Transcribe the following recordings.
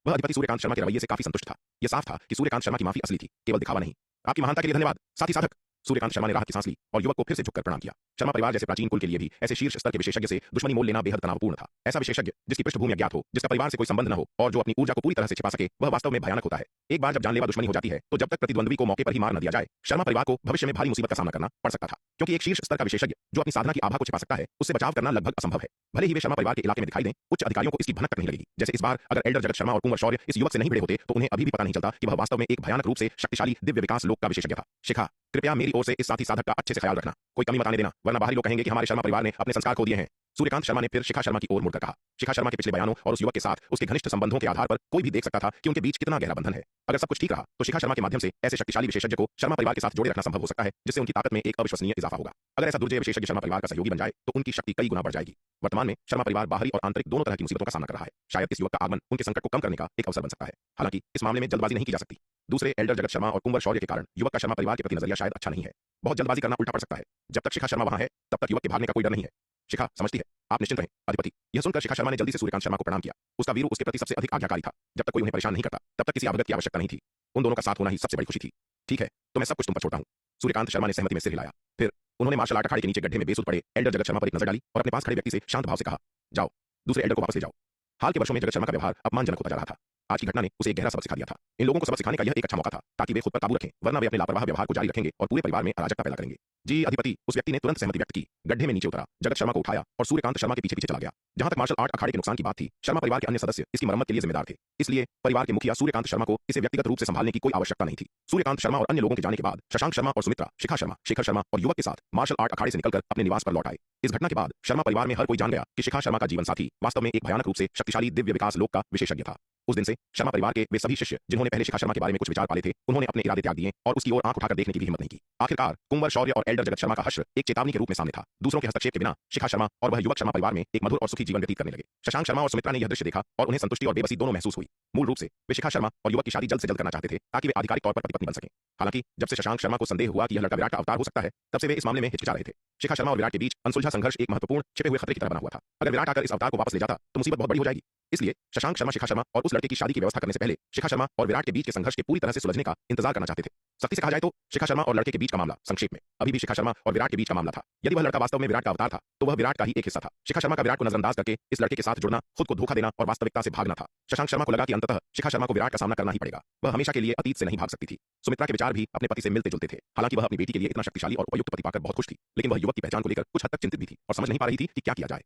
वह अधिपति सूर्यकांत शर्मा के रवैये से काफी संतुष्ट था। यह साफ था कि सूर्यकांत शर्मा की माफी असली थी, केवल दिखावा नहीं। आपकी महानता के लिए धन्यवाद साथी साधक। सूर्यकांत शर्मा ने राहत की सांस ली और युवक को फिर से झुककर प्रणाम किया। शर्मा परिवार जैसे प्राचीन कुल के लिए भी ऐसे शीर्ष स्तर के विशेषज्ञ से दुश्मनी मोल लेना बेहद तनावपूर्ण था। ऐसा विशेषज्ञ जिसकी पृष्ठभूमि अज्ञात हो, जिसका परिवार से कोई संबंध न हो और जो अपनी ऊर्जा को पूरी तरह से छिपा सके, वह वास्तव में भयानक होता है। एक बार जब जानलेवा दुश्मनी हो जाती है तो जब तक प्रतिद्वंद्वी को मौके पर ही मार न दिया जाए, शर्मा परिवार को भविष्य में भारी मुसीबत का सामना करना पड़ सकता था। क्योंकि एक शीर्ष स्तर का विशेषज्ञ जो अपनी साधना की आभा को छिपा सकता है, उससे बचाव करना लगभग असंभव है। भले ही वे शर्मा परिवार के इलाके में दिखाई दें, उच्च अधिकारियों को इसकी भनक तक नहीं लगेगी। जैसे इस बार अगर एल्डर जगत शर्मा और कुंवर शौर्य इस युवक से नहीं भिड़े होते तो उन्हें अभी भी पता नहीं चलता कि वह वास्तव में एक भयानक रूप से शक्तिशाली दिव्य विकास लोक का विशेषज्ञ था। शिखा, कृपया मेरी ओर से इस साथी साधक का अच्छे से ख्याल रखना, कोई कमी मत आने देना, वरना बाहरी लोग कहेंगे कि हमारे शर्मा परिवार ने अपने संस्कार खो दिए हैं। सूर्यकांत शर्मा ने फिर शिखा शर्मा की ओर मुड़कर कहा। शिखा शर्मा के पिछले बयानों और उस युवक के साथ उसके घनिष्ठ संबंधों के आधार पर कोई भी देख सकता था कि उनके बीच कितना गहरा बंधन है। अगर सब कुछ ठीक रहा तो शिखा शर्मा के माध्यम से ऐसे शक्तिशाली विशेषज्ञ को शर्मा परिवार के साथ जोड़े रखना संभव हो सकता है, जिससे उनकी ताकत में एक अविश्वसनीय इजाफा होगा। अगर ऐसा दुर्जय विशेषज्ञ शर्मा परिवार का सहयोगी बन जाए तो उनकी शक्ति कई गुना बढ़ जाएगी। वर्तमान में शर्मा परिवार बाहरी और आंतरिक दोनों तरह की मुसीबतों का सामना कर रहा है। शायद इस युवक का आगमन उनके संकट को कम करने का एक अवसर बन सकता है। हालांकि इस मामले में जल्दबाजी नहीं की जा सकती। दूसरे एल्डर जगत शर्मा और कुंवर शौर्य के कारण युवक का शर्मा परिवार के प्रति नजरिया शायद अच्छा नहीं है। बहुत जल्दबाजी करना उल्टा पड़ सकता है। जब तक शिखा शर्मा वहां है तब तक युवक के भागने का कोई डर नहीं है। शिखा समझती है, आप निश्चिंत रहें अधिपति। यह सुनकर शिखा शर्मा ने जल्दी से सूर्यकांत शर्मा को प्रणाम किया। उसका वीरू उसके प्रति सबसे अधिक आज्ञाकारी था। जब तक कोई उन्हें परेशान नहीं करता तब तक किसी अवगत की आवश्यकता नहीं थी। उन दोनों का साथ होना ही सबसे बड़ी खुशी थी। ठीक है, तो मैं सब कुछ तुम पर छोड़ता हूं। सूर्यकांत शर्मा ने सहमति में सिर हिलाया। फिर उन्होंने मार्शल आर्ट अखाड़े के नीचे गड्ढे में बेसुध पड़े एल्डर जगत शर्मा पर एक नजर डाली और अपने पास खड़े व्यक्ति से शांत भाव से कहा, जाओ दूसरे एल्डर को वापस ले जाओ। हाल के वर्षों में जगत शर्मा का व्यवहार अपमानजनक होता जा रहा था। आज की घटना ने उसे एक गहरा सबक सिखा दिया था। इन लोगों को सबक सिखाने का यह एक अच्छा मौका था ताकि वे खुद पर काबू रखें, वरना वे अपने लापरवाह व्यवहार को जारी रखेंगे और पूरे परिवार में अराजकता पैदा करेंगे। जी अधिपति, उस व्यक्ति ने तुरंत सहमति व्यक्त की, गड्ढे में नीचे उतरा, जगत शर्मा को उठाया और सूर्यकांत शर्मा के पीछे पीछे चला गया। जहां तक मार्शल आर्ट अखाड़े के नुकसान की बात थी, शर्मा परिवार के अन्य सदस्य इसकी मरम्मत के लिए जिम्मेदार थे। इसलिए परिवार के मुखिया सूर्यकांत शर्मा को इसे व्यक्तिगत रूप से संभालने की कोई आवश्यकता नहीं थी। सूर्यकांत शर्मा और अन्य लोगों के जाने के बाद शशांक शर्मा और सुमित्रा, शिखा शर्मा, शेखर शर्मा और युवक के साथ मार्शल आर्ट अखाड़े से निकलकर अपने निवास पर लौट आए। इस घटना के बाद शर्मा परिवार में हर कोई जान गया कि शिखा शर्मा का जीवन साथी वास्तव में एक भयानक रूप से शक्तिशाली दिव्य विकास लोक का विशेषज्ञ था। उस दिन से शर्मा परिवार के वे सभी शिष्य जिन्होंने पहले शिखा शर्मा के बारे में कुछ विचार पाले थे, उन्होंने अपने इरादे त्याग दिए और उसकी ओर आंख उठाकर देखने की भी हिम्मत नहीं की। आखिरकार कुंवर शौर्य और एल्डर जगत शर्मा का हश्र एक चेतावनी के रूप में सामने था। दूसरों के हस्तक्षेप के बिना शिखा शर्मा और वह युवक शर्मा परिवार में एक मधुर और सुखी जीवन व्यतीत करने लगे। शशांक शर्मा और सुमित्रा ने यह दृश्य देखा और उन्हें संतुष्टि और बेबसी दोनों महसूस हुई। मूल रूप से वे शिखा शर्मा और युवक की शादी जल्द से जल्द करना चाहते थे ताकि वे आधिकारिक तौर पर पति पत्नी बन सकें। हालांकि जब से शशांक शर्मा को संदेह हुआ कि यह लड़का विराट का अवतार हो सकता है, तब से वे इस मामले में हिचकिचा रहे थे। शिखा शर्मा और विराट के बीच अनसुलझा संघर्ष एक महत्वपूर्ण छिपे हुए खतरे की तरह बना हुआ था। अगर विराट आकर इस अवतार को वापस ले जाता तो मुसीबत बहुत बड़ी हो जाएगी। इसलिए शशांक शर्मा शिखा शर्मा और उस लड़के की शादी की व्यवस्था करने से पहले शिखा शर्मा और विराट के बीच के संघर्ष के पूरी तरह से सुलझने का इंतजार करना चाहते थे। सख्ती से कहा जाए तो शिखा शर्मा और लड़के के बीच का मामला संक्षेप में अभी भी शिखा शर्मा और विराट के बीच का मामला था। यदि वह लड़का वास्तव में विराट का अवतार था तो वह विराट का ही एक हिस्सा था। शिखा शर्मा का विराट को नजरअंदाज करके इस लड़के के साथ जुड़ना खुद को धोखा देना और वास्तविकता से भागना था। शशांक शर्मा को लगा कि अंततः शिखा शर्मा को विराट का सामना करना ही पड़ेगा। वह हमेशा के लिए अतीत से नहीं भाग सकती थी। सुमित्रा के विचार भी अपने पति से मिलते जुलते थे। हालांकि वह अपनी बेटी के लिए इतना शक्तिशाली और उपयुक्त पति पाकर बहुत खुश थी, लेकिन वह युवक की पहचान को लेकर कुछ हद तक चिंतित भी थी और समझ नहीं पा रही थी कि क्या किया जाए।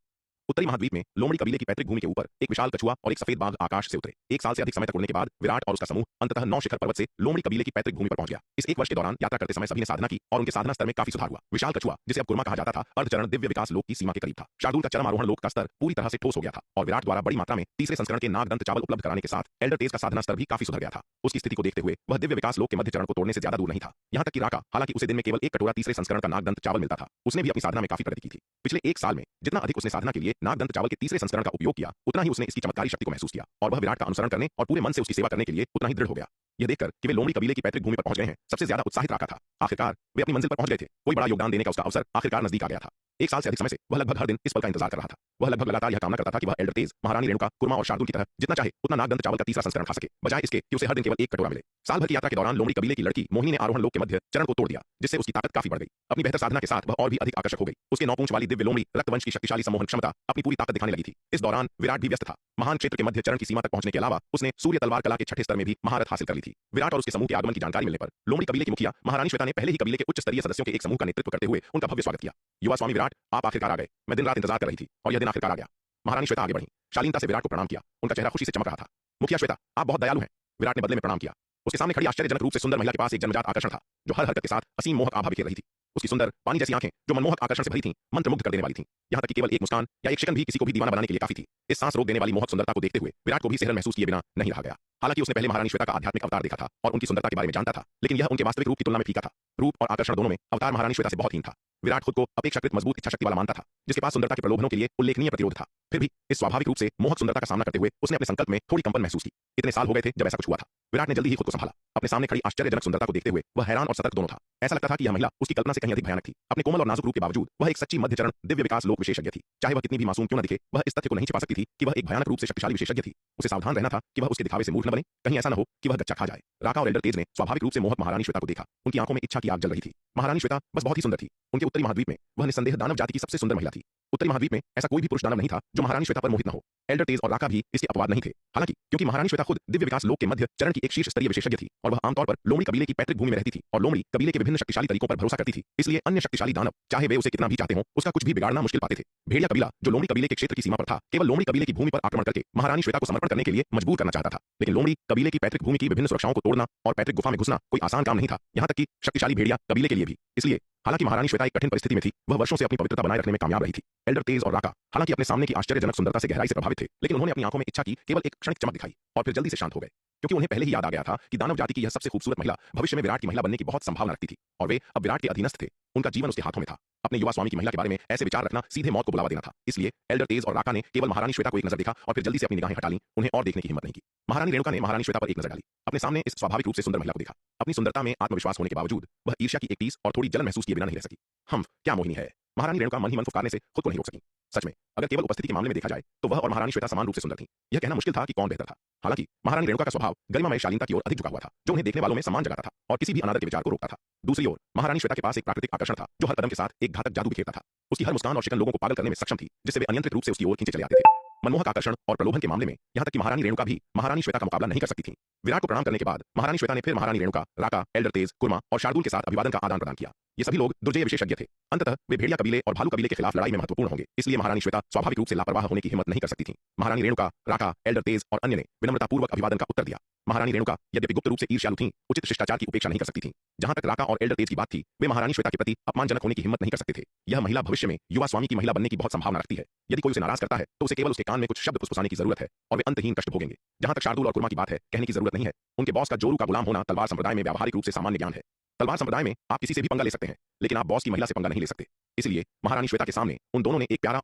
उत्तरी महाद्वीप में लोमड़ी कबीले की पैतृक भूमि के ऊपर एक विशाल कछुआ और एक सफेद बाघ आकाश से उतरे। एक साल से अधिक समय तक उड़ने के बाद विराट और उसका समूह अंततः 9 शिखर पर्वत से लोमड़ी कबीले की पैतृक भूमि पर पहुंच गया। इस एक वर्ष के दौरान यात्रा करते समय सभी ने साधना की और उनके साधना स्तर में काफी सुधार हुआ। विशाल कछुआ, जिसे अब कुर्मा कहा जाता था, अर्धचरण दिव्य विकास लोक की सीमा के करीब था। शार्दूल का चरम आरोहण लोक का स्तर पूरी तरह से ठोस हो गया था और विराट द्वारा बड़ी मात्रा में तीसरे संस्करण के नागदंत चावल उपलब्ध कराने के साथ एल्डर तेज का साधना स्तर भी काफी सुधर गया था। उसकी स्थिति को देखते हुए वह दिव्य विकास लोक के मध्य चरण को तोड़ने से ज्यादा दूर नहीं था। यहाँ तक कि राका, हालांकि उसे दिन में केवल एक कटोरा तीसरे संस्करण का नागदंत चावल मिलता था, उसने भी अपनी साधना में काफी प्रगति की थी। पिछले एक साल में जितना अधिक उसने साधना के लिए नागदंत चावल के तीसरे संस्करण का उपयोग किया, उतना ही उसने इसकी चमत्कारी शक्ति को महसूस किया और वह विराट का अनुसरण करने और पूरे मन से उसकी सेवा करने के लिए उतना ही दृढ़ हो गया। यह देखकर कि वे लोमड़ी कबीले की पैतृक भूमि पर पहुंच गए हैं, सबसे ज्यादा उत्साहित राका था। आखिरकार वे अपनी मंजिल पर पहुंच गए थे। कोई बड़ा योगदान देने का उसका अवसर आखिरकार नजदीक आ गया था। एक साल से अधिक समय से वह लगभग हर दिन इस पल का इंतजार कर रहा था। वह लगभग लगातार यह कामना करता था कि वह एल्डर तेज, महारानी रेणुका, कुर्मा और शार्दुल की तरह जितना चाहे उतना नागदंत चावल का तीसरा संस्करण खा सके, बजाय इसके कि उसे हर दिन केवल एक कटोरा मिले। साल भर की यात्रा के दौरान लोमड़ी कबीले की लड़की मोहिनी ने आरोहण लोक के मध्य चरण को तोड़ दिया, जिससे उसकी ताकत काफी बढ़ गई। अपनी बेहतर साधना के साथ वह और भी अधिक आकर्षक हो गई। उसके 9 पूंछ वाली दिव्य लोमड़ी रक्तवंश की शक्तिशाली सम्मोहन क्षमता अपनी पूरी ताकत दिखाने लगी थी। इस दौरान विराट भी व्यस्त था। महान क्षेत्र के मध्य चरण की सीमा तक पहुंचने के अलावा उसने सूर्य तलवार कला के छठे स्तर में भी महारत हासिल कर ली थी। विराट और उसके समूह के आगमन की जानकारी मिलने पर लोमड़ी कबीले की मुखिया महारानी श्वेता ने पहले ही कबीले के उच्च स्तरीय सदस्यों के एक समूह का नेतृत्व करते हुए उनका भव्य स्वागत किया। युवा स्वामी विराट, आप आखिरकार आ गए। मैं दिन रात इंतजार कर रही थी और यह दिन आखिरकार आ गया। महारानी श्वेता आगे बढ़ी, शालीनता से विराट को प्रणाम किया। उनका चेहरा खुशी से चमक रहा था। मुखिया श्वेता, आप बहुत दयालु हैं। विराट ने बदले में प्रणाम किया। उसके सामने खड़ी आश्चर्यजनक रूप से सुंदर महिला के पास एक जन्मजात आकर्षण था, जो हर हरकत के साथ असीम मोहक आभा बिखेर रही थी। उसकी सुंदर पानी जैसी आंखें जो मनमोहक आकर्षण से भरी थीं, मंत्रमुग्ध कर देने वाली थीं। यहाँ तक कि केवल एक मुस्कान या एक शिकन भी किसी को भी दीवाना बनाने के लिए काफी थी। इस सांस रोक देने वाली मोहक सुंदरता को देखते हुए विराट को भी सेहर महसूस किए बिना नहीं रहा गया। हालांकि उसने पहले महारानी श्वेता का आध्यात्मिक अवतार देखा था और उनकी सुंदरता के बारे में जानता था, लेकिन यह उनके वास्तविक रूप की तुलना में फीका था। रूप और आकर्षण दोनों में अवतार महारानी श्वेता से बहुत हीन था। विराट खुद को अपेक्षाकृत मजबूत इच्छा शक्ति वाला मानता था, जिसके पास सुंदरता के प्रलोभनों के लिए उल्लेखनीय प्रतिरोध था। फिर भी इस स्वाभाविक रूप से मोहक सुंदरता का सामना करते हुए उसने अपने संकल्प में थोड़ी कंपन महसूस की। इतने साल हो गए थे जब ऐसा कुछ हुआ था। विराट ने जल्दी ही खुद को संभाला। अपने सामने खड़ी आश्चर्यजनक सुंदरता को देखते हुए वह हैरान और सतर्क दोनों था। ऐसा लगता था कि यह महिला उसकी कल्पना से कहीं अधिक भयानक थी। अपने कोमल और नाजुक रूप के बावजूद वह एक सच्ची मध्यचरण दिव्य विकास लोक विशेषज्ञ थी। चाहे वह कितनी भी मासूम क्यों न दिखे, वह इस तथ्य को नहीं छिपा सकती थी कि वह एक भयानक रूप से शक्तिशाली विशेषज्ञ थी। उसे सावधान रहना था कि वह उसके दिखावे से मूर्ख न बने, कहीं ऐसा न हो कि वह गच्चा खा जाए। राका और एल्डर तेज ने स्वाभाविक रूप से मोहक महारानी श्वेता को देखा। उनकी आंखों में इच्छा की आग जल रही थी। महारानी श्वेता बस बहुत ही सुंदर थी। उनके उत्तरी महाद्वीप में वह निस्संदेह दानव जाति की सबसे सुंदर महिला थी। उत्तरी महाद्वीप में ऐसा कोई भी पुरुष दानव नहीं था जो महारानी श्वेता पर मोहित न हो। एल्डर तेज और राका भी इसके अपवाद नहीं थे। हालांकि क्योंकि महारानी श्वेता खुद दिव्य विकास लोक के मध्य चरण की एक शीर्ष स्तरीय विशेषज्ञ थी और वह आमतौर पर लोमड़ी कबीले की पैतृक भूमि में रहती थी और लोमड़ी कबीले के विभिन्न शक्तिशाली तरीकों पर भरोसा करती थी, इसलिए अन्य शक्तिशाली दानव चाहे वे उसे कितना भी चाहते हों, उसका कुछ भी बिगाड़ना मुश्किल पाते थे। भेड़िया कबीला जो लोमड़ी कबीले के क्षेत्र की सीमा पर था, केवल लोमड़ी कबीले की भूमि पर आक्रमण करके महारानी श्वेता को समर्पण करने के लिए मजबूर करना चाहता था। लेकिन लोमड़ी कबीले की पैतृक भूमि की विभिन्न सुरक्षाओं को तोड़ना और पैतृक गुफा में घुसना कोई आसान काम नहीं था, यहाँ तक कि शक्तिशाली भेड़िया कबीले के लिए भी। इसलिए हालांकि महारानी श्वेता एक कठिन परिस्थिति में थी, वह वर्षों से अपनी पवित्रता बनाए रखने में कामयाब रही थी। एल्डर तेज और राका हालांकि अपने सामने की आश्चर्यजनक सुंदरता से गहराई से प्रभावित थे, लेकिन उन्होंने अपनी आंखों में इच्छा की केवल एक क्षणिक चमक दिखाई और फिर जल्दी से शांत हो गए, क्योंकि उन्हें पहले ही याद आ गया था कि दानव जाति की यह सबसे खूबसूरत महिला भविष्य में विराट की महिला बनने की बहुत संभावना रखती थी और वे अब विराट के अधीनस्थ थे। उनका जीवन उसके हाथों में था। अपने युवा स्वामी की महिला के बारे में ऐसे विचार रखना सीधे मौत को बुलावा देना था। इसलिए एल्डर तेज और राका ने केवल महारानी श्वेता को एक नजर देखा और फिर जल्दी से अपनी निगाहें हटा लीं। उन्हें और देखने की हिम्मत नहीं की। महारानी रेणुका ने महारानी श्वेता पर एक नजर डाली। अपने सामने इस स्वाभाविक रूप से सुंदर महिला को देखा। अपनी सुंदरता में आत्मविश्वास होने के बावजूद वह ईर्ष्या की एक टीस और थोड़ी जलन महसूस किए बिना नहीं रह सकी। हम क्या मोहिनी है। महारानी रेणुका मन ही मन फुफकारने से खुद को नहीं रोक सकी। सच में अगर केवल उपस्थिति के मामले में देखा जाए तो वह और महारानी श्वेता समान रूप से सुंदर थीं। यह कहना मुश्किल था कि कौन बेहतर था। हालांकि महारानी रेणुका का स्वभाव गरिमामय शालीनता की ओर अधिक झुका हुआ था, जो उन्हें देखने वालों में सम्मान जगाता था और किसी भी अनादर के विचार को रोकता था। दूसरी ओर महारानी श्वेता के पास एक प्राकृतिक आकर्षण था जो हर कदम के साथ एक घातक जादू बिखेरता था। उसकी हर मुस्कान और शिकन लोगों को पागल करने में सक्षम थी, जिससे वे अनियंत्रित रूप से उसकी ओर खींचे चले आते थे। मनमोहक आकर्षण और प्रलोभन के मामले में यहाँ तक कि महारानी रेणुका भी महारानी श्वेता का मुकाबला नहीं कर सकती थी। विराट को प्रणाम करने के बाद महारानी श्वेता ने फिर महारानी रेणुका, राका, एल्डर तेज, कुर्मा और शार्दुल के साथ अभिवादन का आदान प्रदान किया। ये सभी लोग दुर्जय विशेषज्ञ थे। अंततः वे भेड़िया कबीले और भालू कबीले के खिलाफ लड़ाई में महत्वपूर्ण होंगे, इसलिए महारानी श्वेता स्वाभाविक रूप से लापरवाह होने की हिम्मत नहीं कर सकती थी। महारानी रेणुका, राका, एल्डर तेज और अन्य ने विनम्रतापूर्वक अभिवादन का उत्तर दिया। महारानी रेणुका यद्यपि गुप्त रूप से ईर्ष्यालु थीं, उचित शिष्टाचार की उपेक्षा नहीं कर सकती थीं। जहां तक राका और एल्डर तेज की बात थी, वे महारानी श्वेता के प्रति अपमानजनक होने की हिम्मत नहीं कर सकते थे। यह महिला भविष्य में युवा स्वामी की महिला बनने की बहुत संभावना रखती है। यदि कोई उसे नाराज करता है तो उसे केवल उसके कान में कुछ शब्द फुसफुसाने की जरूरत है और वे अंतहीन कष्ट भोगेंगे। जहां तक शार्दुल और कुर्मा की बात है, कहने की जरूरत नहीं है। उनके बॉस का जोरू का गुलाम होना तलवार संप्रदाय में व्यावहारिक रूप से सामान्य ज्ञान है। तलवार संप्रदाय में आप किसी से भी पंगा ले सकते हैं, लेकिन आप बॉस की महिला से पंगा नहीं ले सकते। इसलिए महारानी श्वेता के सामने उन दोनों ने एक प्यारा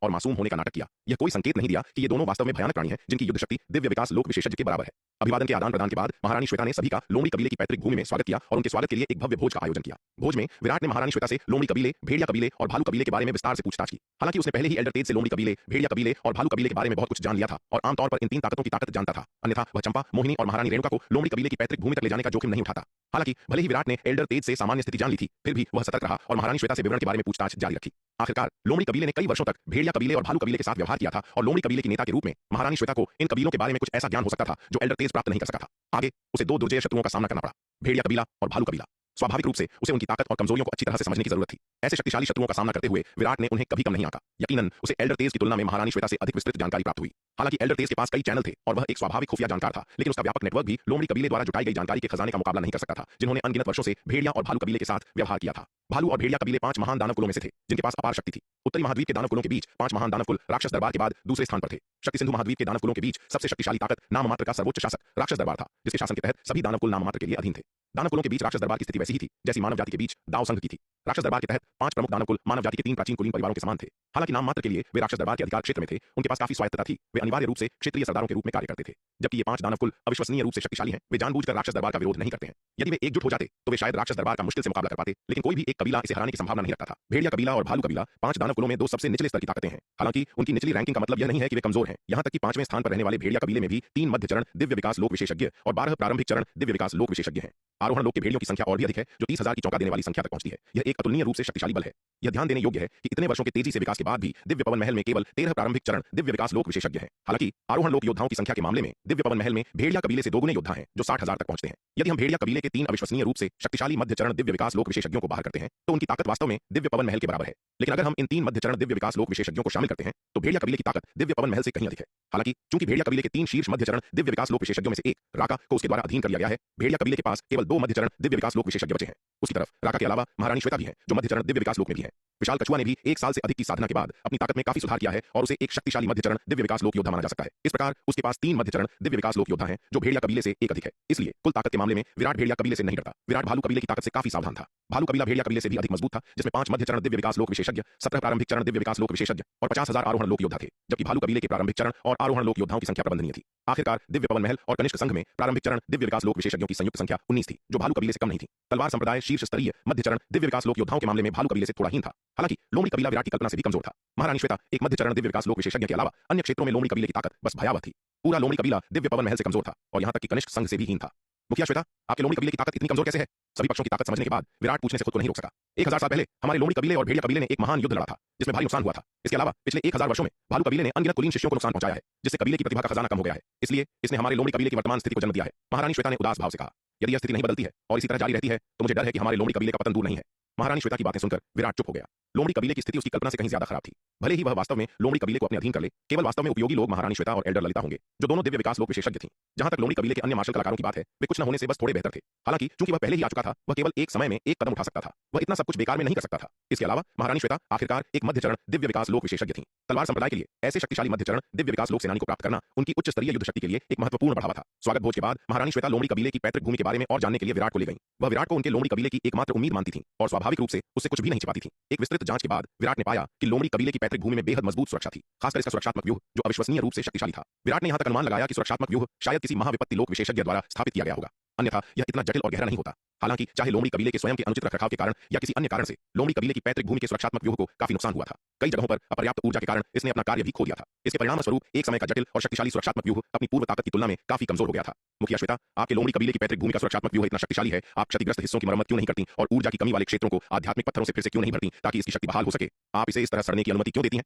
और मासूम होने का नाटक किया। यह कोई संकेत नहीं दिया कि ये दोनों वास्तव में भयानक प्राणी हैं जिनकी युद्ध शक्ति दिव्य विकास लोक विशेषज्ञ के बराबर है। अभिवादन के आदान प्रदान के बाद महारानी श्वेता ने सभी का लोमड़ी कबीले की पैतृक भूमि में स्वागत किया और उनके स्वागत के लिए एक भव्य भोज का आयोजन किया। भोज में विराट ने महारानी श्वेता से लोमड़ी कबीले, भेड़िया कबीले और भालू कबीले के बारे में विस्तार से पूछताछ की। हालांकि उसने पहले ही एल्डर तेज से लोमड़ी कबीले, भेड़िया कबीले और भालू कबीले के बारे में बहुत कुछ जान लिया था और आमतौर पर इन तीन ताकतों की ताकत जानता था। अन्यथा वह चंपा, मोहिनी और महारानी रेणुका को लोमड़ी कबीले की पैतृक भूमि तक ले जाने का जोखिम नहीं उठाता। हालांकि भले ही विराट ने एल्डर तेज से सामान्य स्थिति जान ली थी, फिर भी वह सतर्क रहा और महारानी श्वेता से विवरण के बारे में पूछताछ जारी रखी। आखिरकार लोमड़ी कबीले ने कई वर्षों तक भेड़िया कबीले और भालू कबीले के साथ व्यवहार किया था और लोमड़ी कबीले की नेता के रूप में महारानी श्वेता को इन कबीलों के बारे में कुछ ऐसा ज्ञान हो सकता था जो एल्डर तेज प्राप्त नहीं कर सका था। आगे उसे दो दुर्जय शत्रुओं का सामना करना पड़ा, भेड़िया कबीला और भालू कबीला। स्वाभाविक रूप से उसे उनकी ताकत और कमजोरियों को अच्छी तरह से समझने की जरूरत थी। ऐसे शक्तिशाली शत्रुओं का सामना करते हुए विराट ने उन्हें कभी कम नहीं आंका। यकीनन उसे एल्डर तेज की तुलना में महारानी श्वेता से अधिक विस्तृत जानकारी प्राप्त हुई। हालांकि एल्डर तेज के पास कई चैनल थे और वह एक स्वाभाविक खुफिया जानकार था, लेकिन उसका व्यापक नेटवर्क भी लोमड़ी कबीले द्वारा जुटाई गई जानकारी के खजाने का मुकाबला नहीं कर सकता था, जिन्होंने अनगिनत वर्षों से भेड़िया और भालू कबीले के साथ व्यवहार किया था। भालू और भेड़िया कबीले 5 महान दानव कुलों में से थे जिनके पास अपार शक्ति थी। उत्तरी महाद्वीप के दानव कुलों के बीच 5 महान दानव कुल राक्षस दरबार के बाद दूसरे स्थान पर थे। शक्ति सिंधु महाद्वीप के दानव कुलों के बीच सबसे शक्तिशाली ताकत नाम मात्र का सर्वोच्च शासक राक्षस दरबार था, जिसके शासन के तहत सभी दानव कुल नाम मात्र के लिए अधीन थे। दानव कुलों के बीच राक्षस दरबार की स्थिति वैसी ही थी जैसी मानव जाति के बीच दाव संघ की थी। राक्षस दरबार के तहत 5 प्रमुख दानव कुल मानव जाति के 3 प्राचीन कुलीन परिवारों के समान थे। हालांकि नाम मात्र के लिए वे राक्षस दरबार के अधिकार क्षेत्र में थे, उनके पास काफी स्वायत्तता थी। वे अनिवार्य रूप से क्षेत्रीय सरदारों के रूप में कार्य करते थे। जबकि ये 5 दानव कुल अविश्वसनीय रूप से शक्तिशाली हैं, वे जानबूझकर राक्षस दरबार का विरोध नहीं करते हैं। यदि वे एकजुट हो जाते तो वे शायद राक्षस दरबार का मुश्किल से मुकाबला कर पाते, लेकिन कोई भी एक कबीला इसे हराने की संभावना नहीं रखता था। भेड़िया कबीला और भालू कबीला 5 दानव कुलों में 2 सबसे निचले स्तर की ताकतें हैं। हालांकि उनकी निचली रैंकिंग का मतलब यह नहीं है कि वे कमजोर हैं। यहाँ तक कि 5वें स्थान पर रहने वाले भेड़िया कबीले में भी 3 मध्य चरण दिव्य विकास लोक विशेषज्ञ और 12 प्रारंभिक चरण दिव्य विकास लोक विशेषज्ञ हैं। आरोहण लोक के भेड़ियों की संख्या और भी अधिक है, जो 30,000 की चौंका देने वाली संख्या तक पहुंचती है। यह एक अतुलनीय रूप से शक्तिशाली बल है। यह ध्यान देने योग्य है कि इतने वर्षों के तेजी से विकास के बाद भी दिव्य पवन महल में केवल 13 प्रारंभिक चरण दिव्य विकास लोक विशेषज्ञ हैं। हालांकि आरोहण लोक योद्धाओं की संख्या के मामले में दिव्य पवन महल में भेड़िया कबीले से 2 गुने योद्धा हैं, जो 60,000 तक पहुंचते हैं। यदि हम भेड़िया कबीले के 3 अविश्वसनीय रूप से शक्तिशाली मध्य चरण दिव्य विकास लोक विशेषज्ञों को बाहर करते हैं तो उनकी ताकत वास्तव में दिव्य पवन महल के बराबर है। लेकिन अगर हम इन 3 मध्य चरण दिव्य विकास लोक विशेषज्ञों को शामिल करते हैं तो भेड़िया कबीले की ताकत दिव्य पवन महल से कहीं अधिक है। हालांकि चूंकि भेड़िया कबीले के 3 शीर्ष मध्य चरण दिव्य विकास लोक विशेषज्ञों में से एक राका को उसके द्वारा अधीन कर लिया गया है, भेड़िया कबीले के पास केवल 2 मध्य चरण दिव्य विकास लोक विशेषज्ञ बचे हैं। उसी तरफ राका के अलावा महारानी श्वेता भी है, जो मध्य चरण दिव्य विकास लोक में भी है। विशाल कछुआ ने भी 1 साल से अधिक की साधना के बाद अपनी ताकत में काफी सुधार किया है और उसे एक शक्तिशाली मध्य चरण दिव्य विकास लोक योद्धा योद्धा माना जा सकता है। इस प्रकार उसके पास 3 मध्य चरण दिव्य विकास लोक योद्धा हैं जो भेड़िया कबीले से एक अधिक है। इसलिए कुल ताकत के मामले में विराट भेड़िया कबीले से नहीं डरता। विराट भालू कबीले की ताकत से काफी सावधान था। भालू कबीला भेड़िया कबीले से भी अधिक मजबूत था, जिसमें 5 मध्य चरण दिव्य विकास लोक विशेषज्ञ, 17 प्रारंभिक चरण दिव्य विकास लोक विशेषज्ञ और 50,000 आरोहण लोक योद्धा थे, जबकि भालू कबीले के प्रारंभिक चरण और आरोहण लोक योद्धाओं की संख्या प्रबंधनीय थी। आखिरकार दिव्य पवन महल और कनिष्क संघ में प्रारंभिक चरण दिव्य विकास लोक विशेषज्ञों की संयुक्त संख्या 19 थी, जो भालू कबीले से कम नहीं थी। तलवार संप्रदाय शीर्ष स्तरीय मध्य चरण दिव्य विकास लोक योद्धाओं के मामले में भालू कबीले से थोड़ा हीन था। हालांकि लोमड़ी कबीला विराट की कल्पना से भी कमजोर था। महारानी श्वेता एक मध्य चरण दिव्य विकास लोक विशेषज्ञ के अलावा अन्य क्षेत्रों में लोमड़ी कबीले की ताकत बस भयावह थी। पूरा लोमड़ी कबीला दिव्य पवन महल से कमजोर था और यहां तक कि कनिष्क संघ से भी हीन था। मुखिया श्वेता, आपके लोमड़ी कबीले की ताकत इतनी कमजोर कैसे है? सभी पक्षों की ताकत समझने के बाद विराट पूछने से खुद को नहीं रोक सका। 1000 साल पहले हमारे लोमड़ी कबीले और भेड़िया कबीले ने एक महान युद्ध लड़ा था, जिसमें भारी नुकसान हुआ था। इसके अलावा पिछले 1000 वर्षों में भालू कबीले ने अनगिनत कुलीन शिष्यों को नुकसान पहुंचाया है, जिससे कबीले की प्रतिभा का खजाना कम हो गया है। इसलिए इसने हमारे लोमड़ी कबीले की वर्तमान स्थिति को जन्म दिया है। महारानी श्वेता ने उदास भाव से कहा, यदि यह स्थिति नहीं बदलती है और इसी तरह जारी रहती है तो मुझे डर है कि हमारे लोमड़ी कबीले का पतन दूर नहीं है। महारानी श्वेता की बातें सुनकर विराट चुप हो गया। लोमड़ी कबीले की स्थिति उसकी कल्पना से कहीं ज्यादा खराब थी। भले ही वह वास्तव में लोमड़ी कबीले को अपने अधीन कर ले, केवल वास्तव में उपयोगी लोग महारानी श्वेता और एल्डर ललिता होंगे, जो दोनों दिव्य विकास लोक विशेषज्ञ थीं। जहां तक लोमड़ी कबीले के अन्य मार्शल कलाकारों की बात है, वे कुछ न होने से बस थोड़े बेहतर थे। हालांकि चूंकि वह पहले ही आ चुका था, वह केवल एक समय में एक कदम उठा सकता था। वह इतना सब कुछ बेकार में नहीं कर सकता था। इसके अलावा महारानी श्वेता आखिरकार एक मध्य चरण दिव्य विकास लोक विशेषज्ञ थीं। तलवार संप्रदाय के लिए ऐसे शक्तिशाली मध्य चरण दिव्य विकास लोक सेनानी को प्राप्त करना उनकी उच्च स्तरीय युद्ध शक्ति के लिए एक महत्वपूर्ण बढ़ावा था। स्वागत भोज के बाद महारानी श्वेता लोमड़ी कबीले की पैतृक भूमि के बारे में और जानने के लिए विराट को ले गईं। वह विराट को उनके लोमड़ी कबीले की एकमात्र उम्मीद मानती थीं और स्वाभाविक रूप से उससे कुछ भी नहीं छिपाती थीं। एक विस्तृत जांच के बाद विराट ने पाया कि लोमड़ी कबीले की पैतृक भूमि में बेहद मजबूत सुरक्षा थी, खासकर इसका सुरक्षात्मक व्यूह जो अविश्वसनीय रूप से शक्तिशाली था। विराट ने यहां तक अनुमान लगाया कि सुरक्षात्मक व्यूह शायद किसी महाविपत्ति लोक विशेषज्ञ द्वारा स्थापित किया गया होगा, अन्यथा यह इतना जटिल और गहरा नहीं होता। हालांकि चाहे लोमड़ी कबीले के स्वयं के अनुचित रखरखाव के कारण या किसी अन्य कारण से लोमड़ी कबीले की पैतृक भूमि के सुरक्षात्मक व्यूह को काफी नुकसान हुआ था। कई जगहों पर अपर्याप्त ऊर्जा के कारण इसने अपना कार्य भी खो दिया था। इसके परिणाम स्वरूप एक समय का जटिल और शक्तिशाली सुरक्षात्मक व्यूह अपनी पूर्व ताकत की तुलना में काफी कमजोर हो गया था। मुखिया श्वेता, आपके लोमड़ी कबीले की पैतृक भूमि का सुरक्षात्मक व्यूह इतना शक्तिशाली है, आप क्षतिग्रस्त हिस्सों की मरम्मत क्यों नहीं करती और ऊर्जा की कमी वाले क्षेत्रों को आध्यात्मिक पत्थरों से फिर से क्यों नहीं भरती ताकि इसकी शक्ति बहाल हो सके? आप इसे इस तरह सड़ने की अनुमति क्यों देती हैं?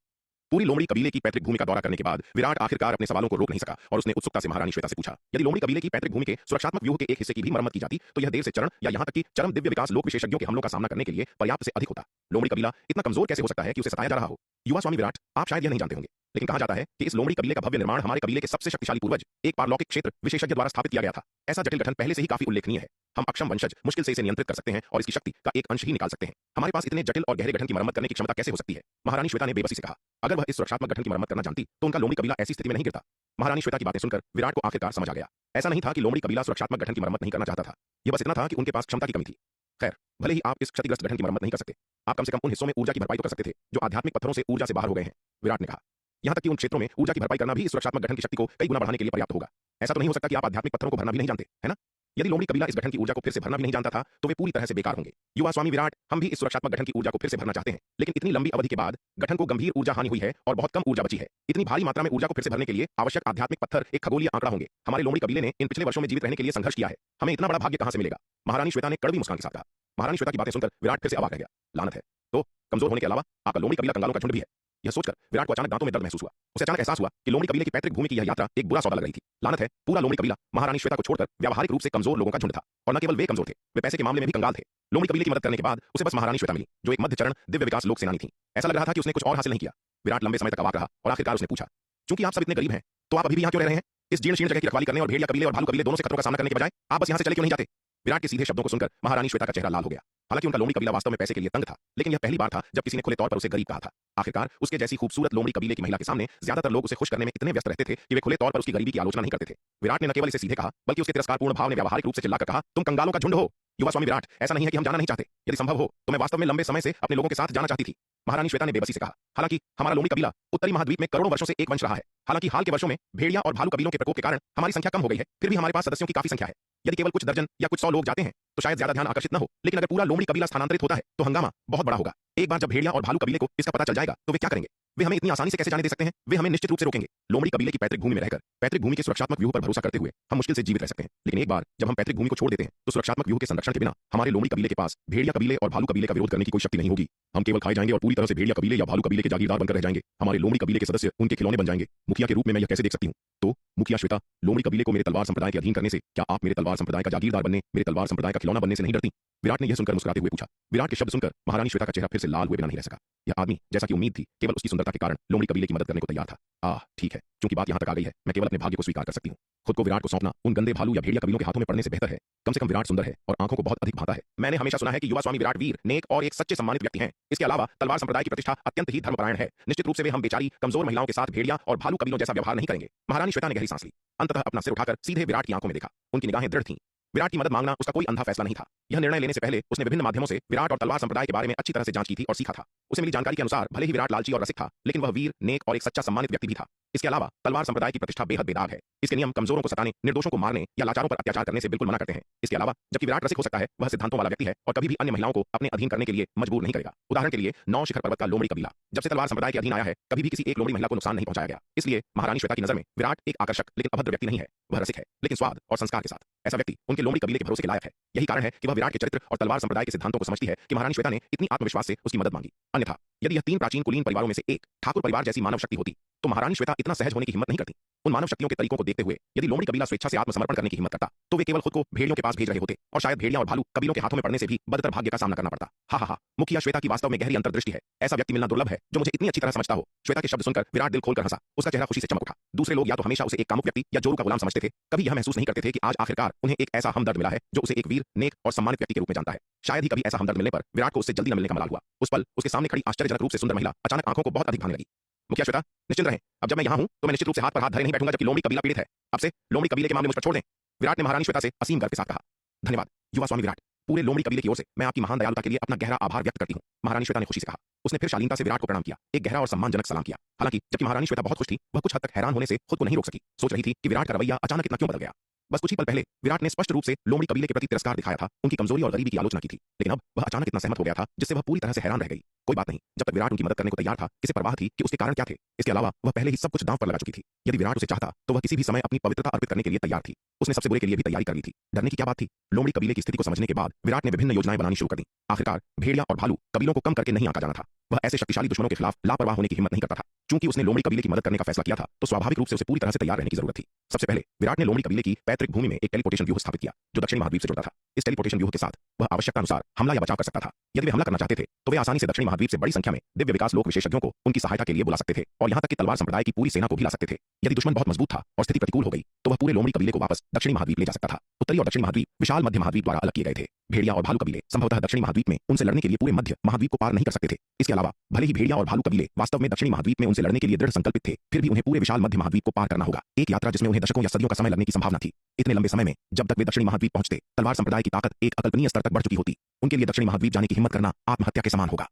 पूरी लोमड़ी कबीले की पैतृक भूमि का दौरा करने के बाद विराट आखिरकार अपने सवालों को रोक नहीं सका और उसने उत्सुकता से महारानी श्वेता से पूछा, यदि लोमड़ी कबीले की पैतृक भूमि के सुरक्षात्मक व्यूह के एक हिस्से की भी मरम्मत की जाती तो यह देर से चरण या यहां तक कि चरम दिव्य विकास लोक विशेषज्ञों के हमलों का सामना करने के लिए पर्याप्त से अधिक होता। लोमड़ी कबीला इतना कमजोर कैसे हो सकता है कि उसे सताया जा रहा हो? युवा स्वामी विराट, आप शायद यह नहीं जानते होंगे, लेकिन कहा जाता है कि इस लोमड़ी कबीले का भव्य निर्माण हमारे कबीले के सबसे शक्तिशाली पूर्वज एक पारलौकिक क्षेत्र विशेषज्ञ द्वारा स्थापित किया गया था। ऐसा जटिल गठन पहले से ही काफी उल्लेखनीय है। हम अक्षम वंशज मुश्किल से इसे नियंत्रित कर सकते हैं और इसकी शक्ति का एक अंश ही निकाल सकते हैं। हमारे पास इतने जटिल और गहरे गठन की मरम्मत करने की क्षमता कैसे हो सकती है? महारानी श्वेता ने बेबसी से कहा। अगर वह इस सुरक्षात्मक गठन की मरम्मत करना जानती तो उनका लोमड़ी कबीला ऐसी स्थिति में नहीं गिरता। महारानी श्वेता की बातें सुनकर विराट को आखिरकार समझ आ गया। ऐसा नहीं था कि लोमड़ी कबीला सुरक्षात्मक गठन की मरम्मत नहीं करना चाहता था, यह बस इतना था कि उनके पास क्षमता की कमी थी। खैर, भले ही आप इस क्षतिग्रस्त गठन की मरम्मत नहीं कर सकते, आप कम से कम उन हिस्सों में ऊर्जा की भरपाई तो कर सकते थे जो आध्यात्मिक पत्थरों से ऊर्जा से बाहर हो गए हैं, विराट ने कहा। यहां तक कि उन क्षेत्रों में ऊर्जा की भरपाई करना भी इस सुरक्षात्मक गठन की शक्ति को कई गुना बढ़ाने के लिए पर्याप्त होगा। ऐसा तो नहीं हो सकता कि आप आध्यात्मिक पत्थरों को भरना भी नहीं जानते, है ना? यदि लोमड़ी कबीला इस गठन की ऊर्जा को फिर से भरना भी नहीं जानता था तो वे पूरी तरह से बेकार होंगे। युवा स्वामी विराट, हम भी इस सुरक्षात्मक गठन की ऊर्जा को फिर से भरना चाहते हैं, लेकिन इतनी लंबी अवधि के बाद गठन को गंभीर ऊर्जा हानि हुई है और बहुत कम ऊर्जा बची है। इतनी भारी मात्रा में ऊर्जा को फिर से भरने के लिए आवश्यक आध्यात्मिक पत्थर एक खगोलीय आंकड़ा होंगे। हमारे लोमड़ी कबीले ने इन पिछले वर्षों में जीवित रहने के लिए संघर्ष किया है, हमें इतना बड़ा भाग्य कहां से मिलेगा? महारानी श्वेता ने कड़वी मुस्कान के साथ कहा। महारानी श्वेता की बातें सुनकर विराट फिर से अवाक रह गया। लानत है, तो कमजोर होने के अलावा आपका लोमड़ी कबीला कंगालों का झुंड भी है। यह सोचकर विराट को अचानक दांतों में दर्द महसूस हुआ। उसे अचानक एहसास हुआ कि लोमड़ी कबीले की पैतृक भूमि की यह यात्रा एक बुरा सौदा लग रही थी। लानत है, पूरा लोमड़ी कबीला महारानी श्वेता को छोड़कर व्यावहारिक रूप से कमजोर लोगों का झुंड था और न केवल वे कमजोर थे, वे पैसे के मामले में भी कंगाल थे। लोमड़ी कबीले की मदद करने के बाद उसे बस महारानी श्वेता मिली, जो एक मध्य चरण दिव्य विकास लोक सेनानी थी। ऐसा लग रहा था कि उसने कुछ और हासिल नहीं किया। विराट लंबे समय तक अवाक रहा और आखिरकार उसने पूछा, चूंकि आप सब इतने गरीब हैं तो आप अभी भी यहाँ क्यों रह रहे हैं? इस जीर्ण शीर्ण जगह की रखवाली करने और भेड़िया कबीले और भालू कबीले दोनों से खतरों का सामना करने के बजाय आप बस यहाँ से चले क्यों नहीं जाते? विराट के सीधे शब्दों को सुनकर महारानी श्वेता का चेहरा लाल हो गया। हालांकि उनका लोमड़ी कबीला वास्तव में पैसे के लिए तंग था, लेकिन यह पहली बार था जब किसी ने खुले तौर पर उसे गरीब कहा था। आखिरकार उसके जैसी खूबसूरत लोमड़ी कबीले की महिला के सामने ज्यादातर लोग उसे खुश करने में इतने व्यस्त रहते थे कि वे खुले तौर पर उसकी गरीबी की आलोचना नहीं करते थे। विराट ने न केवल इसे सीधे कहा, बल्कि उसके तिरस्कारपूर्ण भाव ने व्यावहारिक रूप से चिल्लाकर कहा, तुम कंगालों का झुंड हो। युवा स्वामी विराट, ऐसा नहीं है कि हम जाना नहीं चाहते, यदि संभव हो तो मैं वास्तव में लंबे समय से अपने लोगों के साथ जाना चाहती थी। महारानी श्वेता ने बेबसी से कहा। हालांकि हमारा लोमड़ी कबीला उत्तरी महाद्वीप में करोड़ों वर्षों से एक वंश रहा है। हालांकि हाल के वर्षों में भेड़िया और भालू कबीलों के प्रकोप के कारण हमारी संख्या कम हो गई है, फिर भी हमारे पास सदस्यों की काफी संख्या है। यदि केवल कुछ दर्जन या कुछ 100 लोग जाते हैं तो शायद ज्यादा ध्यान आकर्षित न हो, लेकिन अगर पूरा लोमड़ी कबीला स्थानांतरित होता है तो हंगामा बहुत बड़ा होगा। एक बार जब भेड़िया और भालू कबीले को इसका पता चल जाएगा तो वे क्या करेंगे? वे हमें इतनी आसानी से कैसे जाने दे सकते हैं? वे हमें निश्चित रूप से रोकेंगे। लोमड़ी कबीले की पैतृक भूमि में रहकर पैतृक भूमि के सुरक्षात्मक व्यूह पर भरोसा करते हुए हम मुश्किल से जीवित रह सकते हैं, लेकिन एक बार जब हम पैतृक भूमि को छोड़ देते हैं तो सुरक्षात्मक व्यूह के संरक्षण के बिना हमारे लोमड़ी कबीले के पास भेड़िया कबीले और भालू कबीले का विरोध करने की कोई शक्ति नहीं होगी। हम केवल खाए जाएंगे और पूरी तरह से भेड़िया कबीले या भालू कबीले के जागीरदार बनकर रह जाएंगे। हमारे लोमड़ी कबीले के सदस्य उनके खिलौने बन जाएंगे। मुखिया के रूप में मैं यह कैसे देख सकती हूँ? तो मुखिया श्वेता, लोमड़ी कबीले को मेरे तलवार संप्रदाय के अधीन करने से क्या आप मेरे तलवार संप्रदाय का जागीरदार बनने, मेरे तलवार संप्रदाय का खिलौना बनने से नहीं डरती? विराट ने यह सुनकर मुस्कुराते हुए पूछा। विराट के शब्द सुनकर महारानी श्वेता का चेहरा फिर से लाल हुए बिना नहीं रह सका। यह आदमी, जैसा कि उम्मीद थी, केवल उसकी सुंदरता के कारण लोमड़ी कबीले की मदद करने को तैयार था। ठीक है, क्योंकि बात यहां तक आ गई है, मैं केवल अपने भाग्य को स्वीकार कर सकती हूँ। खुद को विराट को सौंपना उन गंदे भालू या भेड़िया कबीलों के हाथों में पड़ने से बेहतर है। कम से कम विराट सुंदर है और आंखों को बहुत अधिक भाता है। मैंने हमेशा सुना है कि युवा स्वामी विराट वीर, नेक और एक सच्चे सम्मानित व्यक्ति हैं। इसके अलावा तलवार संप्रदाय की प्रतिष्ठा अत्यंत ही धर्मपरायण है। निश्चित रूप से वे हम बेचारी कमजोर महिलाओं के साथ भेड़िया और भालू कबीलों जैसा व्यवहार नहीं करेंगे। महारानी श्वेता ने गहरी सांस ली, अंततः अपना सिर उठाकर सीधे विराट की आंखों में देखा। उनकी निगाहें दृढ़ थीं। विराट की मदद मांगना उसका कोई अंधा फैसला नहीं था। यह निर्णय लेने से पहले उसने विभिन्न माध्यमों से विराट और तलवार संप्रदाय के बारे में अच्छी तरह से जांच की थी और सीखा था। उसे मिली जानकारी के अनुसार भले ही विराट लालची और रसिक था, लेकिन वह वीर, नेक और एक सच्चा सम्मानित व्यक्ति भी था। इसके अलावा तलवार संप्रदाय की प्रतिष्ठा बेहद बेदाग है। इसके नियम कमजोरों को सताने, निर्दोषों को मारने या लाचारों पर अत्याचार करने से बिल्कुल मना करते हैं। इसके अलावा जबकि विराट रसिक हो सकता है, वह सिद्धांतों वाला व्यक्ति है और कभी भी अन्य महिलाओं को अपने अधीन करने के लिए मजबूर नहीं करेगा। उदाहरण के लिए 9 शिखर पर्वत का लोमड़ी कबीला जब से तलवार संप्रदाय के अधीन आया है, कभी भी किसी एक लोमड़ी महिला को नुकसान नहीं पहुंचाया गया। इसलिए महारानी श्वेता की नजर में विराट एक आकर्षक लेकिन अभद्र व्यक्ति नहीं है। वह रसिक है, लेकिन स्वाद और संस्कार के साथ। ऐसा व्यक्ति उनके लोमड़ी कबीले के भरोसे के लायक है। यही कारण है कि वह विराट के चरित्र और तलवार संप्रदाय के सिद्धांतों को समझती है कि महारानी श्वेता ने इतनी आत्मविश्वास से उसकी मदद मांगी। अन्यथा यदि यह 3 प्राचीन कुलीन परिवारों में से एक ठाकुर परिवार जैसी मानव शक्ति होती, तो महारानी श्वेता इतना सहज होने की हिम्मत नहीं करती। उन मानव शक्तियों के तरीकों को देखते हुए यदि लोमड़ी कबीला स्वेच्छा से आत्मसमर्पण करने की हिम्मत करता, तो वे केवल खुद को भेड़ियों के पास भेज रहे होते और शायद भेड़िया और भालू कबीलों के हाथों में पड़ने से भी बदतर भाग्य का सामना करना पड़ता। हा, मुखिया श्वेता की वास्तव में गहरी अंतर्दृष्टि है। ऐसा व्यक्ति मिलना दुर्लभ है जो मुझे इतनी अच्छी तरह समझता हो। श्वेता के शब्द सुनकर विराट दिल खोलकर हंसा। उसका चेहरा खुशी से चमक उठा। दूसरे लोग या तो हमेशा उसे एक कामुक व्यक्ति या जोरू का गुलाम समझते थे, कभी यह महसूस नहीं करते थे कि आज आखिरकार उन्हें एक ऐसा हमदर्द मिला है जो उसे एक वीर, नेक और सम्मानित व्यक्ति के रूप में जानता है। शायद ही कभी ऐसा हमदर्द मिलने पर विराट को उससे जल्दी न मिलने का मलाल हुआ। उस पल उसके सामने खड़ी आश्चर्यजनक रूप से सुंदर महिला अचानक आंखों को बहुत अधिक भाने लगी। मुखिया श्वेता, निश्चिंत रहें, अब जब मैं यहाँ हूँ तो मैं निश्चित रूप से हाथ पर हाथ धरे नहीं बैठूंगा जबकि लोमड़ी कबीला पीड़ित है। अब से लोमड़ी कबीले के मामले मुझ पर छोड़ दें। विराट ने महारानी श्वेता से असीम गर्व के साथ कहा। धन्यवाद युवा स्वामी विराट, पूरे लोमड़ी कबीले की ओर से मैं आपकी महान दयालुता के लिए अपना गहरा आभार व्यक्त करती हूँ। महारानी श्वेता ने खुशी से कहा। उसने फिर शालीनता से विराट को प्रणाम किया, एक गहरा और सम्मानजनक सलाम किया। हालांकि जबकि महारानी श्वेता बहुत खुश थी, वह कुछ हद तक हैरान होने से खुद को नहीं रोक सकी। सोच रही थी कि विराट का रवैया अचानक इतना क्यों बदल गया। बस कुछ ही पल पहले विराट ने स्पष्ट रूप से लोमड़ी कबीले के प्रति तिरस्कार दिखाया था, उनकी कमजोरी और गरीबी की आलोचना की थी, लेकिन अब वह अचानक इतना सहमत हो गया था जिससे वह पूरी तरह से हैरान रह गई। कोई बात नहीं, जब तक विराट उनकी मदद करने को तैयार था, किसे परवाह थी कि उसके कारण क्या थे। इसके अलावा वह पहले ही सब कुछ दांव पर लगा चुकी थी। यदि विराट उसे चाहता तो वह किसी भी समय अपनी पवित्रता अर्पित करने के लिए तैयार थी। उसने सबसे बुरे के लिए भी तैयारी कर ली थी। डरने की क्या बात थी। लोमड़ी कबीले की स्थिति को समझने के बाद विराट ने विभिन्न योजनाएं बनानी शुरू कर दी। आखिरकार भेड़िया और भालू कबीलों को कम करके नहीं आंका जाना था। वह ऐसे शक्तिशाली दुश्मनों के खिलाफ लापरवाह होने की हिम्मत नहीं करता था। चूंकि उसने लोमड़ी कबीले की मदद करने का फैसला किया था, तो स्वाभाविक रूप से उसे पूरी तरह से तैयार रहने की जरूरत थी। सबसे पहले विराट ने लोमड़ी कबीले की पैतृक भूमि में एक टेलीपोर्टेशन व्यूह स्थापित किया जो दक्षिणी महाद्वीप से जुड़ता था। इस टेलीपोर्टेशन व्यूह के साथ वह आवश्यकता अनुसार हमला या बचाव कर सकता था। यदि वे हमला करना चाहते थे तो वे आसानी से दक्षिणी महाद्वीप से बड़ी संख्या में दिव्य विकास लोक विशेषज्ञों को उनकी सहायता के लिए बुला सकते थे और यहां तक कि तलवार संप्रदाय की पूरी सेना को भी ला सकते थे। यदि दुश्मन बहुत मजबूत था और स्थिति प्रतिकूल हो गई, तो वह पूरे लोमड़ी कबीले को वापस दक्षिणी महाद्वीप ले जा सकता था। उत्तरी और दक्षिणी महाद्वीप विशाल मध्य महाद्वीप द्वारा अलग किए गए थे। भेड़िया और भालू कबीले संभवतः दक्षिणी महाद्वीप में उनसे लड़ने के लिए पूरे मध्य महाद्वीप को पार नहीं कर सकते थे। इसके अलावा भले ही भेड़िया और भालू कबीले वास्तव में दक्षिणी महाद्वीप में उनसे लड़ने के लिए दृढ़ संकल्पित थे, फिर भी उन्हें पूरे विशाल मध्य महाद्वीप को पार करना होगा। एक यात्रा जिसमें उन्हें दशकों या सदियों का समय लगने की संभावना थी। इतने लंबे समय में जब तक वे दक्षिणी महाद्वीप पहुंचते, तलवार संप्रदाय की ताकत एक अकल्पनीय स्तर तक बढ़ चुकी होती। उनके लिए दक्षिणी महाद्वीप जाने की हिम्मत करना आत्महत्या के समान होगा।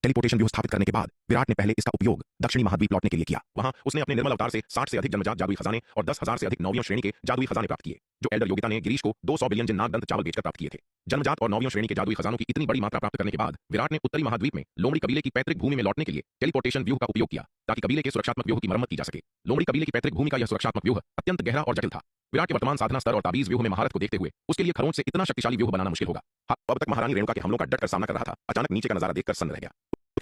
टेलीपोर्टेशन व्यूह स्थापित करने के बाद विराट ने पहले इसका उपयोग दक्षिणी महाद्वीप लौटने के लिए किया। वहां उसने अपने निर्मल अवतार से 60 से अधिक जन्मजात जादुई खजाने और 10,000 से अधिक 9वीं श्रेणी के जादुई खजाने प्राप्त किए, जो एल्डर योगिता ने गिरीश को 200 बिलियन जिन नागदंत चावल बेचकर प्राप्त किए थे। जन्मजात और 9वीं श्रेणी के जादुई खजानों की इतनी बड़ी मात्रा प्राप्त करने के बाद विराट ने उत्तरी महाद्वीप में लोमड़ी कबीले की पैतृक भूमि में लौटने के लिए टेलीपोर्टेशन व्यूह का उपयोग किया, ताकि कबीले के सुरक्षात्मक व्यूह की मरम्मत की जा सके। लोमड़ी कबीले की पैतृक भूमि का यह सुरक्षात्मक व्यूह अत्यंत गहरा और जटिल था। विराट के वर्तमान साधना स्तर और ताबीज व्यूह में महारत को देखते हुए उसके लिए खरोंच से इतना शक्तिशाली व्यूह बनाना मुश्किल होगा। अब तक महारानी रेणुका के हमलों का डटकर सामना कर रहा था, अचानक नीचे का नजारा देखकर सन्न रह गया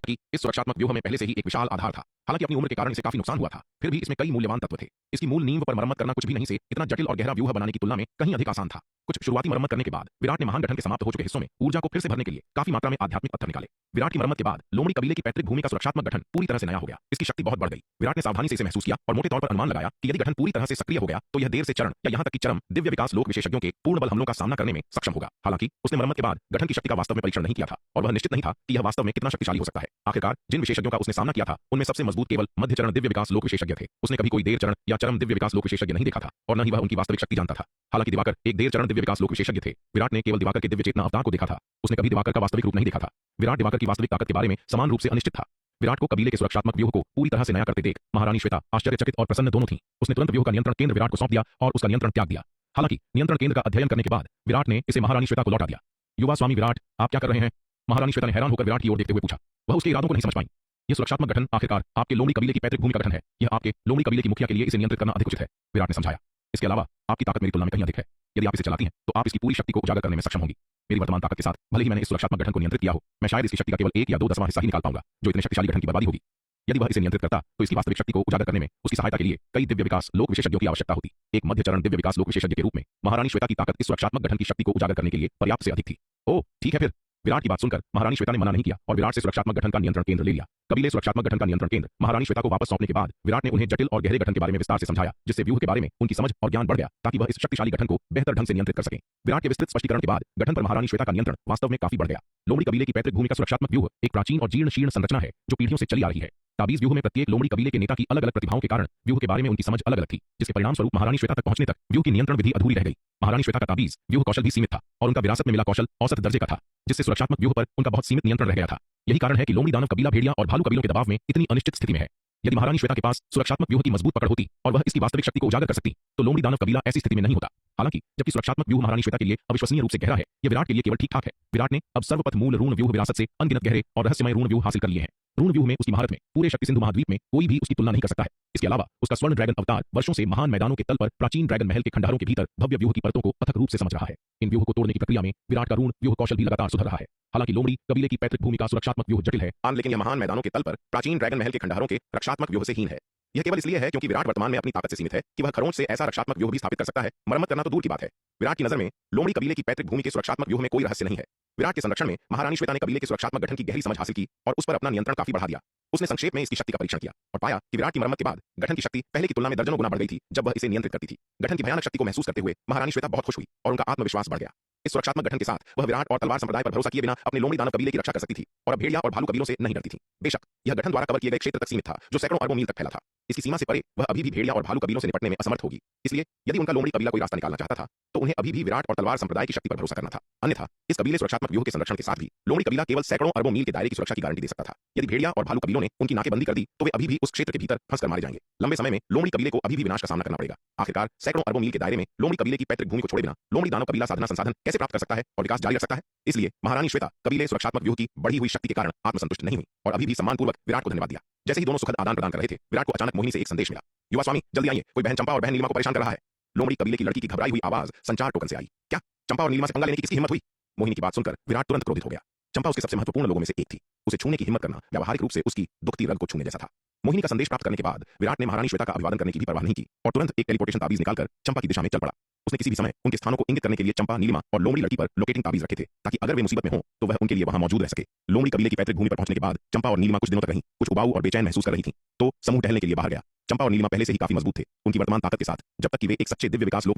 कि इस सुरक्षात्मक व्यूह में पहले से ही एक विशाल आधार था। हालांकि अपनी उम्र के कारण इसे काफी नुकसान हुआ था, फिर भी इसमें कई मूल्यवान तत्व थे। इसकी मूल नींव पर मरम्मत करना कुछ भी नहीं से इतना जटिल और गहरा व्यूह बनाने की तुलना में कहीं अधिक आसान था। कुछ शुरुआती मरम्मत करने के बाद विराट ने महान गठन के समाप्त हो चुके हिस्सों में ऊर्जा को फिर से भरने के लिए काफी मात्रा में आध्यात्मिक पत्थर निकाले। विराट की मरम्मत के बाद लोमड़ी कबीले की पैतृक भूमि का सुरक्षात्मक गठन पूरी तरह से नया हो गया। इसकी शक्ति बहुत बढ़ गई। विराट ने सावधानी से इसे महसूस किया और मोटे तौर पर अनुमान लगाया कि यदि गठन पूरी तरह से सक्रिय हो गया तो यह देर से चरण या यहां तक कि चरम दिव्य विकास लोक विशेषज्ञों के पूर्ण बल हमलों का सामना करने में सक्षम होगा। हालांकि उसने मरम्मत के बाद गठन की शक्ति का वास्तव में परीक्षण नहीं किया था और वह निश्चित नहीं था कि यह वास्तव में कितना शक्तिशाली हो सकता है। आखिरकार जिन विशेषज्ञों का उसने सामना किया था उनमें सबसे मजबूत केवल मध्य चरण दिव्य विकास लोक विशेषज्ञ थे। उसने कभी कोई देर चरण या चरम दिव्य विकास लोक विशेषज्ञ नहीं देखा था और न ही वह उनकी वास्तविक शक्ति जानता था। हालांकि दिवाकर एक देर चरण दिव्य विकास लोक विशेषज्ञ थे। विराट ने केवल दिवाकर के दिव्य चेतना अवतार को देखा था। उसने कभी दिवाकर का वास्तविक रूप नहीं देखा था। विराट दिवाकर की वास्तविक ताकत के बारे में समान रूप से अनिश्चित था। विराट को कबीले के सुरक्षात्मक व्यूह को पूरी तरह से नया करते देख महारानी श्वेता आश्चर्यचकित और प्रसन्न दोनों थीं। उसने तुरंत व्यूह का नियंत्रण केंद्र विराट को सौंप दिया और उसका नियंत्रण त्याग दिया। हालांकि नियंत्रण केंद्र का अध्ययन करने के बाद विराट ने इसे महारानी श्वेता को लौटा दिया। युवा स्वामी विराट, आप क्या कर रहे हैं? महारानी श्वेता ने हैरान होकर विराट की ओर देखते हुए पूछा। वह उसके इरादों को नहीं समझ पाई। यह सुरक्षात्मक गठन आखिरकार आपके लोमड़ी कबीले की पैतृक भूमि का गठन है। यह आपके लोमड़ी कबीले की मुखिया के लिए इसे नियंत्रित करना अधिक उचित है, विराट ने समझाया। इसके अलावा आपकी ताकत मेरी तुलना में कहीं अधिक है। यदि आप इसे चलाती हैं तो आप इसकी पूरी शक्ति को उजागर करने में सक्षम होंगी। मेरी वर्तमान ताकत के साथ भले ही मैंने इस सुरक्षात्मक गठन को नियंत्रित किया हो, मैं शायद इसकी शक्ति का केवल 1 या 2/10वां हिस्सा ही निकाल पाऊंगा, जो इतने शक्तिशाली गठन की बर्बादी होगी। यदि वह इसे नियंत्रित करता तो इसकी वास्तविक शक्ति को उजागर करने में उसकी सहायता के लिए कई दिव्य विकास लोक विशेषज्ञों की आवश्यकता होती। एक मध्य चरण दिव्य विकास लोक विशेषज्ञ के रूप में महारानी श्वेता की ताकत इस सुरक्षात्मक गठन की शक्ति को उजागर करने के लिए पर्याप्त से अधिक थी। ओह ठीक है फिर। विराट की बात सुनकर महारानी श्वेता ने मना नहीं किया और विराट से सुरक्षात्मक गठन का नियंत्रण केंद्र ले लिया। कबीले सुरक्षात्मक गठन का नियंत्रण केंद्र महारानी श्वेता को वापस सौंपने के बाद विराट ने उन्हें जटिल और गहरे गठन के बारे में विस्तार से समझाया, जिससे व्यूह के बारे में उनकी समझ और ज्ञान बढ़ गया ताकि वह इस शक्तिशाली गठन को बेहतर ढंग से नियंत्रित कर सकें। विराट के विस्तृत स्पष्टीकरण के बाद गठन पर महारानी श्वेता का नियंत्रण वास्तव में काफी बढ़ गया। लोमड़ी कबीले की पैतृक भूमि का सुरक्षात्मक व्यूह एक प्राचीन और जीर्ण शीर्ण संरचना है जो पीढ़ियों से चली आ रही है। ताबीज व्यूह में प्रत्येक लोमड़ी कबीले के नेता की अलग अलग प्रतिभाओं के कारण व्यूह के बारे में उनकी समझ अलग अलग थी, जिसके परिणाम स्वरूप महारानी श्वेता तक पहुंचने तक व्यूह की नियंत्रण विधि अधूरी रह गई। महारानी श्वेता का ताबीज व्यूह कौशल भी सीमित था और उनका विरासत में मिला कौशल औसत दर्जे का था, जिससे सुरक्षात्मक व्यूह पर उनका बहुत सीमित नियंत्रण रह गया था। यही कारण है कि लोमड़ी दानव कबीला भेड़िया और भालू कबीलों के दबाव में इतनी अनिश्चित स्थिति में है। यदि महारानी श्वेता के पास सुरक्षात्मक व्यूह की मजबूत पकड़ होती और वह इसकी वास्तविक शक्ति को उजागर कर सकती तो लोमड़ी दानव कबीला ऐसी स्थिति में नहीं होता। हालांकि जबकि सुरक्षात्मक व्यूह महारानी श्वेता के लिए अविश्वसनीय रूप से गहरा है, यह विराट के लिए केवल ठीक ठाक है। विराट ने अब सर्वपथ मूल ऋण व्यूह विरासत से अनगिनत गहरे और रहस्यमय ऋण व्यूह हासिल कर लिए हैं। ऋण व्यूह में उसकी महारत में पूरे शक्ति सिंधु महाद्वीप में कोई भी उसकी तुलना नहीं कर सकता है। इसके अलावा उसका स्वर्ण ड्रैगन अवतार वर्षों से महान मैदानों के तल पर प्राचीन ड्रैगन महल के खंडारों के भीतर भव्य व्यूह की परतों को अथक रूप से समझ रहा है। इन व्यूह को तोड़ने की प्रक्रिया में विराट का ऋण व्यूह कौशल भी लगातार सुधर रहा है। हालांकि लोमड़ी कबीले की पैतृक भूमि का सुरक्षात्मक व्यूह जटिल है, लेकिन यह महान मैदानों के तल पर प्राचीन ड्रैगन महल के खंडारों के रक्षात्मक व्यूह से हीन है। यह केवल इसलिए है क्योंकि विराट वर्तमान में अपनी ताकत से सीमित है कि वह खरोंच से ऐसा रक्षात्मक व्यूह भी स्थापित कर सकता है। मरम्मत करना तो दूर की बात है। विराट की नजर में लोमड़ी कबीले की पैतृक भूमि के सुरक्षात्मक व्यूह में कोई रहस्य नहीं है। विराट के संरक्षण में महारानी श्वेता ने कबीले के सुरक्षात्मक गठन की गहरी समझ हासिल की और उस पर अपना नियंत्रण काफी बढ़ा दिया। उसने संक्षेप में इसकी शक्ति का परीक्षण किया और पाया कि विराट की मरम्मत के बाद गठन की शक्ति पहले की तुलना में दर्जनों गुना बढ़ गई थी जब वह इसे नियंत्रित करती थी। गठन की भयानक शक्ति को महसूस करते हुए महारानी श्वेता बहुत खुश हुई और उनका आत्मविश्वास बढ़ गया। इस सुरक्षात्मक गठन के साथ वह विराट और तलवार संप्रदाय पर भरोसा किए बिना अपने लोमड़ी दानव कबीले की रक्षा कर सकती थी और अब भेड़िया और भालू कबीलों से नहीं डरती थी। बेशक यह गठन द्वारा कवर किए गए क्षेत्र तक सीमित था जो सैकड़ों अरबों मील तक फैला था। इसकी सीमा से परे वह अभी भी भेड़िया और भालू कबीलों से निपटने में असमर्थ होगी। इसलिए यदि उनका लोमड़ी कबीला कोई रास्ता निकालना चाहता था तो उन्हें अभी भी विराट और तलवार संप्रदाय की शक्ति पर भरोसा करना था। अन्यथा इस कबीले सुरक्षात्मक व्यूह के संरक्षण के साथ भी लोमड़ी कबीला केवल सैकड़ों अरबों मील के दायरे की सुरक्षा की गारंटी दे सकता था। यदि भेड़िया और भालू कबीलों ने उनकी नाकेबंदी कर दी तो वे अभी भी उस क्षेत्र के भीतर फंसकर मारे जाएंगे। लंबे समय में लोमड़ी कबीले को अभी भी विनाश का सामना करना पड़ेगा। आखिरकार सैकड़ों अरबों मील के दायरे में लोमड़ी कबीले की पैतृक भूमि को छोड़े बिना लोमड़ी दानव कबीला साधना संसाधन कैसे प्राप्त कर सकता है और विकास जारी रख सकता है। इसलिए महारानी श्वेता कबीले सुरक्षात्मक व्यूह की बढ़ी हुई शक्ति के कारण आत्मसंतुष्ट नहीं हुई और अभी भी सम्मानपूर्वक विराट को धन्यवाद दिया। जैसे ही दोनों सुखद आदान प्रदान कर रहे थे, विराट को अचानक मोहिनी से एक संदेश मिला। युवा स्वामी जल्दी आइए, कोई बहन चंपा और बहन नीलिमा को परेशान कर रहा है। लोमड़ी कबीले की लड़की की घबराई हुई आवाज संचार टोकन से आई। क्या चंपा और नीलिमा से पंगा लेने की किसकी हिम्मत हुई? मोहिनी की बात सुनकर विराट तुरंत क्रोधित हो गया। चंपा उसके सबसे महत्वपूर्ण लोगों में से एक थी। उसे छूने की हिम्मत करना व्यावहारिक रूप से उसकी दुखती रग को छूने जैसा था। मोहिनी का संदेश प्राप्त करने के बाद विराट ने महारानी श्वेता का अभिवादन करने की भी परवाह नहीं की और तुरंत एक टेलीपोर्टेशन ताबीज निकालकर चंपा की दिशा में चल पड़ा। उसने किसी भी समय उनके स्थानों को इंगित करने के लिए चंपा, नीलिमा और लोमड़ी लड़की पर लोकेटिंग ताबीज रखे थे ताकि अगर वे मुसीबत में हों तो वह उनके लिए वहां मौजूद रह सके। लोमड़ी कबीले की पैतृक भूमि पर पहुंचने के बाद चंपा और नीलिमा कुछ दिनों तक रहीं, कुछ उबाऊ और बेचैन महसूस कर रही थीं, तो समूह टहलने के लिए बाहर गया। चंपा और नीलिमा पहले से ही काफी मजबूत थे। उनकी वर्तमान ताकत के साथ जब तक कि वे एक सच्चे दिव्य विकास लोक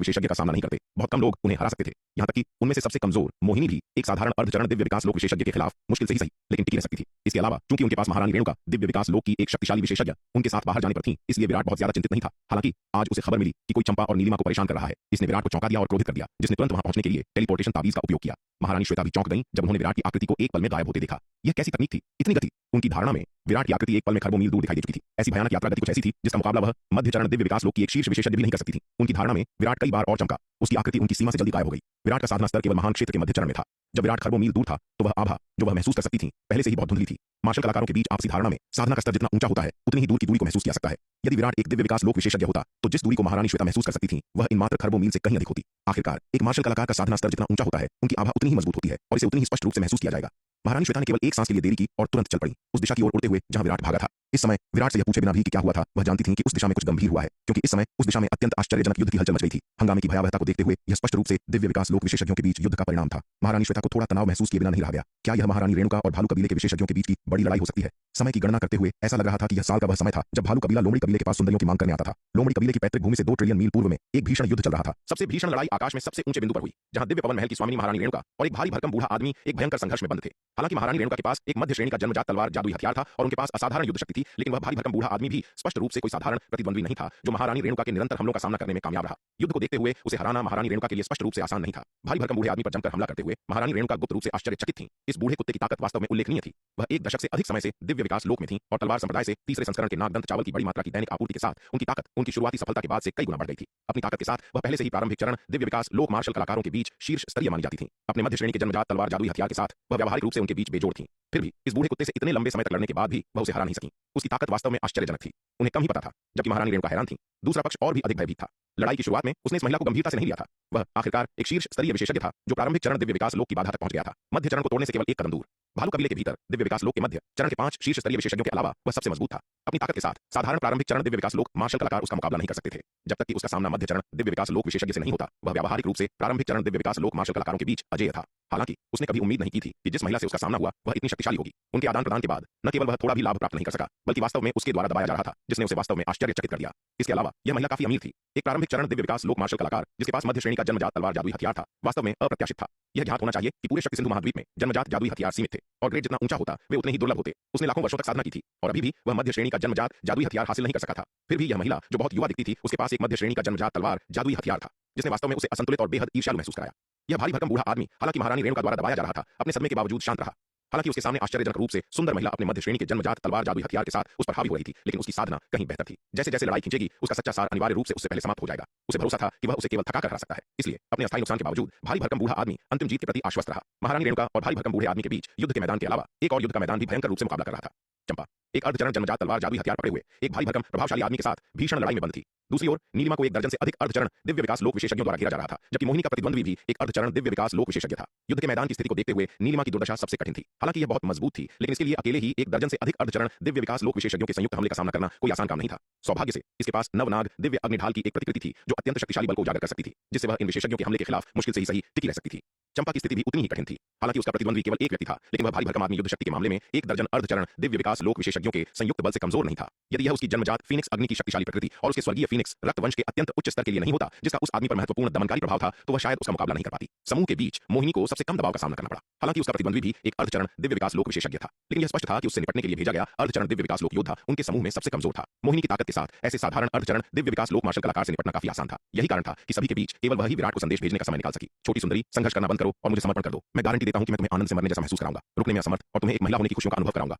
विशेषज्ञ का सामना नहीं करते, बहुत कम लोग उन्हें हरा सकते थे। यहाँ तक कि उनमें से सबसे कमजोर मोहिनी भी एक साधारण अर्धचरण दिव्य विकास लोक विशेषज्ञ के खिलाफ मुश्किल से ही सही लेकिन टिकी रह सकती थी। इसके अलावा चूंकि उनके पास महारानी रेणुका दिव्य विकास लोक की एक शक्तिशाली विशेषज्ञ उनके साथ बाहर जाने पर थी, इसलिए विराट बहुत ज्यादा चिंतित नहीं था। हालांकि आज उसे खबर मिली कि कोई चंपा और नीलिमा को परेशान कर रहा है। इसने विराट को चौंका दिया और क्रोधित कर दिया, जिसने तुरंत वहां पहुंचने के लिए टेलीपोर्टेशन ताबीज का उपयोग किया। महारानी श्वेता भी चौंक गईं जब उन्होंने विराट की आकृति को एक पल में गायब होते देखा। यह कैसी तकनीक थी, इतनी गति? उनकी धारणा में विराट की आकृति एक पल में खरबों मील दूर दिखाई दे चुकी थी। ऐसी भयानक यात्रा गति कुछ ऐसी थी जिसका मुकाबला वह मध्य चरण दिव्य विकास लोक की एक शीर्ष विशेषज्ञ भी नहीं कर सकती थी। उनकी धारणा में विराट कई बार और चमका, उसकी आकृति उनकी सीमा से जल्दी गायब हो गई। विराट का साधना स्तर केवल महान क्षेत्र के मध्य चरण में था। जब विराट खरबों मील दूर था तो वह आभा जो वह महसूस कर सकती थी पहले से ही बहुत धुंधली थी। मार्शल कलाकारों के बीच आपसी धारणा में साधना का स्तर जितना ऊंचा होता है उतनी ही दूर की दूरी को महसूस किया सकता है। यदि विराट एक दिव्य विकास लोक विशेषज्ञ होता तो जिस दूरी को महारानी श्वेता महसूस कर सकती थी वह इन मात्र खरबों मील से कहीं अधिक होती। आखिरकार एक मार्शल कलाकार का साधना स्तर जितना ऊंचा होता है उनकी आभा उतनी ही मजबूत होती है और इसे उतनी ही स्पष्ट रूप से महसूस किया जाएगा। महारानी श्वेता ने केवल एक सांस के लिए देरी की और तुरंत चल पड़ी, उस दिशा की ओर उड़ते हुए जहां विराट भागा था। इस समय विराट से यह पूछे बिना भी कि क्या हुआ था, वह जानती थी कि उस दिशा में कुछ गंभीर हुआ है, क्योंकि इस समय उस दिशा में अत्यंत आश्चर्यजनक युद्ध की हलचल मच गई थी। हंगामे की भयावहता को देखते हुए यह स्पष्ट रूप से दिव्य विकास लोक विशेषज्ञों के बीच युद्ध का परिणाम था। महारानी श्वेता को थोड़ा तनाव महसूस किए बिना नहीं रहा गया। क्या यह महारानी रेणुका और भालू कबीले के विशेषज्ञों के बीच की बड़ी लड़ाई हो सकती है? समय की गणना करते हुए ऐसा लग रहा था कि यह साल का वह समय था जब भालू कबीला लोमड़ी कबीले के पास सुंदरियों की मांग करने आता था। लोमड़ी कबीले की पैतृक भूमि से 2 ट्रिलियन मील पूर्व में एक भीषण युद्ध चल रहा था। सबसे भीषण लड़ाई आकाश में सबसे ऊंचे बिंदु पर हुई, जहां दिव्य पवन महल की स्वामी महारानी रेणुका और एक भारी भरकम बूढ़ा आदमी एक भयंकर संघर्ष में बंद थे। हालांकि महारानी रेणुका के पास एक मध्य श्रेणी का जन्मजात तलवार जादुई हथियार था और उनके पास असाधारण युद्ध शक्ति थी, लेकिन वह भारी भरकम बूढ़ा आदमी भी स्पष्ट रूप से कोई साधारण प्रतिद्वंद्वी नहीं था जो महारानी रेणुका के निरंतर हमलों का सामना करने में कामयाब रहा। युद्ध को देखते हुए उसे हराना महारानी रेणुका के लिए स्पष्ट रूप से आसान नहीं था। भारी भरकम बूढ़े आदमी पर जमकर हमला करते हुए महारानी रेणुका गुप्त रूप से आश्चर्यचकित थी। इस बूढ़े कुत्ते की ताकत वास्तव में उल्लेखनीय थी। वह 1 दशक से अधिक समय से दिव्य विकास लोक में थी और तलवार संप्रदाय से तीसरे संस्करण के नागदंत चावल की बड़ी मात्रा की दैनिक आपूर्ति के साथ उनकी ताकत उनकी शुरुआती सफलता के बाद से कई गुना बढ़ गई थी। अपनी ताकत के साथ वह पहले से ही प्रारंभिक चरण दिव्य विकास लोक मार्शल कलाकारों के बीच शीर्ष स्तरीय मानी जाती थी। अपने मध्य श्रेणी के जन्मजात तलवार जादुई हथियार के साथ वह व्यावहारिक रूप से उनके बीच बेजोड़ थी। फिर भी इस बूढ़े कुत्ते से इतने लंबे समय तक लड़ने के बाद भी वह उसे हरा नहीं सकी। उसकी ताकत वास्तव में आश्चर्यजनक थी। उन्हें कम ही पता था, जबकि महारानी रेणुका हैरान थी। दूसरा पक्ष और भी अधिक भयभीत था। लड़ाई की शुरुआत में उसने इस महिला को गंभीरता से नहीं लिया था। वह आखिरकार एक शीर्ष स्तरीय विशेषज्ञ था जो प्रारंभिक चरण दिव्य विकास लोक की बाधा तक पहुंच गया था। मध्य चरण को तोड़ने से केवल एक कदम दूर भालू कबीले के भीतर दिव्य विकास लोक के मध्य चरण के 5 शीर्ष स्तरीय विशेषज्ञों के अलावा वह सबसे मजबूत था। अपनी ताकत के साथ साधारण प्रारंभिक चरण दिव्य विकास लोक मार्शल कलाकार उसका मुकाबला नहीं कर सकते थे। जब तक कि उसका सामना मध्य चरण दिव्य विकास लोक विशेषज्ञ से नहीं होता, वह व्यावहारिक रूप से प्रारंभिक चरण दिव्य विकास लोक मार्शल कलाकारों के बीच अजेय था। हालांकि उसने कभी उम्मीद नहीं की थी कि जिस महिला से उसका सामना हुआ वह इतनी शक्तिशाली होगी। उनके आदान प्रदान के बाद न केवल वह थोड़ा भी लाभ प्राप्त नहीं कर सका, बल्कि वास्तव में उसके द्वारा दबाया जा रहा था, जिसने उसे वास्तव में आश्चर्यचकित कर दिया। इसके अलावा यह महिला काफी अमीर थी। एक प्रारंभिक चरण दिव्य विकास लोक मार्शल कलाकार जिसके पास मध्य श्रेणी का जन्मजात तलवार जादुई हथियार था, वास्तव में अप्रत्याशित था। यह ज्ञात होना चाहिए कि पूरे शक्ति सिंधु महाद्वीप में जन्मजात जादुई हथियार सीमित थे और ग्रेड जितना ऊंचा होता वे उतने ही दुर्लभ होते। उसने लाखों वर्षों तक साधना की थी और अभी भी वह मध्य श्रेणी का जन्मजात जादुई हथियार हासिल नहीं कर सका था। फिर भी यह महिला जो बहुत युवा दिखती थी, उसके पास एक मध्य श्रेणी का जन्मजात तलवार जादुई हथियार था, जिसने वास्तव में उसे असंतुलित और बेहद ईर्ष्यालु महसूस कराया। यह भारी भरकम बूढ़ा आदमी, हालांकि महारानी रेणुका द्वारा दबाया जा रहा था, अपने सदमे के बावजूद शांत रहा। हालांकि उसके सामने आश्चर्यजनक रूप से सुंदर महिला अपने मध्य श्रेणी के जन्मजात तलवार जादुई हथियार के साथ उस पर हावी हो रही थी, लेकिन उसकी साधना कहीं बेहतर थी। जैसे जैसे लड़ाई खींचेगी, उसका सच्चा सार अनिवार्य रूप से उससे पहले समाप्त हो जाएगा। उसे भरोसा था कि वह उसे केवल थका कर हरा सकता है, इसलिए अपने अस्थायी नुकसान के बावजूद भारी भरकम बूढ़ा आदमी अंतिम जीत के प्रति आश्वस्त रहा। महारानी रेणुका और भारी भरकम बूढ़े आदमी के बीच युद्ध के मैदान के अलावा एक और युद्ध का मैदान भी भयंकर रूप से मुकाबला कर रहा था। चंपा एक अर्धचरण जन्मजात तलवार जादुई हथियार पकड़े हुए एक भारी भरकम प्रभावशाली आदमी के साथ भीषण लड़ाई में बंद थी। दूसरी ओर नीलिमा को एक दर्जन से अधिक अर्धचरण दिव्य विकास लोक विशेषज्ञों द्वारा घेरा जा रहा था, जबकि मोहिनी का प्रतिद्वंद्वी भी एक अर्धचरण दिव्य विकास लोक विशेषज्ञ था। युद्ध के मैदान की स्थिति को देखते हुए नीलिमा की दुर्दशा सबसे कठिन थी। हालांकि यह बहुत मजबूत थी, लेकिन इसके लिए अकेले ही एक दर्जन से अधिक अर्धचरण दिव्य विकास लोक विशेषज्ञों के संयुक्त हमले का सामना करना कोई आसान काम नहीं था। सौभाग्य से इसके पास नवनाग दिव्य अग्निढाल की एक प्रतिकृति थी जो अत्यंत शक्तिशाली बल को उजागर कर सकती थी, जिससे वह इन विशेषज्ञों के हमले के खिलाफ मुश्किल से ही सही टिकी रह सकती थी। चंपा की स्थिति भी उतनी ही कठिन थी। हालांकि उसका प्रतिद्वंद्वी केवल एक व्यक्ति था, लेकिन वह भारी भरकम आदमी युद्ध शक्ति के मामले में एक दर्जन अर्धचरण दिव्य विकास लोक विशेषज्ञों के संयुक्त बल से कमजोर नहीं था। यदि यह उसकी जन्मजात फीनिक्स अग्नि की शक्तिशाली प्रकृति और उसके स्वर्गीय फीनिक्स रक्तवंश के अत्यंत उच्च स्तर के लिए नहीं होता, जिसका उस आदमी पर महत्वपूर्ण दमनकारी प्रभाव था, तो वह शायद उसका मुकाबला नहीं कर पाती। समूह के बीच मोहिनी को सबसे कम दबाव का सामना करना पड़ा। हालांकि उसका प्रतिद्वंद्वी भी एक अर्धचरण दिव्य विकास लोक विशेषज्ञ था, लेकिन यह स्पष्ट था कि उससे निपटने के लिए भेजा गया अर्धचरण दिव्य विकास लोक योद्धा उनके समूह में सबसे कमजोर था। मोहिनी की ताकत के साथ ऐसे साधारण अर्धचरण दिव्य विकास लोक मार्शल कलाकार से निपटना काफी आसान था। यही कारण था कि सभी के बीच केवल वही विराट को संदेश भेजने का समय निकाल सकी। छोटी सुंदरी, संघर्ष करना बंद करो और मुझे समर्पण कर दो। मैं गारंटी देता हूं कि मैं तुम्हें आनंद से मरने जैसा महसूस कराऊंगा, रुकने में असमर्थ, और तुम्हें एक महिला होने की खुशियों का अनुभव कराऊंगा।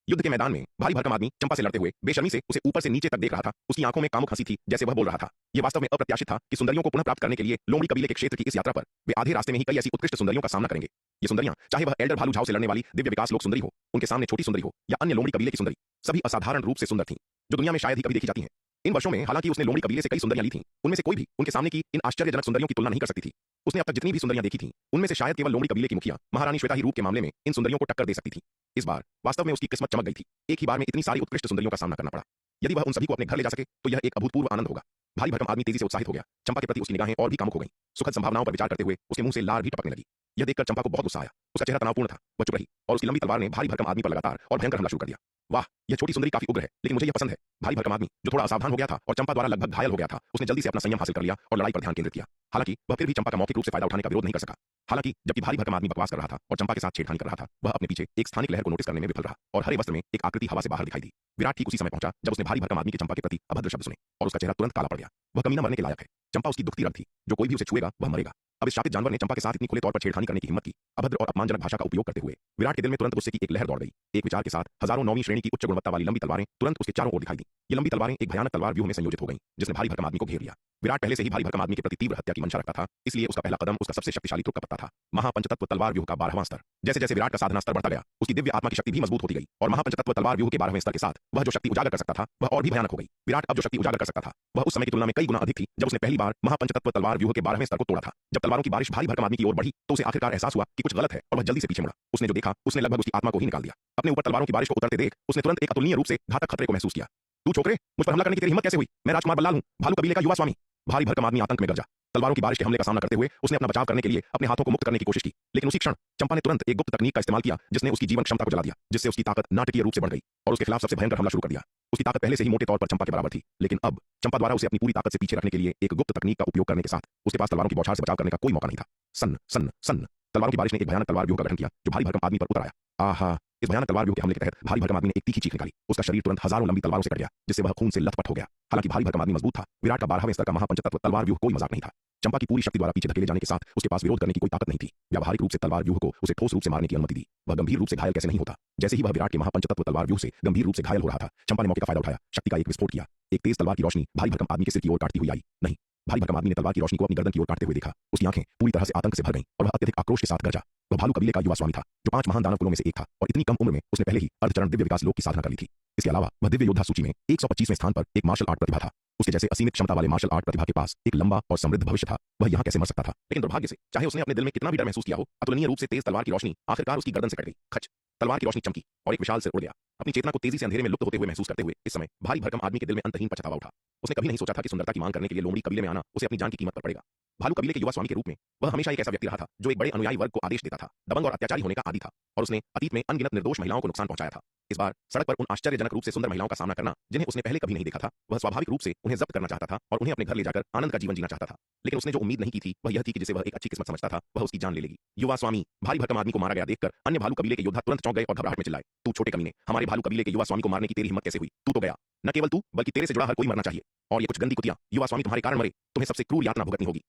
युद्ध के मैदान में भारी भरकम आदमी चंपा से लड़ते हुए बेशर्मी से उसे ऊपर से नीचे तक देख रहा था। उसकी आंखों में कामुक हंसी थी, जैसे वह बोल रहा था। यह वास्तव में अप्रत्याशित था कि सुंदरियों को पुनः प्राप्त करने के लिए लोमड़ी कबीले के क्षेत्र की इस यात्रा पर वे आधे रास्ते में ही कई ऐसी उत्कृष्ट सुंदरियों का सामना करेंगे। ये सुंदरियां, चाहे वह एल्डर भालू झाओ से लड़ने वाली दिव्य विकास लोक सुंदरी हो, उनके सामने छोटी सुंदरी हो, या अन्य लोमड़ी कबीले की सुंदरी, सभी असाधारण रूप से सुंदर थीं, जो दुनिया में शायद ही कभी देखी जाती हैं। इन वर्षों में हालांकि उसने लोमड़ी कबीले से कई सुंदरियां ली थीं, उनमें से कोई भी उनके सामने की इन आश्चर्यजनक सुंदरियों की तुलना नहीं कर सकती थी। उसने अब तक जितनी भी सुंदरियां देखी थीं, उनमें से शायद केवल लोमड़ी कबीले की मुखिया महारानी श्वेता ही रूप के मामले में इन सुंदरियों को टक्कर दे सकती थी। इस बार वास्तव में उसकी किस्मत चमक गई थी। एक ही बार में इतनी सारी उत्कृष्ट सुंदरियों का सामना करना पड़ा। यदि वह उन सभी को अपने घर ले जा सके तो यह एक अभूतपूर्व आनंद होगा। भारी भरकम आदमी तेजी से उत्साहित हो गया। चंपा के प्रति उसकी निगाहें और भी कामुक हो गईं। सुखद संभावनाओं पर विचार करते हुए उसके मुंह से लार भी टपकने लगी। यह देखकर चंपा को बहुत गुस्सा आया। उसका चेहरा तनावपूर्ण था। वह चुप रही और उसकी लंबी तलवार ने भारी भरकम आदमी पर लगातार और भयंकर हमला शुरू कर दिया। वाह, यह छोटी सुंदरी काफी उग्र है, लेकिन मुझे यह पसंद है। भारी भरकम आदमी, जो थोड़ा असावधान हो गया था और चंपा द्वारा लगभग घायल हो गया था, उसने जल्दी से अपना संयम हासिल कर लिया और लड़ाई पर ध्यान केंद्रित किया। हालांकि वह फिर भी चंपा का मौखिक रूप से फायदा उठाने का विरोध नहीं कर सका। हालांकि जबकि भारी भरकम आदमी बकवास कर रहा था और चंपा के साथ छेड़खानी कर रहा था, वह अपने पीछे एक स्थानिक लहर को नोटिस करने में विफल रहा और हरे वस्त्र में एक आकृति हवा से बाहर दिखाई दी। विराट ठीक उसी समय पहुंचा जब उसने भारी भरकम आदमी के चंपा के प्रति अभद्र शब्द सुने और उसका चेहरा तुरंत काला पड़ गया। वह कमीना मरने के लायक है। चंपा उसकी दुखती रग थी, जो कोई भी उसे छुएगा वह मरेगा। अब इस शापित जानवर ने चंपा के साथ इतनी खुले तौर पर छेड़खानी करने की हिम्मत की। अभद्र और अपमानजनक भाषा का उपयोग करते हुए विराट के दिल में तुरंत गुस्से की एक लहर दौड़ गई। एक विचार के साथ हजारों 9वीं श्रेणी की उच्च गुणवत्ता वाली लंबी तलवारें तुरंत उसके चारों ओर दिखाई दी। ये लंबी तलवारें एक भयानक तलवार व्यूह में संयोजित हो गईं, जिसने भारी भरकम आदमी को घेर लिया। विराट पहले से ही भारी भरकम आदमी के प्रति तीव्र हत्या की मंशा रखता था, इसलिए उसका पहला कदम उसका सबसे शक्तिशाली तुक का पत्ता था। महापंचतत्व तलवार व्यूह का 12वां स्तर। जैसे जैसे विराट का साधना स्तर बढ़ता गया, उसकी दिव्य आत्मा की शक्ति भी मजबूत होती गई और महापंचतत्व तलवार व्यूह के 12वें स्तर के साथ वह जो शक्ति उजागर कर सकता था वह और भी भयानक हो गई। विराट अब जो शक्ति उजागर कर सकता था वह उस समय की तुलना में कई गुना अधिक थी जब उसने पहली बार महापंचतत्व तलवार व्यूह के 12वें स्तर को तोड़ा था। जब तलवारों की बारिश भारी भरकम आदमी की ओर बढ़ी तो उसे आखिरकार एहसास हुआ कि कुछ गलत है और वह जल्दी से पीछे मुड़ा। उसने जो देखा उसने लगभग उसकी आत्मा को ही निकाल दिया। अपने ऊपर तलवारों की बारिश को उतरते देख उसने तुरंत एक अतुलनीय रूप से घातक खतरे को महसूस किया। तू छोकरे, मुझ पर हमला करने की तेरी हिम्मत कैसे हुई? मैं राजकुमार बल्लाल हूं, भालू कबीले का युवा स्वामी। भारी भरकम आदमी आतंक में गरजा। तलवारों की बारिश के हमले का सामना करते हुए उसने अपना बचाव करने के लिए अपने हाथों को मुक्त करने की कोशिश की, लेकिन उसी क्षण चंपा ने तुरंत एक गुप्त तकनीक का इस्तेमाल किया जिसने उसकी जीवन क्षमता को जला दिया, जिससे उसकी ताकत नाटकीय रूप से बढ़ गई और उसके खिलाफ सबसे भयंकर हमला शुरू कर दिया। उसकी ताकत पहले से ही मोटे तौर पर चंपा के बराबर थी, लेकिन अब चंपा द्वारा उसे अपनी पूरी ताकत से पीछे रखने के लिए एक गुप्त तकनीक का उपयोग करने के साथ उसके पास तलवारों की बौछार से बचाव करने का कोई मौका नहीं था। सन्न सन्न सन्न तलवारों की बारिश ने एक भयानक तलवार व्यूह का गठन किया जो भारी भरकम आदमी पर उतर आया। आहा, इस भयानक तलवार व्यूह के हमले के तहत भारी भरकम आदमी ने एक तीखी चीख निकाली। उसका शरीर तुरंत हजारों लंबी तलवारों से कट गया, जिससे वह खून से लथपथ हो गया। हालांकि भारी भरकम आदमी मजबूत था। विराट का 12वें स्तर का महापंचतत्व तलवार व्यूह कोई मजाक नहीं था। चंपा की पूरी शक्ति द्वारा पीछे धकेले जाने के साथ उसके पास विरोध करने की कोई ताकत नहीं थी। व्यावहारिक रूप से तलवार व्यूह को उसे ठोस रूप से मारने की अनुमति दी। वह गंभीर रूप से घायल कैसे नहीं होता। जैसे ही वह विराट के महापंचतत्व तलवार व्यूह से गंभीर रूप से घायल हो रहा था, चंपा ने मौके का फायदा उठाया, शक्ति का एक विस्फोट किया। एक तेज तलवार की रोशनी भारी भरकम आदमी के सिर की ओर काटती हुई आई। नहीं, भारी भरकम आदमी ने तलवार की रोशनी को अपनी गर्दन की ओर काटते हुए देखा। उसकी आंखें पूरी तरह से आतंक से भर गईं और वह अत्यधिक आक्रोश के साथ गरजा। वह भालू कबीले का युवा स्वामी था जो 5 महान दानव कुलों में से एक था और इतनी कम उम्र में उसने पहले ही अर्धचरण दिव्य विकास लोक की साधना कर ली थी। इसके अलावा वह दिव्य योद्धा सूची में 125वें स्थान पर एक मार्शल आर्ट प्रतिभा था। उसके जैसे असीमित क्षमता वाले मार्शल आर्ट प्रतिभा के पास एक लंबा और समृद्ध भविष्य था। वह यहाँ कैसे मर सकता था? लेकिन दुर्भाग्य से चाहे उसने अपने दिल में कितना भी डर महसूस किया हो, अतुलनीय रूप से तेज तलवार की रोशनी आखिरकार उसकी गर्दन से कट गई। खच तलवार की रोशनी चमकी और एक विशाल सिर उड़ गया। अपनी चेतना को तेजी से अंधेरे में लुप्त होते हुए महसूस करते हुए इस समय भारी भरकम आदमी के दिल में अंतहीन पछतावा उठा। उसने कभी नहीं सोचा था कि सुंदरता की मांग करने के लिए लोमड़ी कबीले में आना उसे अपनी जान की कीमत पर पड़ेगा। भालू कबीले के युवा स्वामी के रूप में वह हमेशा एक ऐसा व्यक्ति रहा था जो एक बड़े अनुयायी वर्ग को आदेश देता था, दबंग और अत्याचारी होने का आदी था और उसने अतीत में अनगिनत निर्दोष महिलाओं को नुकसान पहुंचाया था। इस बार सड़क पर उन आश्चर्यजनक रूप से सुंदर महिलाओं का सामना करना जिन्हें उसने पहले कभी नहीं देखा था, वह स्वाभाविक रूप से उन्हें जब्त करना चाहता था और उन्हें अपने घर ले जाकर आनंद का जीवन जीना चाहता था। लेकिन उसने जो उम्मीद नहीं की थी वह यह थी कि जिसे वह एक अच्छी किस्मत समझता था वह उसकी जान ले लेगी। युवा स्वामी भारी भरकम आदमी को मारा गया देखकर अन्य भालू कबीले के योद्धा तुरंत चौंक गए और घबराहट में चिल्लाए, तू छोटे कमीने, हमारे भालू कबीले के युवा स्वामी को मारने की तेरी हिम्मत कैसे हुई? तू तो गया, न केवल तू बल्कि तेरे से जुड़ा हर कोई मरना चाहिए। और ये कुछ गंदी कुतिया युवा स्वामी तुम्हारे कारण मरे, तुम्हें सबसे क्रूर यातना भुगतनी होगी।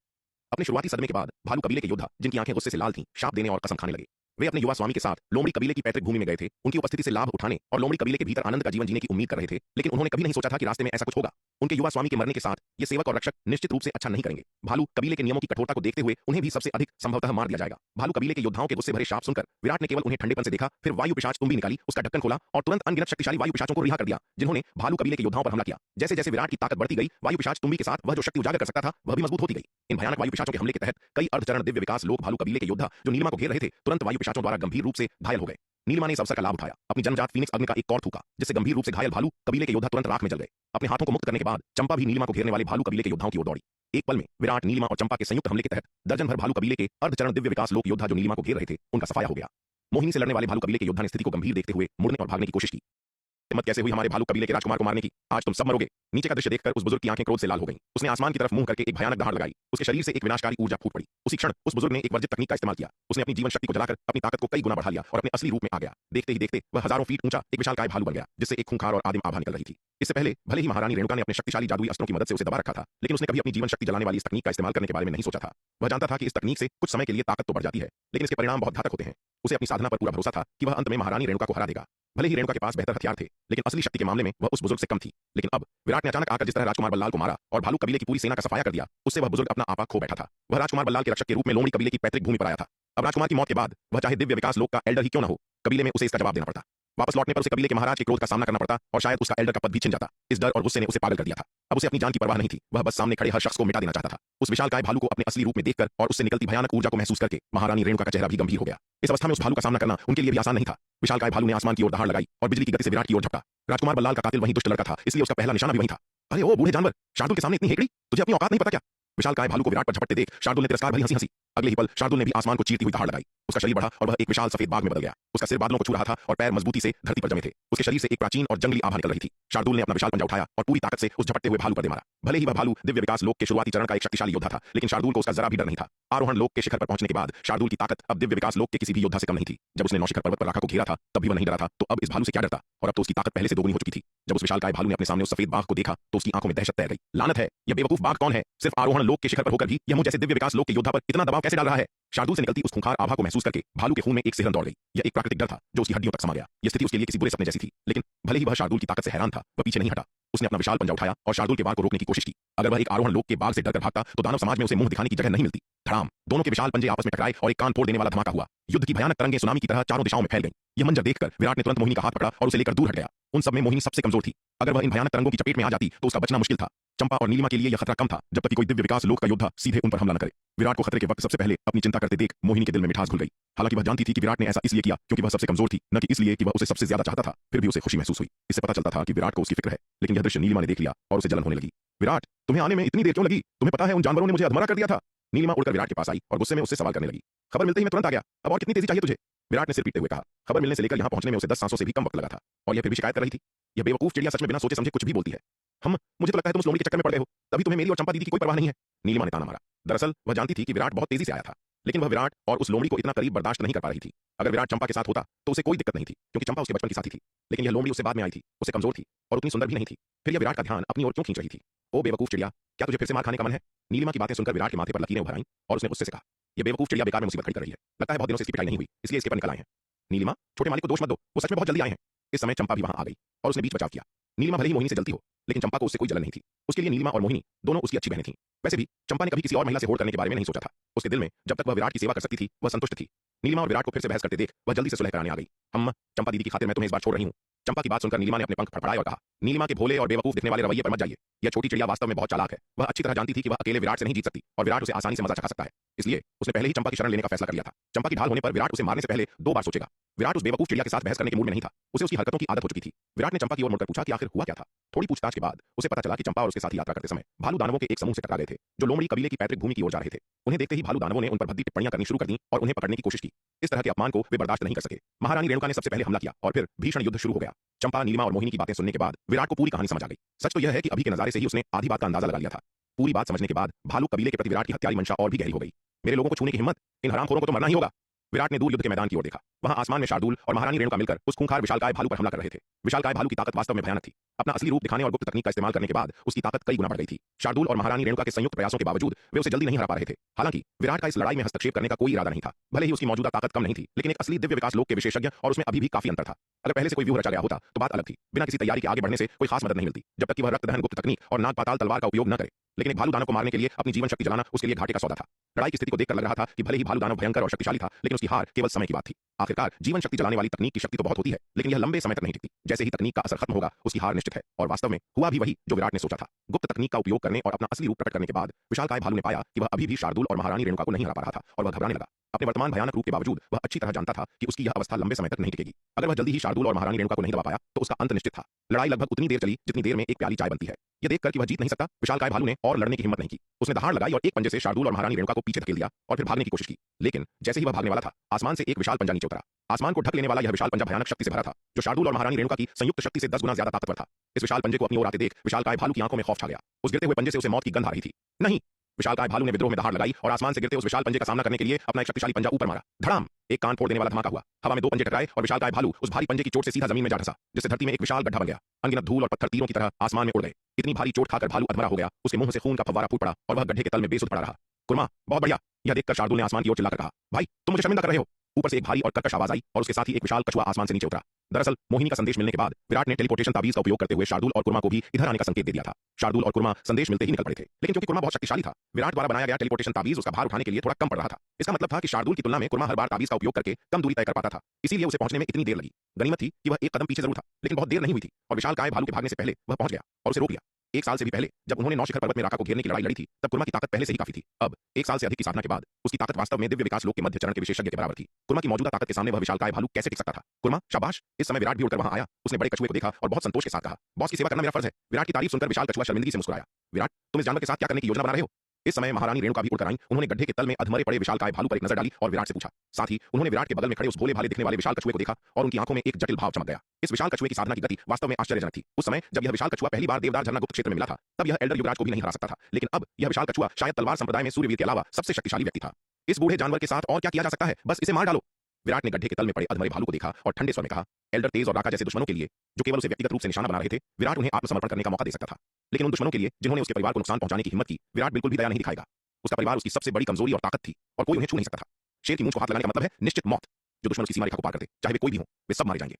अपने शुरुआती सदमे के बाद भालू कबीले के योद्धा जिनकी आंखें गुस्से से लाल थीं, शाप देने और कसम खाने लगे। वे अपने युवा स्वामी के साथ लोमड़ी कबीले की पैतृक भूमि में गए थे, उनकी उपस्थिति से लाभ उठाने और लोमड़ी कबीले के भीतर आनंद का जीवन जीने की उम्मीद कर रहे थे, लेकिन उन्होंने कभी नहीं सोचा था कि रास्ते में ऐसा कुछ होगा। उनके युवा स्वामी के मरने के साथ ये सेवक और रक्षक निश्चित रूप से अच्छा नहीं करेंगे। भालू कबीले के नियमों की कठोरता को देखते हुए उन्हें भी सबसे अधिक संभवतः मार दिया जाएगा। भालू कबीले के योद्धाओं के गुस्से भरे शाप सुनकर विराट ने केवल उन्हें ठंडेपन से देखा, फिर वायु पिशाच तुंबी निकाली, उसका ढक्कन खोला और तुरंत अनगिनत शक्तिशाली वायु पिशाचों को रिहा कर दिया, जिन्होंने भालू कबीले के योद्धाओं पर हमला किया। जैसे जैसे विराट की ताकत बढ़ती गई, वायु पिशाच तुंबी के साथ वह जो शक्ति उजागर कर सकता था वह भी मजबूत होती गई। इन भयानक वायु पिशाचों के हमले के तहत कई अर्धचरण दिव्य विकास लोग भालू कबीले के योद्धा जो नीलिमा को घेर रहे थे तुरंत वायु पिशाचों द्वारा गंभीर रूप से घायल हो गए। नीलिमा ने इस अवसर का लाभ उठाया, अपनी जन्मजात फीनिक्स अग्नि का एक कौर थूका, जिससे गंभीर रूप से घायल भालू कबीले के योद्धा तुरंत राख में जल गए। अपने हाथों को मुक्त करने के बाद चंपा भी नीलिमा को घेरने वाले भालू कबीले के योद्धाओं की ओर दौड़ी। एक पल में विराट, नीलिमा और चंपा के संयुक्त हमले के तहत दर्जन भर भालू कबीले के अर्धचरण दिव्य विकास लोक योद्धा जो नीलिमा को घेर रहे थे उनका सफाया हो गया। मोहिनी से लड़ने वाले भालू कबीले के योद्धा ने स्थिति को गंभीर देखते हुए मुड़ने और भागने की कोशिश की। हिम्मत कैसे हुई हमारे भालू कबीले के राजकुमार को मारने की? आज तुम सब मरोगे। नीचे का दृश्य देखकर उस बुजुर्ग की आंखें क्रोध से लाल हो गईं। उसने आसमान की तरफ मुंह करके एक भयानक दहाड़ लगाई। उसके शरीर से एक विनाशकारी ऊर्जा फूट पड़ी। उसी क्षण उस बुजुर्ग ने एक वर्जित तकनीक का इस्तेमाल किया। उसने अपनी जीवन शक्ति को जलाकर अपनी ताकत को कई गुना बढ़ा लिया और अपने असली रूप में आ गया। देखते ही देखते वह हजारों फीट ऊंचा एक विशालकाय भालू बन गया, जिससे एक खूंखार और आदिम आभा निकल रही थी। इससे पहले भले ही महारानी रेणुका ने अपने शक्तिशाली जादुई अस्त्रों की मदद से उसे दबा रखा था, लेकिन उसने कभी अपनी जीवन शक्ति जलाने वाली इस तकनीक का इस्तेमाल करने के बारे में नहीं सोचा था। वह जानता था कि इस तकनीक से कुछ समय के लिए ताकत तो बढ़ जाती है, लेकिन इसके परिणाम बहुत घातक होते हैं। उसे अपनी साधना पर पूरा भरोसा था कि वह अंत में महारानी रेणुका को हरा देगा। भले ही रेणुका के पास बेहतर हथियार थे, लेकिन असली शक्ति के मामले में वह उस बुजुर्ग से कम थी। लेकिन अब विराट ने अचानक आकर जिस तरह राजकुमार बल्लाल को मारा और भालू कबीले की पूरी सेना का सफाया कर दिया, उससे वह बुजुर्ग अपना आपा खो बैठा था। वह राजकुमार बल्लाल के रक्षक के रूप में लोमड़ी कबीले की पैतृक भूमि पर आया था। अब राजकुमार की मौत के बाद वह चाहे दिव्य विकास लोक का एल्डर ही क्यों न हो, कबीले में उसे इसका जवाब देना पड़ता। वापस लौटने पर उसे कबीले के महाराज के क्रोध का सामना करना पड़ता और शायद उसका एल्डर का पद भी छिन जाता। इस डर और गुस्से ने उसे पागल कर दिया था। अब उसे अपनी जान की परवाह नहीं थी, वह बस सामने खड़े हर शख्स को मिटा देना चाहता था। उस विशालकाय भालू को अपने असली रूप में देखकर और उससे निकलती भयानक ऊर्जा को महसूस करके महारानी रेणुका का चेहरा भी गंभीर हो गया। इस अवस्था में उस भालू का सामना करना उनके लिए भी आसान नहीं था। विशालकाय भालू ने आसमान की ओर दहाड़ लगाई और बिजली की गति से विराट की ओर झपटा। राजकुमार बल्लाल का कातिल वही दुष्ट लड़का था, इसलिए उसका पहला निशाना भी वही था। अरे ओ बूढ़े जानवर, शार्दुल के सामने इतनी हेकड़ी, तुझे अपनी औकात नहीं पता क्या? विशालकाय भालू को विराट पर झपटते देख शार्दुल ने तिरस्कार भरी हंसी हंसी। अगले ही पल शार्दुल ने भी आसमान को चीरती हुई दहाड़ लगाई। उसका शरीर बढ़ा और वह एक विशाल सफेद बाग में बदल गया। उसका सिर बादलों को छू रहा था और पैर मजबूती से धरती पर जमे थे। उसके शरीर से एक प्राचीन और जंगली आभा निकल रही थी। शार्दुल ने अपना विशाल पंजा उठाया और पूरी ताकत से उस झपटते हुए भालू पर दे मारा। भले ही वह भालू दिव्य विकास लोक के शुरुआती चरण का एक शक्तिशाली योद्धा था, लेकिन शार्दुल को उसका जरा भी डर नहीं था। आरोहण लोक के शिखर पर पहुंचने के बाद शार्दुल की ताकत अब दिव्य विकास लोक के किसी भी योद्धा से कम नहीं थी। जब उसने नौशिखर पर्वत पर राखा को घेरा था तब भी वह नहीं डरा था, तो अब इस भालू से क्या डरता? और अब तो उसकी ताकत पहले से दोगुनी हो चुकी थी। जब उस विशालकाय भालू ने अपने सामने उस सफेद बाघ को देखा तो उसकी आंखों में दहशत तैर गई। लानत है, यह बेवकूफ बाघ कौन है? सिर्फ आरोहण लोक के शिखर पर होकर भी यह मुझ जैसे दिव्य विकास लोक के योद्धा पर इतना दबाव कैसे डाल रहा है? शार्दुल से निकलती उस खूंखार आभा को महसूस करके भालू के खून में एक सिहरन दौड़ गई। यह एक प्राकृतिक डर था जो उसकी हड्डियों तक समा गया। यह स्थिति उसके लिए किसी बुरे सपने जैसी थी, लेकिन भले ही वह शार्दुल की ताकत से हैरान था, वह पीछे नहीं हटा। उसने अपना विशाल पंजा उठाया और शार्दुल के वार को रोकने की कोशिश की। अगर वह एक आरोहण लोक के बाघ से डरकर भागता तो दानव समाज में उसे मुंह दिखाने की जगह नहीं मिलती। धड़ाम, दोनों के विशाल पंजे आपस में टकराए और एक कान फोड़ देने वाला धमाका हुआ। युद्ध की भयानक तरंगें सुनामी की तरह चारों दिशाओं में फैल गईं। यह मंजर देखकर विराट ने तुरंत मोहिनी का हाथ पकड़ा और उसे लेकर दूर हट गया। उन सब में मोहिनी सबसे कमजोर थी। अगर वह इन भयानक तरंगों की चपेट में आ जाती तो उसका बचना मुश्किल था। चंपा और नीलिमा के लिए यह खतरा कम था, जब तक कि कोई दिव्य विकास लोक का योद्धा सीधे उन पर हमला न करे। विराट को खतरे के वक्त सबसे पहले अपनी चिंता करते देख मोहिनी के दिल में मिठास घुल गई। हालांकि वह जानती थी कि विराट ने ऐसा इसलिए किया क्योंकि वह सबसे कमजोर थी, न कि इसलिए कि वह उसे सबसे ज्यादा चाहता था। फिर भी उसे खुशी महसूस हुई। इससे पता चलता था कि विराट को उसकी फिक्र है। लेकिन यह दृश्य नीलिमा ने देख लिया और उसे जलन होने लगी। विराट, तुम्हें आने में इतनी देर क्यों लगी? तुम्हें पता है उन जानवरों ने मुझे अधमरा कर दिया था। नीलिमा उड़कर विराट के पास आई और गुस्से में उससे सवाल करने लगी। खबर मिलते ही मैं तुरंत आ गया, अब और कितनी तेजी चाहिए तुझे? विराट ने सिर पीटते हुए कहा। खबर मिलने से लेकर यहाँ पहुंचने में उसे 10 सांसों से भी कम वक्त लगा था और यह फिर भी शिकायत कर रही थी। यह बेवकूफ चिड़िया सच में बिना सोचे समझे कुछ भी बोलती है। मुझे तो लगता है तुम उस लोमड़ी के चक्कर में पड़ गए हो, तभी तुम्हें मेरी और चंपा दीदी की कोई परवाह नहीं है। नीलिमा ने ताना मारा। दरअसल वह जानती थी कि विराट बहुत तेजी से आया था, लेकिन वह विराट और उस लोमड़ी को इतना करीब बर्दाश्त नहीं कर पा रही थी। अगर विराट चंपा के साथ होता तो उसे कोई दिक्कत नहीं थी, क्योंकि चंपा उसके बचपन की साथी थी। लेकिन यह लोमड़ी उससे बाद में आई थी, उसे कमजोर थी और उतनी सुंदर भी नहीं थी। फिर यह विराट का ध्यान अपनी ओर क्यों खींच रही थी? ओ बेवकूफ चिड़िया, क्या तुझे फिर से मार खाने का मन है? नीलिमा की बातें सुनकर विराट के माथे पर लकीरें उभर आईं और उसने गुस्से से कहा, यह बेवकूफ चिड़िया बेकार में मुसीबत खड़ी कर रही है। लगता है बहुत दिनों से इसकी पिटाई नहीं हुई, इसलिए इसके पर निकल आए हैं। नीलिमा, छोटे मालिक को दोष मत दो, वो सच में बहुत जल्दी आए हैं। इस समय चंपा भी वहां आ गई और उसने बीच बचाव किया। नीलिमा भले ही मोहिनी से जलती हो, लेकिन चंपा को उससे कोई जलन नहीं थी। उसके लिए नीलिमा और मोहिनी दोनों उसकी अच्छी बहनें थीं। वैसे भी चंपा ने कभी किसी और महिला से होड़ करने के बारे में नहीं सोचा था। उसके दिल में जब तक वह विराट की सेवा कर सकती थी वह संतुष्ट थी। नीलिमा और विराट को फिर से बहस करते देख वह जल्दी से सुलह कराने आ गई। चंपा दीदी की खातिर मैं तुम्हें इस बार छोड़ रही हूँ। चंपा की बात सुनकर नीलिमा ने अपने पंख फड़फड़ाए और कहा, नीलिमा के भोले और बेवकूफ दिखने वाले रवैये पर मत जाइए। यह छोटी चिड़िया वास्तव में बहुत चालाक है। वह अच्छी तरह जानती थी कि वह अकेले विराट से नहीं जीत सकती और विराट उसे आसानी से मजा चखा सकता है। इसलिए उसने पहले ही चंपा की शरण लेने का फैसला कर लिया था। चंपा की ढाल होने पर विराट उसे मारने से पहले 2 बार सोचेगा। विराट उस बेवकूफ चिड़िया के साथ बहस करने के मूड में नहीं था। उसे उसकी हरकतों की आदत हो चुकी थी। विराट ने चंपा की ओर मुड़कर पूछा कि आखिर हुआ क्या था। थोड़ी पूछताछ के बाद उसे पता चला कि चंपा और उसके साथी यात्रा करते समय भालू दानवों के एक समूह से टकरा गए थे, जो लोमड़ी कबीले की पैतृक भूमि की ओर जा रहे थे। उन्हें देखते ही भालू दानवों ने उन पर भद्दी टिप्पणियां करनी शुरू कर दी और उन्हें पकड़ने की कोशिश की। इस तरह के अपमान को वे बर्दाश्त नहीं कर सके। महारानी रेणुका ने सबसे पहले हमला किया और फिर भीषण युद्ध शुरू हो गया। चंपा, नीलिमा और मोहिनी की बातें सुनने के बाद विराट को पूरी कहानी समझ आ गई। सच तो यह है कि अभी के नजारे से ही उसने आधी बात का अंदाजा लगा लिया था। पूरी बात समझने के बाद भालू कबीले के प्रति विराट की हत्यारी मंशा और भी गहरी हो गई। मेरे लोगों को छूने की हिम्मत, इन हरामखोरों को तो मरना ही होगा। विराट ने दूर युद्ध के मैदान की ओर देखा। वहां आसमान में शार्दूल और महारानी रेणुका मिलकर उस खूंखार विशालकाय भालू पर हमला कर रहे थे। विशालकाय भालू की ताकत वास्तव में भयानक थी। अपना असली रूप दिखाने और गुप्त तकनीक का इस्तेमाल करने के बाद उसकी ताकत कई गुना बढ़ गई थी। शार्दूल और महारानी रेणुका के संयुक्त प्रयासों के बावजूद वे उसे जल्दी नहीं हरा पा रहे थे। हालांकि विराट का इस लड़ाई में हस्तक्षेप करने का कोई इरादा नहीं था। भले ही उसकी मौजूदा ताकत कम नहीं थी, लेकिन एक असली दिव्य विकास लोक के विशेषज्ञ और उसमें अभी भी काफी अंतर था। अगर पहले से कोई व्यूह रचा गया होता तो बात अलग थी। बिना किसी तैयारी के आगे बढ़ने से कोई खास मदद नहीं मिलती, जब तक कि वह रक्त दहन गुप्त तकनीक और नाग पाताल तलवार का उपयोग न करे। लेकिन एक भालू दानव को मारने के लिए अपनी जीवन शक्ति जलाना उसके लिए घाटे का सौदा था। लड़ाई की स्थिति को देखकर लग रहा था कि भले ही भालू दानव भयंकर और शक्तिशाली था, लेकिन उसकी हार केवल समय की बात थी। आखिरकार जीवन शक्ति जलाने वाली तकनीक की शक्ति तो बहुत होती है, लेकिन यह लंबे समय तक नहीं टिकती। जैसे ही तकनीक का असर खत्म होगा, उसकी हार निश्चित है। और वास्तव में हुआ भी वही जो विराट ने सोचा था। गुप्त तकनीक का उपयोग करने और अपना असली रूप प्रकट करने के बाद विशालकाय भालू ने पाया कि वह अभी भी शार्दूल और महारानी रेणुका को नहीं हरा पा रहा था और वह घबराने लगा। अपने वर्तमान भयानक रूप के बावजूद वह अच्छी तरह जानता था कि उसकी यह अवस्था लंबे समय तक नहीं टिकेगी। अगर वह जल्दी ही शार्दूल और महारानी रेणुका को नहीं दबा पाया तो उसका अंत निश्चित था। लड़ाई लगभग उतनी देर चली जितनी देर में एक प्याली चाय बनती है। यह देखकर कि वह जीत नहीं सकता, विशालकाय भालू ने और लड़ने की हिम्मत नहीं की। उसने दहाड़ लगाई और एक पंजे से शार्दूल और महारानी रेणुका को पीछे धकेल दिया और फिर भागने की कोशिश की। लेकिन जैसे ही वह भागने वाला था, आसमान से एक विशाल पंजा नीचे उतरा। आसमान को ढक लेने वाला यह विशाल पंजा भयानक शक्ति से भरा था, जो शार्दूल और महारानी रेणुका की संयुक्त शक्ति से 10 गुना ज्यादा ताकतवर था। इस विशाल पंजे को अपनी ओर आते देख विशालकाय भालू की आंखों में खौफ छा गया। उस गिरते हुए पंजे से उसे मौत की गंध आ रही थी। नहीं! विशालकाय भालू ने विद्रोह में दहाड़ लगाई और आसमान से गिरते उस विशाल पंजे का सामना करने के लिए अपना एक शक्तिशाली पंजा ऊपर मारा। धड़ाम! एक कान फोड़ देने वाला धमाका हुआ। हवा में 2 पंजे टकराए और विशालकाय भालू उस भारी पंजे की चोट से सीधा जमीन में जा धंसा, जिससे धरती में एक विशाल गड्ढा बन गया। अनगिनत धूल और पत्थर तीरों की तरह आसमान में उड़ गए। इतनी भारी चोट खाकर भालू अधमरा हो गया। उसके मुंह से खून का फव्वारा फूट पड़ा और वह गड्ढे के तल में बेसुध पड़ा रहा। कुर्मा, बहुत बढ़िया! यह देखकर शार्दूल ने आसमान की ओर चिल्लाकर कहा, भाई तुम मुझे शर्मिंदा कर रहे हो। ऊपर से एक भारी और कर्कश आवाज आई और उसके साथ ही एक विशाल कछुआ आसमान से नीचे उतरा। दरअसल मोहिनी का संदेश मिलने के बाद विराट ने टेलीपोर्टेशन ताबीज का उपयोग करते हुए शार्दूल और कुर्मा को भी इधर आने का संकेत दे दिया था। शार्दूल और कुर्मा संदेश मिलते ही निकल पड़े थे, लेकिन क्योंकि कुर्मा बहुत शक्तिशाली था, विराट द्वारा बनाया गया टेलीपोर्टेशन ताबीज उसका भार उठाने के लिए थोड़ा कम पड़ रहा था। इसका मतलब था कि शार्दूल की तुलना में कुर्मा हर बार ताबीज का उपयोग करके कम दूरी तय कर पाता था, इसीलिए उसे पहुंचने में इतनी देर लगी। गनीमत थी कि वह एक कदम पीछे जरूर था, लेकिन बहुत देर नहीं हुई थी और विशालकाय भालू के भागने से पहले वह पहुंच गया और उसे रोक लिया। 1 साल से भी पहले जब उन्होंने 9 शिखर पर्वत में राका को घेरने की लड़ाई लड़ी थी, तब कुर्मा की ताकत पहले से ही काफी थी। अब 1 साल से अधिक की साधना के बाद उसकी ताकत वास्तव में दिव्य विकास लोक के मध्य चरण के विशेषज्ञ के बराबर थी। कुर्मा की मौजूदा ताकत के सामने वह विशालकाय भालू कैसे टिक सकता था? कुर्मा, शाबाश! इस समय विराट भी उड़कर वहां आया। उसने बड़े कछुए को देखा और बहुत संतोष के साथ कहा, बॉस की सेवा करना मेरा फर्ज है। विराट की तारीफ सुनकर विशाल कछुआ शर्मिंदगी से मुस्कुराया। विराट, तुम इस जानवर के साथ क्या करने की योजना बना रहे हो? इस समय महारानी रेणुका भी उड़कर आई। उन्होंने गड्ढे के तल में अधमरे पड़े विशालकाय भालू पर एक नजर डाली और विराट से पूछा। साथ ही उन्होंने विराट के बगल में खड़े उस भोले भाले दिखने वाले विशाल कछुए को देखा और उनकी आंखों में एक जटिल भाव चमक गया। इस विशाल कछुए की साधना की गति वास्तव में आश्चर्यजनक थी। उस समय जब यह विशाल कछुआ पहली बार देवदार झरना गुप्त क्षेत्र में मिला था, तब यह एल्डर युवराज को भी नहीं हरा सकता था, लेकिन अब यह विशाल कछुआ शायद तलवार संप्रदाय में सूर्यवीर के अलावा सबसे शक्तिशाली व्यक्ति था। इस बूढ़े जानवर के साथ और क्या किया जा सकता है? बस इसे मार डालो। विराट ने गड्ढे के तल में पड़े अधमरे भालू को देखा और ठंडे स्वर में कहा, एल्डर तेज और राका जैसे दुश्मनों के लिए, जो केवल उसे व्यक्तिगत रूप से निशाना बना रहे थे, विराट उन्हें आत्मसमर्पण करने का मौका दे सकता था। लेकिन उन दुश्मनों के लिए जिन्होंने उसके परिवार को नुकसान पहुंचाने की हिम्मत की, विराट बिल्कुल भी दया नहीं दिखाएगा। उसका परिवार उसकी सबसे बड़ी कमजोरी और ताकत थी और कोई उन्हें छू नहीं सकता था। शेर की मूंछ को हाथ लगाने का मतलब है निश्चित मौत। जो दुश्मन उसकी सीमा रेखा को पार करते, चाहे वे कोई भी हो, वे सब मारे जाएंगे।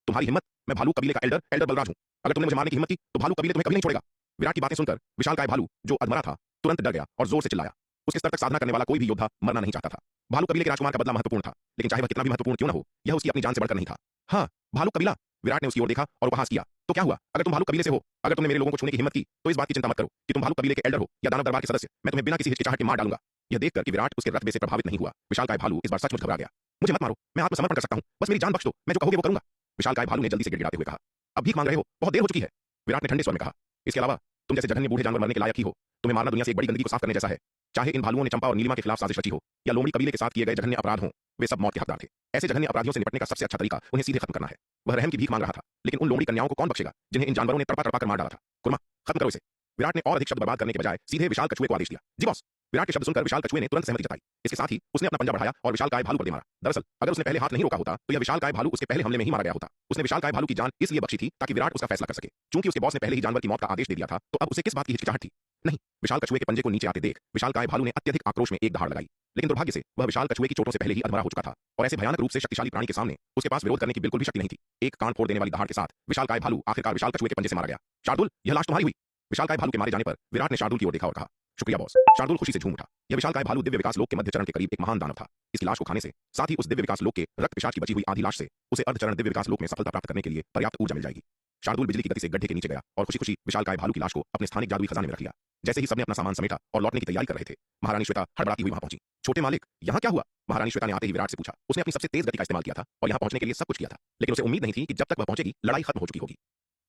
तुम्हारी हिम्मत, मैं भालू कबीले का एल्डर बलराज हूं। अगर तुमने मुझे मारने की हिम्मत की तो भालू कबीले तुम्हें कभी नहीं छोड़ेगा। विराट की बातें सुनकर विशालकाय भालू, जो अधमरा था, तुरंत डर गया और जोर से चिल्लाया। उसके स्तर तक साधना करने वाला कोई भी योद्धा मरना नहीं चाहता था। भालू कबीले के राजकुमार का बदला महत्वपूर्ण था, लेकिन चाहे वह कितना भी महत्वपूर्ण क्यों न हो, यह उसकी अपनी जान से बढ़कर नहीं था। हाँ, भालू कबीला। विराट ने उसकी ओर देखा और उपहास किया। तो क्या हुआ? अगर तुम भालू कबीले से हो, अगर तुमने मेरे लोगों को छूने की हिम्मत की, तो इस बात की चिंता मत करो कि तुम भालू कबीले के एल्डर हो या दानव दरबार के सदस्य, मैं तुम्हें बिना किसी हिचकिचाहट के मार डालूंगा। यह देखकर कि विराट उसके रत्बे से प्रभावित नहीं हुआ, विशालकाय भालू इस बार सचमुच घबरा गया। मुझे मत मारो, मैं आत्मसमर्पण कर सकता हूं, बस मेरी जान बख्श दो, मैं जो कहोगे वो करूंगा। विशालकाय भालू ने जल्दी से गिड़गिड़ाते हुए कहा। अब भीख मांग रहे हो? बहुत देर हो चुकी है। विराट ने ठंडे स्वर में कहा। इसके अलावा तुम जैसे जघन्य बूढ़े जानवर मरने के लायक ही हो। तुम्हें मारना दुनिया से एक बड़ी गंदगी को साफ करने जैसा है। चाहे इन भालुओं ने चंपा और नीलिमा के खिलाफ साजिश रची हो या लोमड़ी कबीले के साथ किए गए जघन्य अपराध हों, वे सब मौत के हकदार थे। ऐसे जघन्य अपराधियों से निपटने का सबसे अच्छा तरीका उन्हें सीधे खत्म करना है। वह रहम की भीख मांग रहा था, लेकिन उन लोमड़ी कन्याओं को कौन बख्शेगा जिन्हें इन जानवरों ने तड़पा तड़पा कर मार डाला था? कुर्मा, खत्म करो इसे। विराट ने और अधिक शब्द बर्बाद करने के बजाय सीधे विशाल कछुए को आदेश दिया। जी बॉस। विराट के शब्द सुनकर विशाल कछुए ने तुरंत सहमति जताई। इसके साथ ही उसने अपना पंजा बढ़ाया और विशालकाय भालू पर दे मारा। दरअसल अगर उसने पहले हाथ नहीं रोका होता तो यह विशालकाय भालू उसके पहले हमले में ही मारा गया होता। उसने विशालकाय भालू की जान इसलिए बख्शी थी ताकि विराट उसका फैसला कर सके। चूंकि उसके बॉस ने पहले ही जानवर की मौत का आदेश दे दिया था, तो अब उसे किस बात की हिचकिचाहट थी? नहीं, विशाल कछुए के पंजे को नीचे आते देख विशालकाय भालू ने अत्यधिक आक्रोश में एक दहाड़ लगाई। लेकिन दुर्भाग्य से वह विशाल कछुए की चोटों से पहले ही अधमरा हो चुका था और ऐसे भयानक रूप से शक्तिशाली प्राणी के सामने उसके पास विरोध करने की बिल्कुल भी शक्ति नहीं थी। एक कान फोड़ देने वाली दहाड़ के साथ विशालकाय भालू आखिरकार विशाल कछुए के पंजे से मारा गया। शार्दूल, यह लाश तुम्हारी हुई। विशालकाय भालू के मारे जाने पर विराट ने शार्दूल की ओर देखा और कहा, शुक्रिया बॉस। शार्दूल खुशी से झूम उठा। यह विशालकाय भालू दिव्य विकास लोक के मध्य चरण के करीब एक महान दानव था। इसकी लाश को खाने से, साथ ही उस दिव्य विकास लोक के रक्त पिशाच की बची हुई आधी लाश से उसे अर्धचरण दिव्य विकास लोक में सफलता प्राप्त करने के लिए पर्याप्त ऊर्जा मिल जाएगी। शार्दूल बिजली की गति से गड्ढे के नीचे गया और खुशी खुशी विशालकाय भालू की लाश को अपने स्थानिक जादुई खजाने में रख लिया। जैसे ही सबने अपना सामान समेटा और लौटने की तैयारी कर रहे थे, महारानी श्वेता हड़बड़ाती हुई वहां पहुंची। छोटे मालिक, यहाँ क्या हुआ? महारानी श्वेता ने आते ही विराट से पूछा। उसने अपनी सबसे तेज गति का इस्तेमाल किया था और यहाँ पहुंचने के लिए सब कुछ किया था, लेकिन उसे उम्मीद नहीं थी कि जब तक वह पहुंचेगी लड़ाई खत्म हो चुकी होगी।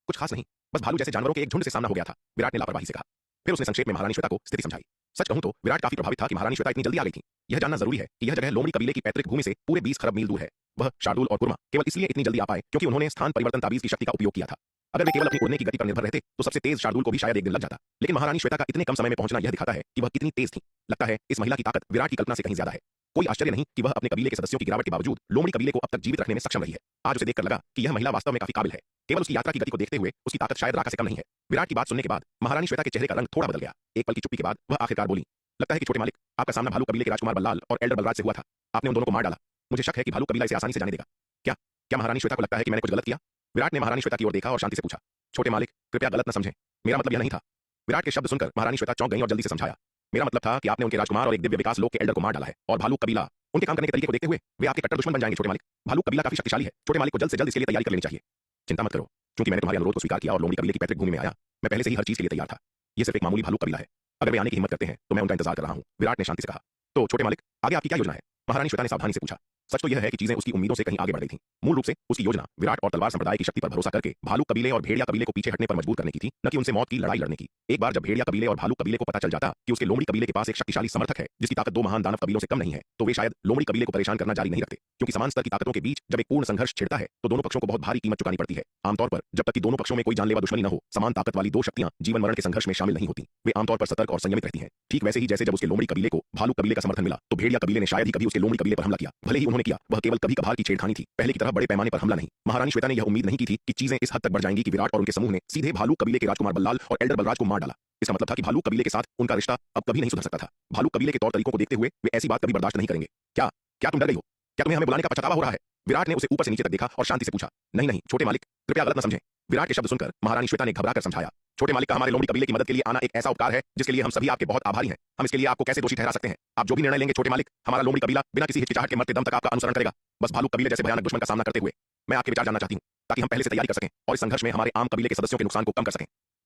कुछ खास नहीं, बस भालू जैसे जानवरों के एक झुंड से सामना हो गया था, विराट ने लापरवाही से कहा। फिर उसने संक्षेप में महारानी श्वेता को स्थिति समझाई। सच कहूं तो विराट काफी प्रभावित था कि महारानी श्वेता इतनी जल्दी आ गई थी। यह जानना जरूरी है कि यह जगह लोमड़ी कबीले की पैतृक भूमि से पूरे 20 खरब मील दूर है। वह शार्दुल और कुर्मा केवल इसलिए इतनी जल्दी आ पाए क्योंकि उन्होंने स्थान परिवर्तन ताबीज की शक्ति का उपयोग किया था। अगर वे केवल अपनी उड़ने की गति पर निर्भर रहते तो सबसे तेज शार्दुल को भी शायद एक दिन लग जाता, लेकिन महारानी श्वेता का इतने कम समय में पहुंचना यह दिखाता है कि वह कितनी तेज थी। लगता है इस महिला की ताकत विराट की कल्पना से कहीं ज्यादा है। कोई आश्चर्य नहीं कि वह अपने कबीले के सदस्यों की गिरावट के बावजूद लोमड़ी कबीले को अब तक जीवित रखने में सक्षम रही है। आज उसे देखकर लगा कि यह महिला वास्तव में काफी काबिल है। केवल उसकी यात्रा की गति को देखते हुए उसकी ताकत शायद राका से कम नहीं है। विराट की बात सुनने के बाद महारानी श्वेता के चेहरे का रंग थोड़ा बदल गया। एक पल की चुप्पी के बाद वह आखिरकार बोली, लगता है कि छोटे मालिक, आपका सामना भालू कबीले के राजकुमार बल्लाल और एल्डर बलराज से हुआ था। आपने उन दोनों को मार डाला। मुझे शक है कि भालू कबीला इसे आसानी से जाने देगा। क्या क्या महारानी श्वेता को लगता है कि मैंने कुछ गलत किया? विराट ने महारानी श्वेता की ओर देखा और शांति से पूछा। छोटे मालिक, कृपया गलत न समझें, मेरा मतलब यह नहीं था। विराट के शब्द सुनकर महारानी श्वेता चौंक गई और जल्दी से समझाया। मेरा मतलब था कि आपने उनके राजकुमार और एक दिव्य विकास लोक के एल्डर को मार डाला है और भालू कबीला उनके काम करने के तरीके को देखते हुए वे आपके कट्टर दुश्मन बन जाएंगे। छोटे मालिक, भालू कबीला काफी शक्तिशाली है। छोटे मालिक को जल्द से जल्द इसके लिए तैयारी कर लेनी चाहिए। चिंता मत करो, क्योंकि मैंने तुम्हारे अनुरोध को स्वीकार किया और लोमड़ी कबीले की पैतृक भूमि में आया। मैं पहले से ही हर चीज के लिए तैयार था। यह सिर्फ एक मामूली भालू कबीला है। अगर वे आने की हिम्मत करते हैं तो मैं उनका इंतजार कर रहा हूं। विराट ने शांति से कहा। तो छोटे मालिक, आगे आपकी क्या योजना है? महारानी श्वेता ने सावधानी से पूछा। सच तो यह है कि चीजें उसकी उम्मीदों से कहीं आगे बढ़ गई थीं। मूल रूप से उसकी योजना विराट और तलवार संप्रदाय की शक्ति पर भरोसा करके भालू कबीले और भेड़िया कबीले को पीछे हटने पर मजबूर करने की थी, न कि उनसे मौत की लड़ाई लड़ने की। एक बार जब भेड़िया कबीले और भालू कबीले को पता चल जाता कि उसके लोमड़ी कबीले के पास एक शक्तिशाली समर्थक है जिसकी ताकत दो महान दानव कबीलों से कम नहीं है, तो वे शायद लोमड़ी कबीले को परेशान करना जारी नहीं रखते, क्योंकि समान स्तर की ताकतों के बीच जब एक पूर्ण संघर्ष छिड़ता है तो दोनों पक्षों को बहुत भारी कीमत चुकानी पड़ती है। आमतौर पर जब तक कि दोनों पक्षों में कोई जानलेवा दुश्मनी न हो, समान ताकत वाली दो शक्तियां जीवन मरण के संघर्ष में शामिल नहीं होती। वे आमतौर पर सतर्क और संयमित रहती हैं। ठीक वैसे ही जैसे जब उसके लोमड़ी कबीले को भालू कबीले का समर्थन मिला तो भेड़िया कबीले ने शायद ही कभी उसके लोमड़ी कबीले पर हमला किया। भले ही उन्होंने किया, वह केवल कभी कभार की छेड़खानी थी, पहले की तरह बड़े पैमाने पर हमला नहीं। महारानी श्वेता ने यह उम्मीद नहीं की थी कि चीजें इस हद तक बढ़ जाएंगी कि विराट और उनके समूह ने सीधे भालू कबीले के राजकुमार बल्लाल और एल्डर बलराज को मार डाला। इसका मतलब था कि भालू कबीले के साथ उनका रिश्ता अब कभी नहीं सुधर सकता था। भालू कबीले के तौर तरीकों को देखते हुए वे ऐसी बात कभी बर्दाश्त नहीं करेंगे। क्या क्या तुम डर गई हो? क्या तुम्हें हमें बुलाने का पछतावा हो रहा है? विराट ने उसे ऊपर से नीचे तक देखा और शांति से पूछा। नहीं नहीं छोटे मालिक, कृपया गलत न समझें। विराट के शब्द सुनकर महारानी श्वेता ने घबराकर समझाया। छोटे मालिक का हमारे लोमड़ी कबीले की मदद के लिए आना एक ऐसा उपकार है जिसके लिए हम सभी आपके बहुत आभारी हैं। हम इसके लिए आपको कैसे दोषी ठहरा सकते हैं? आप जो भी निर्णय लेंगे छोटे मालिक, हमारा लोमड़ी कबीला बिना किसी हिचकिचाहट के मरते दम तक आपका अनुसरण करेगा। बस भालू कबीले जैसे भयानक दुश्मन का सामना करते हुए मैं आपके विचार जानना चाहती हूँ, ताकि हम पहले से तैयारी कर सकें और इस संघर्ष में हमारे आम कबीले के सदस्यों के नुकसान को कम कर सकें।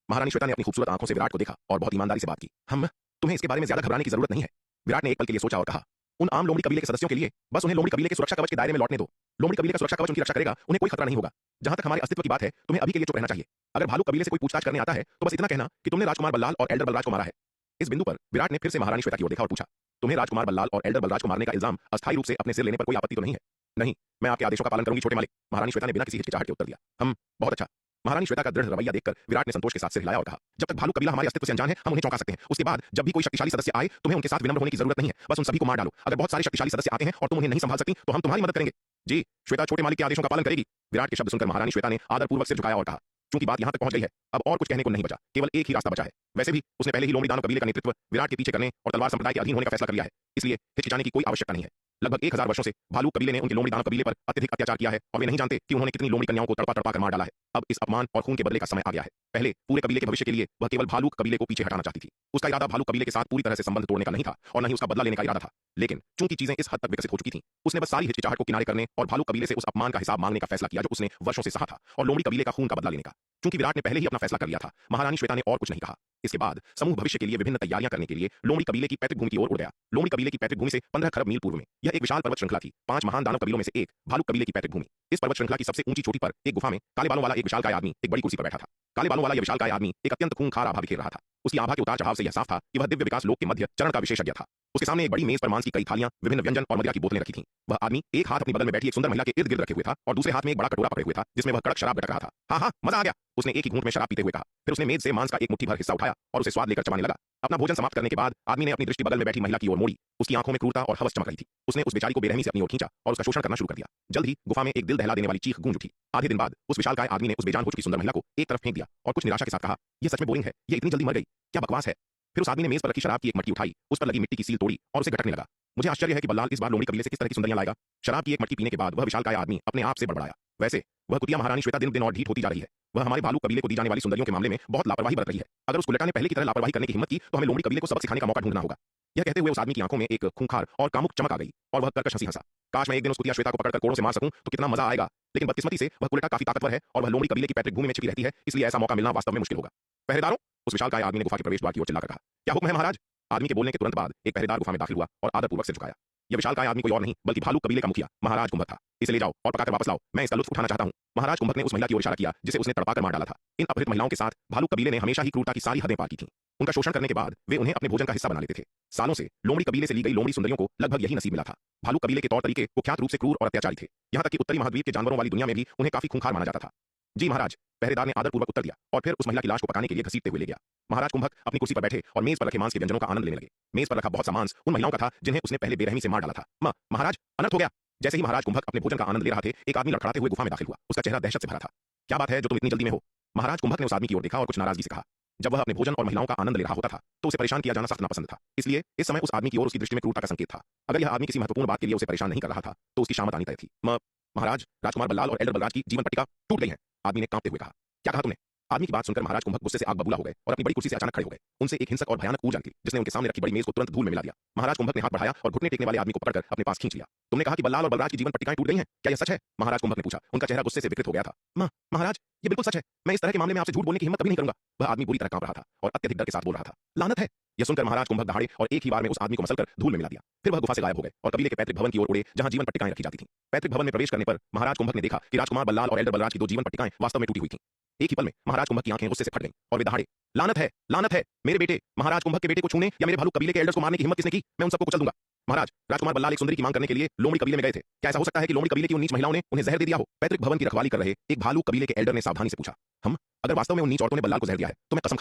महारानी श्वेता ने अपनी खूबसूरत आंखों से विराट को देखा और बहुत ईमानदारी से बात की। हम तुम्हें इसके बारे में ज्यादा घबराने की जरूरत नहीं है। विराट ने एक पल के लिए सोचा और कहा। उन आम लोमड़ी कबीले के सदस्यों के लिए बस उन्हें लोमड़ी कबीले के सुरक्षा कवच के दायरे में लौटने दो। लोमड़ी कबीले का सुरक्षा कवच उनकी रक्षा करेगा, उन्हें कोई खतरा नहीं होगा। जहां तक हमारे अस्तित्व की बात है, तुम्हें अभी के लिए चुप रहना चाहिए। अगर भालू कबीले से कोई पूछताछ करने आता है तो बस इतना कहना कि तुमने राजकुमार बल्लाल और एल्डर बलराज को मारा है। इस बिंदु पर विराट ने फिर से महारानी श्वेता की ओर देखा और पूछा। तुम्हें राजकुमार बल्लाल और एल्डर बलराज को मारने का इल्जाम अस्थायी रूप से अपने सिर लेने पर कोई आपत्ति तो नहीं है? नहीं, मैं आपके आदेशों का पालन करूंगी छोटे मालिक, महारानी श्वेता ने बिना किसी हिचकिचाहट के उत्तर दिया। हम बहुत अच्छा। महारानी श्वेता का दृढ़ रवैया देखकर विराट ने संतोष के साथ सिर हिलाया और कहा। जब तक भालू कबीला हमारे अस्तित्व से अनजान है, हम उन्हें चौंका सकते हैं। उसके बाद जब भी कोई शक्तिशाली सदस्य आए, तुम्हें उनके साथ विनम्र होने की जरूरत नहीं है। बस उन सभी को मार डालो। अगर बहुत सारे शक्तिशाली सदस्य आते हैं और तुम उन्हें नहीं संभाल सकती तो हम तुम्हारी मदद करेंगे। जी, श्वेता छोटे मालिक के आदेशों का पालन करेगी। विराट के शब्द सुनकर महारानी श्वेता ने आदरपूर्वक सिर झुकाया और कहा। चूंकि बात यहां तक पहुंच गई है, अब और कुछ कहने को नहीं बचा। केवल एक ही रास्ता बचा है। वैसे भी उसने पहले ही लोमड़ी दानव कबीले का नेतृत्व विराट के पीछे करने और तलवार संप्रदाय के अधीन होने का फैसला कर लिया है, इसलिए हिचकिचाने की कोई आवश्यकता नहीं है। लगभग 1000 वर्षों से भालू कबीले ने उनके लोमड़ी दानव कबीले पर अत्यधिक अत्याचार किया है और वे नहीं जानते कि उन्होंने कितनी लोमड़ी कन्याओं को तड़पा तड़पा कर मार डाला है। अब इस अपमान और खून के बदले का समय आ गया है। पहले पूरे कबीले के भविष्य के लिए वह केवल भालू कबीले को पीछे हटाना चाहती थी। उसका इरादा भालू कबीले के साथ पूरी तरह से संबंध तोड़ने का नहीं था और न ही उसका बदला लेने का इरादा था। लेकिन चूंकि चीजें इस हद तक विकसित हो चुकी थीं, उसने बस सारी हिचकिचाहट को किनारे करने और भालू कबीले से उस अपमान का हिसाब मांगने का फैसला किया जो उसने वर्षों से सहा था, और लोमड़ी कबीले का खून का बदला लेने का। चूंकि विराट ने पहले ही अपना फैसला कर लिया था, महारानी श्वेता ने और कुछ नहीं कहा। इसके बाद समूह भविष्य के लिए विभिन्न तैयारियां करने के लिए लोमड़ी कबीले की पैतृक भूमि की ओर उड़ गया। लोमड़ी कबीले की पैतृक भूमि से 15 खरब मील पूर्व में यह एक विशाल पर्वत श्रृंखला थी। 5 महान दानव कबीलों में से एक भालू कबीले की पैतृक भूमि। इस पर्वत श्रृंखला की सबसे ऊंची चोटी पर एक गुफा में काले बालों वाला एक विशालकाय आदमी एक बड़ी कुर्सी पर बैठा था। काले बालों वाला यह विशालकाय आदमी एक अत्यंत खूंखार आभा बिखेर रहा था। उसकी आभा के उतार चढ़ाव से यह साफ था कि वह दिव्य विकास लोक के मध्य चरण का विशेषज्ञ था। उसके सामने एक बड़ी मेज पर मांस की कई थालियां, विभिन्न व्यंजन और मदिरा की बोतलें रखी थीं। वह आदमी एक हाथ अपनी बगल में बैठी एक सुंदर महिला के इर्द गिर्द रखे हुए था और दूसरे हाथ में एक बड़ा कटोरा पकड़े हुए था जिसमें वह कड़क शराब गटक रहा था। हाँ हाँ, मजा आ गया, उसने एक ही घूंट में शराब पीते हुए कहा। फिर उसने मेज से मांस का एक मुट्ठी भर हिस्सा उठाया और उसे स्वाद लेकर चबाने लगा। अपना भोजन समाप्त करने के बाद आदमी ने अपनी दृष्टि बगल में बैठी महिला की ओर मोड़ी। उसकी आंखों में क्रूरता और हवस चमक रही थी। उसने उस बेचारी को बेरहमी से अपनी ओर खींचा और उसका शोषण करना शुरू कर दिया। जल्द ही गुफा में एक दिल दहला देने वाली चीख गूंज उठी। आधे दिन बाद उस विशालकाय आदमी ने उस बेजान हो चुकी सुंदर महिला को एक तरफ फेंक दिया और कुछ निराशा के साथ कहा, यह सच में बोरिंग है, ये इतनी जल्दी मर गई, क्या बकवास है। फिर उस आदमी ने मेज पर रखी शराब की एक मटकी उठाई, उस पर लगी मिट्टी की सील तोड़ी और उसे घटकने लगा। मुझे आश्चर्य है कि बल्लाल इस बार लोमड़ी कबीले से किस तरह की सुंदरियां लाएगा। शराब की एक मटकी पीने के बाद वह विशालकाय आदमी अपने आप से बड़बड़ाया। वैसे वह कुतिया महारानी श्वेता दिन दिन और ढीठ होती जा रही है। वह हमारे भालू कबीले को दी जाने वाली सुंदरियों के मामले में बहुत लापरवाही बरत रही है। अगर उस कुलेटा ने पहले की तरह लापरवाही करने की हिम्मत की तो हमें लोमड़ी कबीले को सबक सिखाने का मौका ढूंढना होगा। यह कहते हुए उस आदमी की आंखों में एक खूंखार और कामुक चमक आ गई और वह कर्कश हंसी हंसा। काश मैं एक दिन उस कुतिया श्वेता को पकड़कर कोड़ों से मार सकूं तो कितना मजा आएगा। लेकिन बदकिस्मती से वह कुलेटा काफी ताकतवर है और वह लोमड़ी कबीले की पैतृक भूमि में छिपी रहती है, इसलिए ऐसा मौका मिलना वास्तव में मुश्किल होगा। पहरेदारों, उस विशालकाय आदमी ने गुफा के प्रवेश द्वार की ओर चिल्लाकर कहा। क्या हुक्म है महाराज? आदमी के बोलने के तुरंत बाद एक पहरेदार गुफा में दाखिल हुआ और आदरपूर्वक सिर झुकाया। यह विशालकाय आदमी कोई और नहीं बल्कि भालू कबीले का मुखिया महाराज कुंभक था। इसे ले जाओ और पकाकर वापस लाओ, मैं इसका लुत्फ उठाना चाहता हूँ। महाराज कुंभक ने उस महिला की ओर इशारा किया जिसे उसने तड़पाकर मार डाला था। इन अपहृत महिलाओं के साथ भालू कबीले ने हमेशा ही क्रूरता की सारी हदें पार की थीं। उनका शोषण करने के बाद वे उन्हें अपने भोजन का हिस्सा बना लेते थे। सालों से लोमड़ी कबीले से ली गई लोमड़ी सुंदरियों को लगभग यही नसीब मिला था। भालू कबीले के तौर तरीके कुख्यात रूप से क्रूर और अत्याचारी थे। यहाँ तक कि उत्तरी महाद्वीप के जानवरों वाली दुनिया में भी उन्हें काफी खूंखार माना जाता था। जी महाराज, पहरेदार ने आदरपूर्वक उत्तर दिया और फिर उस महिला की लाश को पकाने के लिए घसीटते हुए ले गया। महाराज कुंभक अपनी कुर्सी पर बैठे और मेज पर रखे मांस के व्यंजनों का आनंद लेने लगे। मेज पर रखा बहुत सा मांस उन महिलाओं का था जिन्हें उसने पहले बेरहमी से मार डाला था। महाराज, अनर्थ हो गया। जैसे ही महाराज कुंभक अपने भोजन का आनंद ले रहे थे, एक आदमी लड़खड़ाते हुए गुफा में दाखिल हुआ। उसका चेहरा दहशत से भरा था। क्या बात है जो तुम इतनी जल्दी में हो? महाराज कुंभक ने उस आदमी की ओर देखा और कुछ नाराजगी से कहा। जब वह अपने भोजन और महिलाओं का आनंद ले रहा होता था तो उसे परेशान किया जाना सख्त नापसंद था। इसलिए इस समय उस आदमी की ओर उसकी दृष्टि में क्रूरता का संकेत था। अगर यह आदमी किसी महत्वपूर्ण बात के लिए उसे परेशान नहीं कर रहा था तो उसकी शामत आनी तय थी। महाराज, राजकुमार बल्लाल और एल्डर बलराज की जीवन पट्टिका टूट गई है, आदमी ने कांपते हुए कहा। क्या कहा तुमने? आदमी की बात सुनकर महाराज कुंभक गुस्से से आग बबूला हो गए और अपनी बड़ी कुर्सी से अचानक खड़े हो गए। उनसे एक हिंसक और भयानक ऊर्जा निकली जिसने उनके सामने रखी बड़ी मेज को तुरंत धूल में मिला दिया। महाराज कुंभक ने हाथ बढ़ाया और घुटने टेकने वाले आदमी को पकड़कर अपने पास खींच लिया। तुमने कहा कि बल्लाल और बलराज की जीवन पट्टिकाएं टूट गई हैं, क्या यह सच है? महाराज कुंभक ने पूछा। उनका चेहरा गुस्से से विकृत हो गया था। महाराज, ये बिल्कुल सच है। मैं इस तरह के मामले में आपसे झूठ बोलने की हिम्मत कभी नहीं करूंगा। वह आदमी बुरी तरह कांप रहा था और अत्यधिक डर के साथ बोल रहा था। लानत है। यह सुनकर महाराज कुंभक दहाड़े और एक ही बार में उस आदमी को मसलकर धूल में मिला दिया। फिर वह गुफा से गायब हो गए और कबीले के पैतृक भवन की ओर उड़े जहां जीवन पट्टिकाएं रखी जाती थीं। पैतृक भवन में प्रवेश करने पर महाराज कुंभक ने देखा कि राजकुमार बल्लाल और एल्डर बलराज की दो जीवन पट्टिकाएं वास्तव में टूटी हुई थीं। एक ही पल में महाराज कुंभक की आंखें गुस्से से फट गईं और वे दहाड़े। लानत है, लानत है। मेरे बेटे महाराज कुंभक के बेटे को छूने या मेरे भालू कबीले के एल्डर्स को मारने की हिम्मत किसने की? मैं उन सबको कुचल दूंगा। महाराज, राजकुमार बल्लाल एक सुंदरी की मांग करने के लिए लोमड़ी कबीले में गए थे। क्या ऐसा हो सकता है कि लोमड़ी कबीले की उन नीच महिलाओं ने उन्हें जहर दे दिया हो? पैतृक भवन की रखवाली कर रहे एक भालू कबीले के एल्डर ने सावधानी से पूछा। हम अगर वास्तव में उन नीच औरतों ने बल्लाल को जहर दिया है तो मैं कसम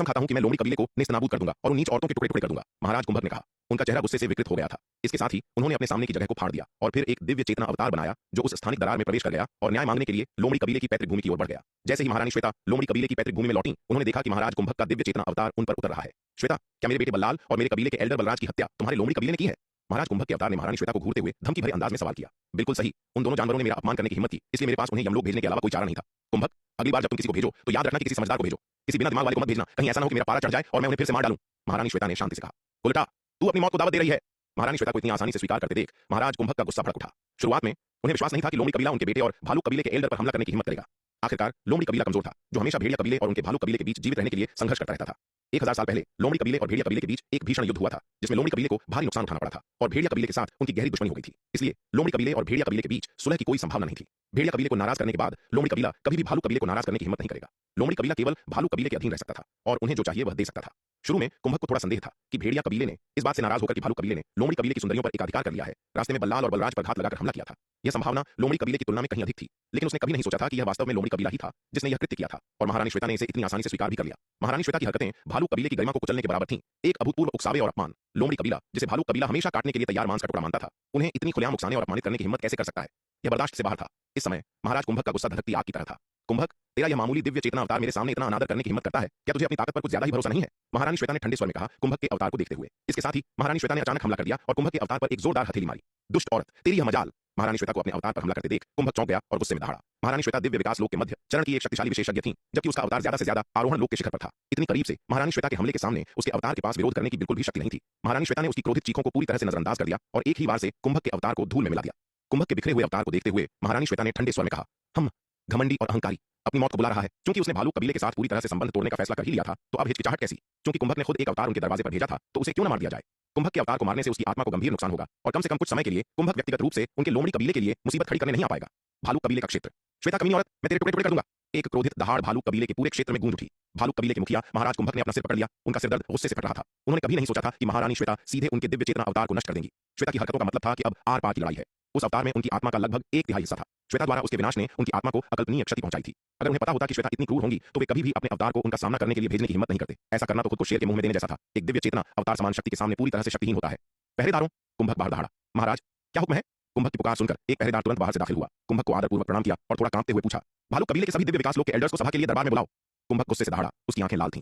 खाता हूं कि मैं लोमड़ी कबीले को नेस्तनाबूद कर दूंगा और उन नीच औरतों के टुकड़े टुकड़े कर दूंगा, महाराज कुंभक ने कहा। उनका चेहरा गुस्से से विकृत हो गया था। इसके साथ ही उन्होंने अपने सामने की जगह को फाड़ दिया और फिर एक दिव्य चेतना अवतार बनाया जो उस स्थानिक दरार में प्रवेश कर गया और न्याय मांगने के लिए लोमड़ी कबीले की पैतृक भूमि की ओर बढ़ गया। जैसे ही महारानी श्वेता लोमड़ी कबीले की पैतृक भूमि में लौटी, उन्होंने देखा कि महाराज कुंभक का दिव्य चेतना अवतार उन पर उतर रहा है। श्वेता, क्या मेरे बेटे बल्लाल और मेरे कबीले के एल्डर बलराज की हत्या तुम्हारे लोमड़ी कबीले ने की है? महाराज कुंभक के अवतार ने महारानी श्वेता को घूरते हुए धमकी भरे अंदाज में सवाल किया। बिल्कुल सही। उन दोनों जानवरों ने मेरा अपमान करने की हिम्मत की, इसलिए मेरे पास उन्हें यमलोक भेजने के अलावा कोई चारा नहीं था। कुंभक, अगली बार जब तुम किसी को भेजो तो याद रखना कि किसी समझदार को भेजो, किसी बिना दिमाग वाले को मत भेजना। कहीं ऐसा ना हो कि मेरा पारा चढ़ जाए और मैं उन्हें फिर से मार डालूं। महारानी श्वेता ने शांति से कहा। उल्टा, तू अपनी मौत को दावत दे रही है। महारानी श्वेता को इतनी आसानी से स्वीकार करते देख महाराज कुंभक का गुस्सा भड़क उठा। शुरुआत में उन्हें विश्वास नहीं था कि लोमड़ी कबीला उनके बेटे और भालू कबीले के एल्डर पर हमला करने की हिम्मत करेगा। आखिरकार लोमड़ी कबीला कमजोर था जो हमेशा भेड़िया कबीले और उनके भालू कबीले के बीच जीवित रहने के लिए संघर्ष करता रहता था। 1000 साल पहले लोमड़ी कबीले और भेड़िया कबीले के बीच एक भीषण युद्ध हुआ था जिसमें लोमड़ी कबीले को भारी नुकसान उठाना पड़ा था और भेड़िया कबीले के साथ उनकी गहरी दुश्मनी हो गई थी। इसलिए लोमड़ी कबीले और भेड़िया कबीले के बीच सुलह की कोई संभावना नहीं थी। भेड़िया कबीले को नाराज करने के बाद लोमड़ी कबीला कभी भी भालू कबीले को नाराज करने की हिम्मत नहीं करेगा। लोमड़ी कबीला केवल भालू कबीले के अधीन रह सकता था और उन्हें जो चाहिए वह दे सकता था। शुरू में कुंभक को थोड़ा संदेह था कि भेड़िया कबीले ने इस बात से नाराज होकर कि भालू कबीले ने लोमड़ी कबीले की सुंदरियों पर एकाधिकार कर लिया है, रास्ते में बल्लाल और बलराज पर घात लगाकर हमला किया था। यह संभावना लोमड़ी कबीले की तुलना में कहीं अधिक थी, लेकिन उसने कभी नहीं सोचा था कि यह वास्तव में लोमड़ी कबीला ही था जिसने यह कृत्य किया था और महारानी श्वेता ने इसे इतनी आसानी से स्वीकार भी कर लिया। महारानी श्वेता की हरकतें भालू कबीले की गरिमा को कुचलने के बराबर थीं। एक अभूतपूर्व उकसावे और अपमान। लोमड़ी कबीला, जिसे भालू कबीला हमेशा काटने के लिए तैयार मांस का टुकड़ा मानता था, उन्हें इतनी खुलेआम उकसाने और अपमानित करने की हिम्मत कैसे कर सकता है? यह बर्दाश्त से बाहर था। इस समय महाराज कुंभक का गुस्सा धधकती आग की तरह था। कुंभक, तेरा यह मामूली दिव्य चेतना अवतार मेरे सामने इतना अनादर करने की हिम्मत करता है? क्या तुझे अपनी ताकत पर कुछ ज्यादा ही भरोसा नहीं है? महारानी श्वेता ने ठंडे स्वर में कहा कुंभक के अवतार को देखते हुए। इसके साथ ही महारानी श्वेता ने अचानक हमला कर दिया और कुंभक के अवतार पर एक जोरदार हथेली मारी। दुष्ट औरत, तेरी यह मजाल। महारानी श्वेता को अपने अवतार पर हमला करते देख कुंभक चौंक गया और गुस्से में दहाड़ा। महारानी श्वेता दिव्य विकास लोक के मध्य चरण की एक शक्तिशाली विशेषज्ञ थी, जबकि उसका अवतार ज्यादा से ज्यादा आरोहण लोक के शिखर पर था। इतनी करीब से महारानी श्वेता के हमले के सामने उसके अवतार के पास विरोध करने की बिल्कुल भी शक्ति नहीं थी। महारानी श्वेता ने उसकी क्रोधित चीखों को पूरी तरह से नजरअंदाज कर दिया और एक ही बार से कुंभक के अवतार को धूल में मिला दिया। कुंभक के बिखरे हुए अवतार को देखते हुए महारानी श्वेता ने ठंडे स्वर में कहा, हम घमंडी और अहंकारी अपनी मौत को बुला रहा है। क्योंकि उसने भालू कबीले के साथ पूरी तरह से संबंध तोड़ने का फैसला कर ही लिया था तो अब हिचकिचाहट कैसी? क्योंकि कुंभक ने खुद एक अवतार उनके दरवाजे पर भेजा था तो उसे क्यों न मार दिया जाए? कुंभक के अवतार को मारने से उसकी आत्मा को गंभीर नुकसान होगा और कम से कम कुछ समय के लिए कुंभक व्यक्तिगत रूप से उनके लोमड़ी कबीले के लिए मुसीबत खड़ी करने नहीं आ पाएगा। भालू कबीले का क्षेत्र। श्वेता कमीनी औरत, मैं तेरे टुकड़े टुकड़े कर दूंगा। एक क्रोधित दहाड़ भालू कबीले के पूरे क्षेत्र में गूंज उठी। भालू कबीले के मुखिया महाराज कुंभक ने अपना सिर पकड़ लिया। उनका सिरदर्द गुस्से से फट रहा था। उन्होंने कभी नहीं सोचा था कि महारानी श्वेता सीधे उनके दिव्य चेतना अवतार को नष्ट कर देंगी। श्वेता की हरकतों का मतलब था कि अब आर पार की लड़ाई है। उस अवतार में उनकी आत्मा का लगभग 1/3 हिस्सा था। श्वेता द्वारा उसके विनाश ने उनकी आत्मा को अकल्पनीय क्षति पहुंचाई थी। अगर उन्हें पता होता कि श्वेता इतनी क्रूर होंगी तो वे कभी भी अपने अवतार को उनका सामना करने के लिए भेजने की हिम्मत नहीं करते। ऐसा करना तो खुद को शेर के मुंह में देने जैसा था। एक दिव्य चेतना अवतार समान शक्ति के सामने पूरी तरह से शक्तिहीन होता है। पहरेदारों, कुंभक बाहर दहाड़ा। महाराज, क्या हुक्म है? कुंभक की पुकार सुनकर एक पहरेदार तुरंत बाहर से दाखिल हुआ। कुंभक को आदरपूर्वक प्रणाम किया और थोड़ा कांपते हुए पूछा, भालू कबीले के सभी दिव्य विकास लोक के एल्डर्स को सभा के लिए दरबार में बुलाओ। कुंभक गुस्से से दहाड़ा। उसकी आंखें लाल थीं।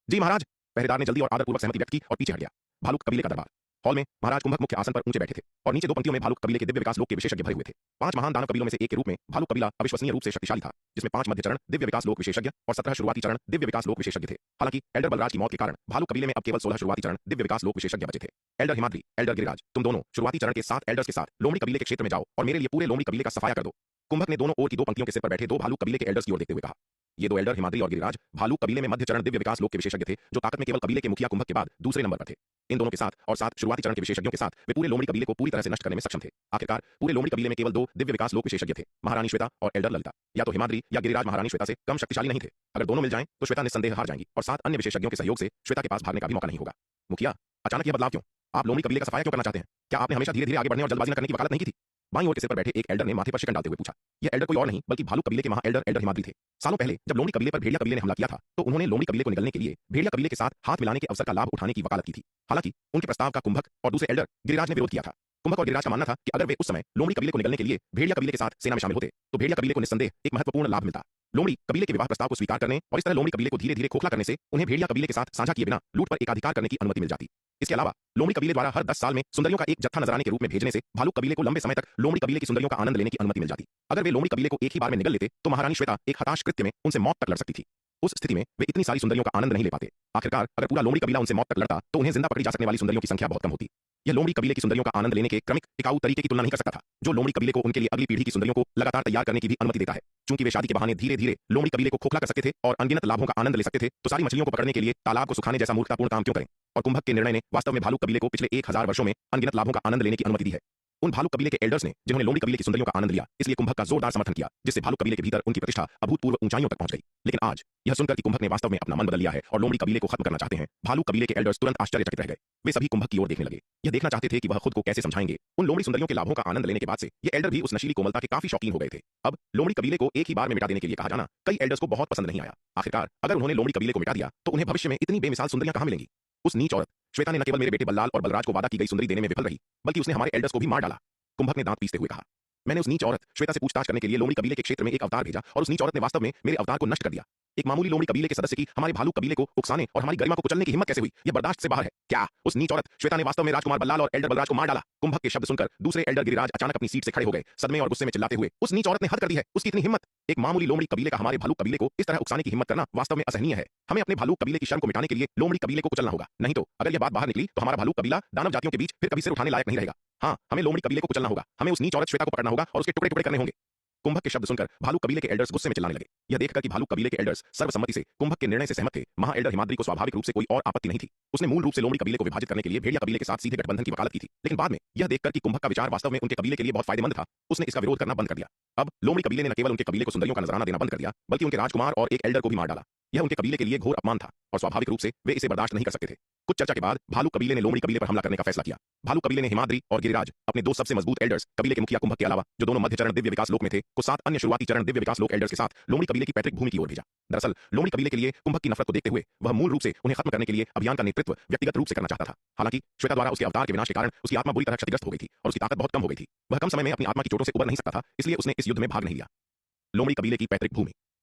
जी महाराज। पहरेदार ने जल्दी और आदरपूर्वक सहमति व्यक्त की और पीछे हट गया। भालू कबीले का दरबार हॉल में महाराज कुंभक मुख्य आसन पर ऊंचे बैठे थे और नीचे दो पंक्तियों में भालू कबीले के दिव्य विकास लोक के विशेषज्ञ भरे हुए थे। 5 महान दानव कबीलों में से एक के रूप में भालू कबीला अविश्वसनीय रूप से शक्तिशाली था, जिसमें 5 मध्य चरण दिव्य विकास लोक विशेषज्ञ और 17 शुरुआती चरण दिव्य विकास लोक विशेषज्ञ थे। हालांकि एल्डर बलराज की मौत के कारण भालू कबीले में अब केवल 16 शुरुआती चरण दिव्य विकास लोक विशेषज्ञ बचे थे। एल्डर हिमाद्री, एल्डर गिरिराज, तुम दोनों शुरुआती चरण के 7 एल्डर्स के साथ लोमड़ी कबीले के क्षेत्र में जाओ और मेरे लिए पूरे लोमड़ी कबीले का सफाया कर दो। कुंभक ने दोनों ओर की दो पंक्तियों के सिर पर बैठे दो भालू कबीले के एल्डर्स की ओर देखते हुए कहा। ये दो एल्डर हिमाद्री और गिरिराज भालू कबीले में मध्य चरण दिव्य विकास लोक के विशेषज्ञ थे, जो ताकत में केवल कबीले के मुखिया कुंभक के बाद दूसरे नंबर पर थे। इन दोनों के साथ और साथ शुरुआती चरण के विशेषज्ञों के साथ वे पूरे लोमड़ी कबीले को पूरी तरह से नष्ट करने में सक्षम थे। आखिरकार पूरे लोमड़ी कबीले में केवल दो दिव्य विकास लोक विशेषज्ञ थे, महारानी श्वेता और एल्डर ललिता। या तो हिमाद्री या गिरिराज महारानी श्वेता से कम शक्तिशाली नहीं थे। अगर दोनों मिल जाएं तो श्वेता निस्संदेह हार जाएंगी और 7 अन्य विशेषज्ञों के सहयोग से श्वेता के पास भागने का भी मौका नहीं होगा। मुखिया, अचानक यह बदलाव क्यों? आप लोमड़ी कबीले का सफाया क्यों करना चाहते हैं? क्या आपने हमेशा धीरे धीरे आगे बढ़ने और जल्दबाजी न करने की वकालत नहीं की थी? बाईं ओर के सिर पर बैठे एक एल्डर ने माथे पर शिकन डालते हुए पूछा। यह एल्डर कोई और नहीं बल्कि भालू कबीले के महा एल्डर हिमाद्री थे। सालों पहले जब लोमड़ी कबीले पर भेड़िया कबीले ने हमला किया था तो उन्होंने लोमड़ी कबीले को निगलने के लिए भेड़िया कबीले के साथ हाथ मिलाने के अवसर का लाभ उठाने की वकालत की थी। हालांकि उनके प्रस्ताव का कुंभक और दूसरे एल्डर गिरिराज ने विरोध किया था। कुंभक और गिरिराज का मानना था कि अगर वे उस समय लोमड़ी कबीले को निगलने के लिए भेड़िया कबीले के साथ सेना में शामिल होते तो भेड़िया कबीले को निस्संदेह एक महत्वपूर्ण लाभ मिलता। लोमड़ी कबीले के विवाह प्रस्ताव को स्वीकार करने और इस तरह लोमड़ी कबीले को धीरे धीरे खोखला करने से उन्हें भेड़िया कबीले के साथ साझा किए बिना लूट पर एकाधिकार करने की अनुमति मिल जाती। इसके अलावा लोमड़ी कबीले द्वारा हर 10 साल में सुंदरियों का एक जत्था नजराने के रूप में भेजने से भालू कबीले को लंबे समय तक लोमड़ी कबीले की सुंदरियों का आनंद लेने की अनुमति मिल जाती। अगर वे लोमड़ी कबीले को एक ही बार में निगल लेते तो महारानी श्वेता एक हताश कृत्य में उनसे मौत तक लड़ सकती थी। उस स्थिति में वे इतनी सारी सुंदरियों का आनंद नहीं ले पाते। आखिरकार अगर पूरा लोमड़ी कबीला उनसे मौत तक लड़ता तो उन्हें जिंदा पकड़ी जा सकने वाली सुंदरियों की संख्या बहुत कम होती। यह लोमड़ी कबीले की सुंदरियों का आनंद लेने के क्रमिक टिकाऊ तरीके की तुलना नहीं कर सकता था, जो लोमड़ी कबीले को उनके लिए अगली पीढ़ी की सुंदरियों को लगातार तैयार करने की भी अनुमति देता है। चूंकि वे शादी के बहाने धीरे धीरे लोमड़ी कबीले को खोखला कर सकते थे और अनगिनत लाभों का आनंद ले सकते थे, तो सारी मछलियों को पकड़ने के लिए तालाब को सुखाने जैसा मूर्खतापूर्ण काम क्यों करें? और कुंभक के निर्णय ने वास्तव में भालू कबीले को पिछले 1000 वर्षों में अनगिनत लाभों का आनंद लेने की अनुमति दी है। उन भालू कबीले के एल्डर्स ने जिन्होंने लोमड़ी कबीले की सुंदरियों का आनंद लिया, इसलिए कुंभक का जोरदार समर्थन किया, जिससे भालू कबीले के भीतर उनकी प्रतिष्ठा अभूतपूर्व ऊंचाइयों तक पहुंच गई। लेकिन आज यह सुनकर कि कुंभक ने वास्तव में अपना मन बदल लिया है और लोमड़ी कबीले को खत्म करना चाहते हैं, भालू कबीले के एल्डर्स तुरंत आश्चर्यचकित रह गए। वे सभी कुंभक की ओर देखने लगे। यह देखना चाहते थे कि वह खुद को कैसे समझाएंगे। उन लोमड़ी सुंदरियों के लाभों का आनंद लेने के बाद से ये एल्डर भी उस नशीली कोमलता के काफी शौकीन हो गए थे। अब लोमड़ी कबीले को एक ही बार में मिटा देने के लिए कहा जाना कई एल्डर्स को बहुत पसंद नहीं आया। आखिरकार अगर उन्होंने लोमड़ी कबीले को मिटा दिया तो उन्हें भविष्य में इतनी बेमिसाल सुंदरियां कहां मिलेंगी? उस नीच औरत श्वेता ने न केवल मेरे बेटे बल्लाल और बलराज को वादा की गई सुंदरी देने में विफल रही, बल्कि उसने हमारे एल्डर्स को भी मार डाला। कुंभक ने दांत पीसते हुए कहा। मैंने उस नीच औरत श्वेता से पूछताछ करने के लिए लोमड़ी कबीले के क्षेत्र में एक अवतार भेजा और उस नीच औरत ने वास्तव में मेरे अवतार को नष्ट कर दिया। एक मामूली लोमड़ी कबीले के सदस्य की हमारे भालू कबीले को उकसाने और हमारी गरिमा को कुचलने की हिम्मत कैसे हुई? यह बर्दाश्त से बाहर है। क्या उस नीच औरत श्वेता ने वास्तव में राजकुमार बल्लाल और एल्डर बलराज को मार डाला? कुंभक के शब्द सुनकर दूसरे एल्डर गिरिराज अचानक अपनी सीट से खड़े हो गए, सदमे और गुस्से में चिल्लाते हुए। उस नीच औरत ने हद कर दी है, उसकी इतनी हिम्मत! एक मामूली लोमड़ी कबीले का हमारे भालू कबीले को इस तरह उकसाने की हिम्मत करना वास्तव में असहनीय है। हमें अपने भालू कबीले की शर्म को मिटाने के लिए लोमड़ी कबीले को कुचलना होगा, नहीं तो अगर यह बात बाहर निकली तो हमारा भालू कबीला दानव जातियों के बीच फिर कभी सिर उठाने लायक नहीं रहेगा। हाँ, हमें लोमड़ी कबीले को कुचलना होगा। हमें उस नीच औरत श्वेता को पकड़ना होगा और उसके टुकड़े टुकड़े करने होंगे। कुंभक के शब्द सुनकर भालू कबीले के एल्डर्स गुस्से में चिल्लाने लगे। यह देखकर कि भालू कबीले के एल्डर्स सर्वसम्मति से कुंभक के निर्णय से सहमत थे, महा एल्डर हिमाद्री को स्वाभाविक रूप से कोई और आपत्ति नहीं थी। उसने मूल रूप से लोमड़ी कबीले को विभाजित करने के लिए भेड़िया कबीले के साथ सीधे गठबंधन की वकालत की थी, लेकिन बाद में यह देखकर कि कुंभक का विचार वास्तव में उनके कबीले के लिए बहुत फायदेमंद था, उसने इसका विरोध करना बंद कर दिया। अब लोमड़ी कबीले ने न केवल उनके कबीले को सुंदरियों का नजराना देना बंद कर दिया, बल्कि उनके राजकुमार और एक एल्डर को भी मार डाला। यह उनके कबीले के लिए घोर अपमान था और स्वाभाविक रूप से वे इसे बर्दाश्त नहीं कर सकते थे। कुछ चर्चा के बाद भालू कबीले ने लोमड़ी कबीले पर हमला करने का फैसला किया। भालू कबीले ने हिमाद्री और गिरिराज, अपने दो सबसे मजबूत एल्डर्स, कबीले के मुखिया कुंभक के अलावा जो दोनों मध्य चरण दिव्य विकास लोक में थे, को 7 अन्य शुरुआती चरण दिव्य विकास लोक एल्डर्स के साथ लोमड़ी कबीले की पैतृक भूमि की ओर भेजा। दरअसल लोमड़ी कबीले के लिए कुंभक की नफरत को देखते हुए वह मूल रूप से उन्हें खत्म करने के लिए अभियान का नेतृत्व व्यक्तिगत रूप से करना चाहता था। हालांकि श्वेता द्वारा उसके अवतार के विनाश के कारण उसकी आत्मा बुरी तरह क्षतिग्रस्त हो गई थी और उसकी ताकत बहुत कम हो गई थी। वह कम समय में अपनी आत्मा की चोटों से उबर नहीं सकता था, इसलिए उसने इस युद्ध में भाग नहीं लिया। लोमड़ी कबीले की पैतृक भूमि।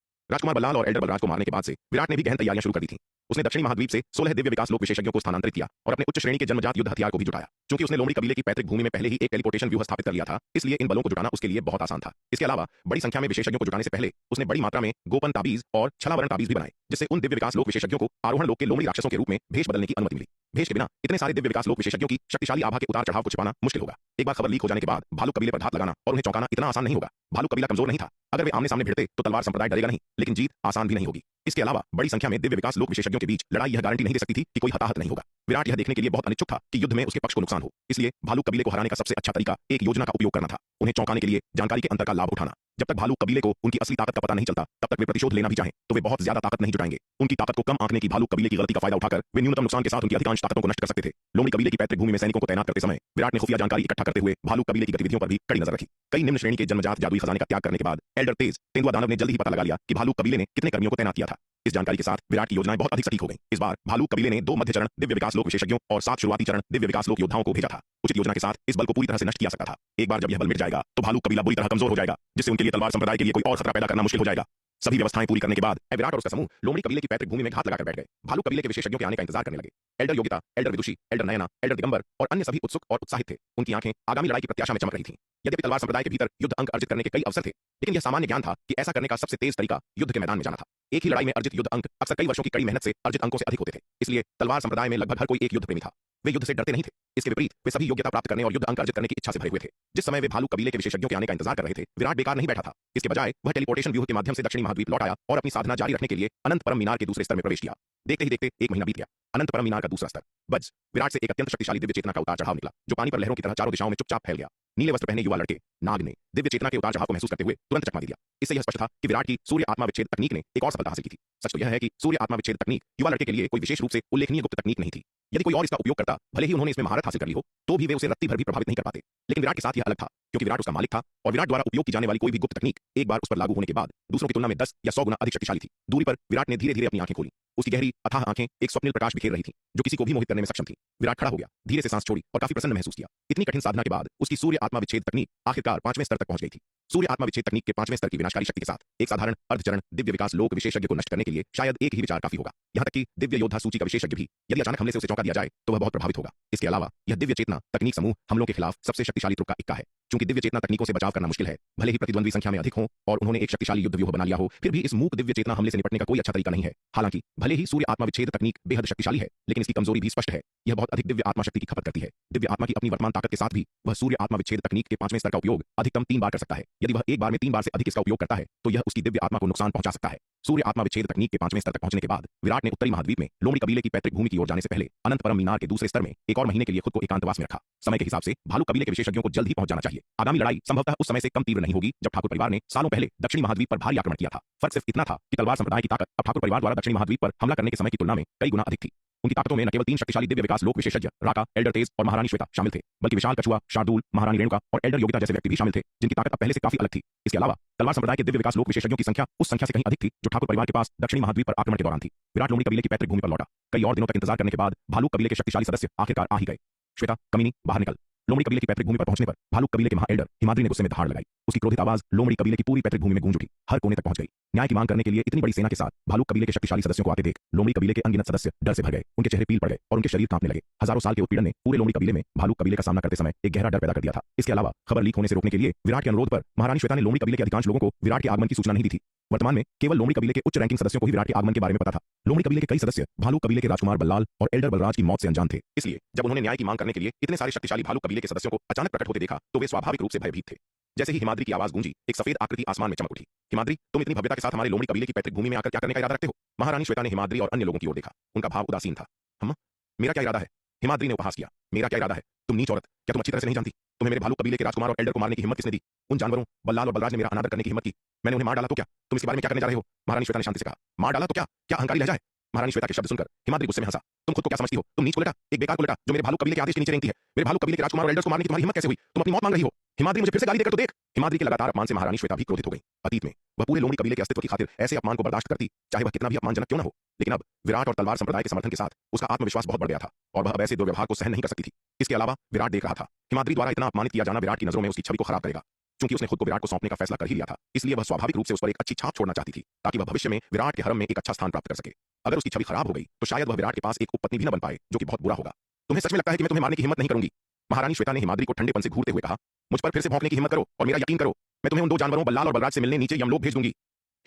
राजकुमार बल्लाल और एल्डर बलराज को मारने के बाद से विराट ने भी गहन तैयारियां शुरू कर दी थीं। उसने दक्षिणी महाद्वीप से 16 दिव्य विकास लोक विशेषज्ञों को स्थानांतरित किया और अपने उच्च श्रेणी के जन्मजात युद्ध हथियार को भी जुटाया। क्योंकि उसने लोमड़ी कबीले की पैतृक भूमि में पहले ही एक टेलीपोर्टेशन व्यूह स्थापित कर लिया था, इसलिए इन बलों को जुटाना उसके लिए बहुत आसान था। इसके अलावा बड़ी संख्या में विशेषज्ञों को जुटाने से पहले उसने बड़ी मात्रा में गोपन ताबीज और छलावरण ताबीज भी बनाए, जिससे उन दिव्य विकास लोक विशेषज्ञों को आरोहण लोक के लोमड़ी राक्षसों के रूप में भेष बदलने की अनुमति मिली। भेष के बिना इतने सारे दिव्य विकास लोक विशेषज्ञों की शक्तिशाली आभा के उतार चढ़ाव को छिपाना मुश्किल होगा। एक बार खबर लीक हो जाने के बाद भालू कबीले पर घात लगाना और उन्हें चौंकाना इतना आसान नहीं होगा। भालू कबीला कमजोर नहीं था। अगर वे आमने सामने भिड़ते तो तलवार संप्रदाय डरेगा नहीं, लेकिन जीत आसान भी नहीं होगी। इसके अलावा बड़ी संख्या में दिव्य विकास लोक विशेषज्ञों के बीच लड़ाई यह गारंटी नहीं दे सकती थी कि कोई हताहत नहीं होगा। विराट यह देखने के लिए बहुत अनिच्छुक था कि युद्ध में उसके पक्ष को नुकसान हो, इसलिए भालू कबीले को हराने का सबसे अच्छा तरीका एक योजना का उपयोग करना था, उन्हें चौंकाने के लिए जानकारी के अंतर का लाभ उठाना। जब तक भालू कबीले को उनकी असली ताकत का पता नहीं चलता, तब तक वे प्रतिशोध लेना भी चाहें तो वे बहुत ज्यादा ताकत नहीं जुटाएंगे। उनकी ताकत को कम आंकने की भालू कबीले की गलती का फायदा उठाकर वे न्यूनतम नुकसान के साथ उनकी अधिकांश ताकतों को नष्ट कर सकते थे। लोमड़ी कबीले की पैतृक भूमि में सैनिकों को तैनात करते समय विराट ने खुफिया जानकारी इकट्ठा करते हुए भालू कबीले की गतिविधियों पर भी कड़ी नजर रखी। कई निम्न श्रेणी के जन्मजात जादुई खजाने का त्याग करने के बाद एल्डर तेज तेंदुआ दानव ने जल्दी ही पता लगा लिया कि भालू कबीले ने कितने कर्मियों को तैनात किया था। इस जानकारी के साथ विराट की योजनाएं बहुत अधिक सटीक हो गईं। इस बार भालू कबीले ने 2 मध्य चरण दिव्य विकास लोक विशेषज्ञों और 7 शुरुआती चरण दिव्य विकास लोक योद्धाओं को भेजा था। उचित योजना के साथ इस बल को पूरी तरह से नष्ट किया सकता था। एक बार जब यह बल मिट जाएगा तो भालू कबीला बुरी तरह कमजोर हो जाएगा, जिससे उनके लिए तलवार संप्रदाय के लिए कोई और खतरा पैदा करना मुश्किल हो जाएगा। सभी व्यवस्थाएं पूरी करने के बाद विराट और उसका समूह लोमड़ी कबीले की पैतृक भूमि में घात लगाकर बैठ गए। भालू कबीले के विशेषज्ञों के आने का इंतजार करने लगे। एल्डर योगिता, एल्डर विदुषी, एल्डर नयना, एल्डर दिगंबर और अन्य सभी उत्सुक और उत्साहित थे। उनकी आंखें आगामी लड़ाई की प्रत्याशा में चमक रही थीं। यद्यपि तलवार संप्रदाय के भीतर युद्ध अंक अर्जित करने के कई अवसर थे, लेकिन यह सामान्य ज्ञान था कि ऐसा करने का सबसे तेज तरीका युद्ध के मैदान में जाना था। एक ही लड़ाई में अर्जित युद्ध अंक अक्सर कई वर्षों की कड़ी मेहनत से अर्जित अंकों से अधिक होते थे, इसलिए तलवार संप्रदाय में लगभग हर कोई एक युद्ध प्रेमी था। वे युद्ध से डरते नहीं थे। इसके विपरीत वे सभी योग्यता प्राप्त करने और युद्ध अंक अर्जित करने की इच्छा से भरे हुए थे। जिस समय वे भालू कबीले के विशेषज्ञों के आने का इंतजार कर रहे थे, विराट बेकार नहीं बैठा था। इसके बजाय वह टेलीपोर्टेशन व्यूह के माध्यम से दक्षिणी महाद्वीप लौट आया और अपनी साधना जारी रखने के लिए अनंत परम मीनार के दूसरे स्तर में प्रवेश किया। देखते ही देखते 1 महीना बीत गया। अनंत परम मीनार का दूसरा स्तर बज विराट से एक अत्यंत शक्तिशाली दिव्य चेतना का उतार चढ़ाव निकला, जो पानी पर लहरों की तरह चारों दिशाओं में चुपचाप फैल गया। नीले वस्त्र पहने युवा लड़के नाग ने दिव्य चेतना के उतार चढ़ाव को महसूस करते हुए तुरंत चकमा दिया। इससे यह स्पष्ट था कि विराट की सूर्य आत्मा विच्छेद तकनीक ने एक और सफलता हासिल की थी। सच तो यह है कि सूर्य आत्मा विच्छेद तकनीक युवा लड़के के लिए कोई विशेष रूप से उल्लेखनीय गुप्त तकनीक नहीं थी। यदि कोई और इसका उपयोग करता, भले ही उन्होंने इसमें महारत हासिल कर ली हो, तो भी वे उसे रत्ती भर भी प्रभावित नहीं कर पाते। लेकिन विराट के साथ यह अलग था, क्योंकि विराट उसका मालिक था और विराट द्वारा उपयोग की जाने वाली कोई भी गुप्त तकनीक एक बार उस पर लागू होने के बाद दूसरों की तुलना में 10 या 100 गुना अधिक शक्तिशाली थी। दूरी पर विराट ने धीरे धीरे अपनी आंखें खोली। उसकी गहरी अथाह आंखें एक स्वप्निल प्रकाश बिखेर रही थीं, जो किसी को भी मोहित करने में सक्षम थी। विराट खड़ा हो गया, धीरे से सांस छोड़ी और काफी प्रसन्न महसूस किया। इतनी कठिन साधना के बाद उसकी सूर्य आत्मा विच्छेद तकनीक आखिरकार 5वें स्तर तक पहुंच गई थी। सूर्य आत्मा विच्छेद तकनीक के 5वें स्तर की विनाशकारी शक्ति के साथ एक साधारण अर्धचरण दिव्य विकास लोक विशेषज्ञ को नष्ट करने के लिए शायद एक ही विचार काफी होगा। यहाँ तक कि दिव्य योद्धा सूची का विशेषज्ञ भी यदि अचानक हमले से उसे चौंका दिया जाए तो वह बहुत प्रभावित होगा। इसके अलावा यह दिव्य चेतना तकनीक समूह हमलों के खिलाफ सबसे शक्तिशाली तुर्क का इक्का है। चूंकि दिव्य चेतना तकनीकों से बचाव करना मुश्किल है, भले ही प्रतिद्वंद्वी संख्या में अधिक हों और उन्होंने एक शक्तिशाली युद्ध व्यूह बना लिया हो, फिर भी इस मूक दिव्य चेतना हमले से निपटने का कोई अच्छा तरीका नहीं है। हालांकि भले ही सूर्य आत्मा विच्छेद तकनीक बेहद शक्तिशाली है, लेकिन इसकी कमजोरी भी स्पष्ट है। यह बहुत अधिक दिव्य आत्मा शक्ति की खपत करती है। दिव्य आत्मा की अपनी वर्तमान ताकत के साथ भी वह सूर्य आत्मा विच्छेद तकनीक के 5वें स्तर का उपयोग अधिकतम 3 बार कर सकता है। यदि वह एक बार में 3 बार से अधिक इसका उपयोग करता है, तो यह उसकी दिव्य आत्मा को नुकसान पहुंचा सकता है। सूर्य आत्मा विच्छेद तकनीक के 5वें स्तर तक पहुंचने के बाद विराट ने उत्तरी महाद्वीप में लोमड़ी कबीले की पैतृक भूमि की ओर जाने से पहले अनंत परम मीनार के दूसरे स्तर में एक और महीने के लिए खुद को एकांतवास में रखा। समय के हिसाब से भालू कबीले के विशेषज्ञों को जल्द ही पहुंच जाना चाहिए। आगामी लड़ाई संभवतः उस समय से कम तीव्र नहीं होगी जब ठाकुर परिवार ने सालों पहले दक्षिणी महाद्वीप पर भारी आक्रमण किया था। फर्क सिर्फ इतना था कि तलवार संप्रदाय की ताकत अब ठाकुर परिवार द्वारा दक्षिणी महाद्वीप पर हमला करने के समय की तुलना में कई गुना अधिक थी। उनकी ताकतों में न केवल 3 शक्तिशाली दिव्य विकास लोक विशेषज्ञ राका, एल्डर तेज और महारानी श्वेता शामिल थे, बल्कि विशाल कछुआ, शार्दूल, महारानी रेणुका और एल्डर योगिता जैसे व्यक्ति भी शामिल थे, जिनकी ताकत अब पहले से काफी अलग थी। इसके अलावा तलवार संप्रदाय के दिव्य विकास लोक विशेषज्ञों की संख्या उस संख्या से कहीं अधिक थी जो ठाकुर परिवार के पास दक्षिणी महाद्वीप पर आक्रमण के दौरान थी। विराट लोमड़ी कबीले की पैतृक भूमि पर लौटा। कई और दिनों तक इंतजार करने के बाद भालू कबीले के शक्तिशाली सदस्य आखिरकार आ ही गए। श्वेता, कमीनी, बाहर निकल। लोमड़ी कबीले की पैतृक भूमि पर पहुंचने पर भालू कबीले के महा एल्डर हिमाद्री ने गुस्से में दहाड़ लगाई। उसकी क्रोधित आवाज लोमड़ी कबीले की पूरी पैतृक भूमि में गूंज उठी, हर कोने तक पहुंच गई। न्याय की मांग करने के लिए इतनी बड़ी सेना के साथ भालू कबीले के शक्तिशाली सदस्यों को आते देख लोमड़ी कबीले के अनगिनत सदस्य डर से भर गए। उनके चेहरे पील पड़ गए और उनके शरीर कांपने लगे। हजारों साल के उत्पीड़न ने पूरे लोमड़ी कबीले में भालू कबीले का सामना करते समय एक गहरा डर पैदा कर दिया था। इसके अलावा खबर लीक होने से रोकने के लिए विराट के अनुरोध पर महारानी श्वेता ने लोमड़ी कबीले के अधिकांश लोगों को विराट के आगमन की सूचना नहीं दी थी। वर्तमान में केवल लोमड़ी कबीले के उच्च रैंकिंग सदस्यों को ही विराट के आगमन के बारे में पता था। लोमड़ी कबीले के कई सदस्य भालू कबीले के राजकुमार बल्लाल और एल्डर बलराज की मौत से अनजान थे। इसलिए जब उन्होंने न्याय की मांग करने के लिए इतने सारे शक्तिशाली भालू कबीले के सदस्यों को अचानक प्रकट होते देखा, तो वे स्वाभाविक रूप से भयभीत थे। जैसे ही हिमाद्री की आवाज गूंजी, एक सफेद आकृति आसमान में चमक उठी। हिमाद्री, तुम इतनी भव्यता के साथ हमारे लोमड़ी कबीले की पैतृक भूमि में आकर क्या करने का इरादा रखते हो? महारानी श्वेता ने हिमाद्री और अन्य लोगों की ओर देखा। उनका भाव उदासीन था। हम, मेरा क्या इरादा है? हिमाद्री ने उपहास किया। मेरा क्या इरादा है? तुम नीच औरत, क्या तुम अच्छी तरह से नहीं जानती? तुम्हें मेरे भालू कबीले के राजकुमार और एल्डर को मारने की हिम्मत किसने दी? उन जानवरों बल्लाल और बलराज ने मेरा अनादर करने की हिम्मत की। मैंने उन्हें मार डाला तो क्या? तुम इसके बारे में क्या करने जा रहे हो? महारानी श्वेता ने शांति से कहा। मार डाला तो क्या? क्या अहंकारी लहजा है? महारानी श्वेता के शब्द सुनकर हिमाद्री गुस्से में हंसा। तुम खुद को क्या समझती हो? तुम नीच को लेटा, एक बेकार को लेटा जो मेरे भालू कबीले के आदेश के नीचे रेंगती है। मेरे भालू कबीले के राजकुमार और एल्डर्स को मारने की तुम्हारी हिम्मत कैसे हुई? तुम अपनी मौत मांग रही हो। हिमाद्री, मुझे फिर से गाली देकर तो देख। हिमाद्री के लगातार अपमान से महारानी श्वेता भी क्रोधित हो गई। अतीत में वह पूरे लोमड़ी कबीले के अस्तित्व की खातिर ऐसे अपमान को बर्दाश्त करती, चाहे वह कितना भी अपमानजनक क्यों न हो। लेकिन अब विराट और तलवार संप्रदाय के समर्थन के साथ उसका आत्मविश्वास बहुत बढ़ गया था और वह अब ऐसे दुर्व्यवहार को सहन नहीं कर सकती थी। इसके अलावा विराट देख रहा था, हिमाद्री द्वारा इतना अपमानित किया जाना विराट की नजरों में उसकी छवि को खराब करेगा। क्योंकि उसने खुद को विराट को सौंपने का फैसला कर ही लिया था, इसलिए वह स्वाभाविक रूप से उस पर एक अच्छी छाप छोड़ना चाहती थी, ताकि वह भविष्य में विराट के हरम में एक अच्छा स्थान प्राप्त कर सके। अगर उसकी छवि खराब हो गई तो शायद वह विराट के पास एक उपपत्नी भी न बन पाए, जो कि बहुत बुरा होगा। तुम्हें सच में लगता है कि मैं तुम्हें मारने की हिम्मत नहीं करूंगी? महारानी श्वेता ने हिमाद्री को ठंडेपन से घूरते हुए कहा। मुझ पर फिर से भौंकने की हिम्मत करो और मेरा यकीन करो, मैं तुम्हें उन 2 जानवरों बल्लाल और बलराज से मिलने नीचे यमलोक भेज दूंगी।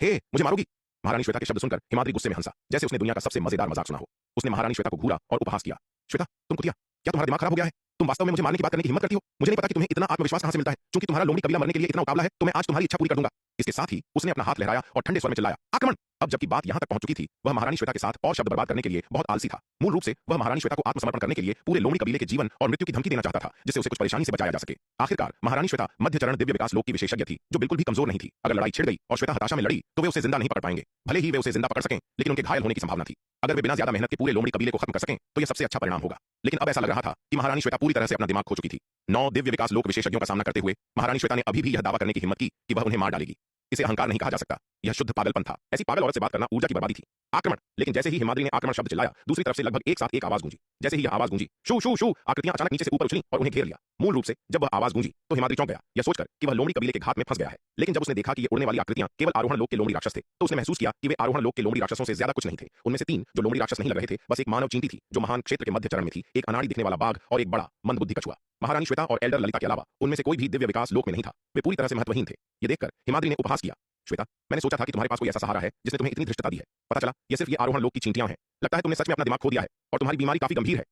हे, मुझे मारोगी? महारानी श्वेता के शब्द सुनकर हिमाद्री गुस्से में हंसा, जैसे उसने दुनिया का सबसे मजेदार मजाक सुना हो। उसने महारानी श्वेता को घूरा और उपहास किया। श्वेता, तुम कुतिया, क्या तुम्हारा दिमाग खराब हो गया है? तुम वास्तव में मुझे मारने की बात करने की हिम्मत करती हो? मुझे नहीं पता कि तुम्हें इतना आत्मविश्वास कहां से मिलता है। क्योंकि तुम्हारा लोमड़ी कबीला मरने के लिए इतना उतावला है, तो मैं आज तुम्हारी इच्छा पूरी कर दूंगा। इसके साथ ही उसने अपना हाथ लहराया और ठंडे स्वर में चिल्लाया, आक्रमण! अब जबकि बात यहां तक पहुंच चुकी थी, वह महारानी श्वेता के साथ और शब्द बर्बाद करने के लिए बहुत आलसी था। मूल रूप से वह महारानी श्वेता को आत्मसमर्पण करने के लिए पूरे लोमड़ी कबीले के जीवन और मृत्यु की धमकी देना चाहता था, जिससे उसे कुछ परेशानी से बचाया जा सके। आखिरकार महारानी श्वेता मध्य चरण दिव्य विकास लोक की विशेषज्ञ थी, जो बिल्कुल भी कमजोर नहीं थी। अगर लड़ाई छिड़ गई और श्वेता हताशा में लड़ी, तो वे उसे जिंदा नहीं पकड़ पाएंगे। भले ही वे उसे जिंदा पकड़ सकें, लेकिन उनके घायल होने की संभावना थी। अगर वे बिना ज्यादा मेहनत के पूरे लोमड़ी कबीले को खत्म कर सकें, तो यह सबसे अच्छा परिणाम होगा। लेकिन अब ऐसा लग रहा था कि महारानी श्वेता पूरी तरह से अपना दिमाग खो चुकी थी। 9 दिव्य विकास लोक विशेषज्ञों का सामना करते हुए महारानी श्वेता ने अभी भी यह दावा करने की हिम्मत की कि वह उन्हें मार डालेगी। इसे अहंकार नहीं कहा जा सकता, यह शुद्ध पागलपन था। ऐसी पागल औरत से बात करना ऊर्जा की बर्बादी थी। आक्रमण! लेकिन जैसे ही हिमाद्री ने आक्रमण शब्द चिल्लाया, दूसरी तरफ से लगभग एक साथ एक आवाज गूंजी। जैसे ही यह आवाज गूंजी, शू शू शू, आकृतियां अचानक नीचे से ऊपर उछली और उन्हें घेर लिया। मूल रूप से जब वह आवाज गूंजी तो हिमाद्री चौंक गया, यह सोचकर कि वह लोमड़ी कबीले के घात में फंस गया है। लेकिन जब उसने देखा कि ये उड़ने वाली आकृतियां केवल आरोहण लोक के लोमड़ी राक्षस थे, तो उसने महसूस किया कि वे आरोहण लोक के लोमड़ी राक्षसों से ज्यादा कुछ नहीं थे। उनमें से 3 जो लोमड़ी राक्षस नहीं लग रहे थे, बस एक मानव चींटी थी जो महान क्षेत्र के मध्य चरण में थी, एक अनाड़ी दिखने वाला बाघ और एक बड़ा मंदबुद्धि कछुआ। महारानी श्वेता और एल्डर ललिता के अलावा उनमें से कोई भी दिव्य विकास लोक में नहीं था। वे पूरी तरह से महत्वहीन थे। ये देखकर हिमाद्री ने उपहास किया, श्वेता, मैंने सोचा था कि तुम्हारे पास कोई ऐसा सहारा है जिसने तुम्हें इतनी धृष्टता दी है। पता चला ये सिर्फ ये आरोहण लोक की चींटियां हैं। लगता है तुमने सच में अपना दिमाग खो दिया है और तुम्हारी बीमारी काफी गंभीर है।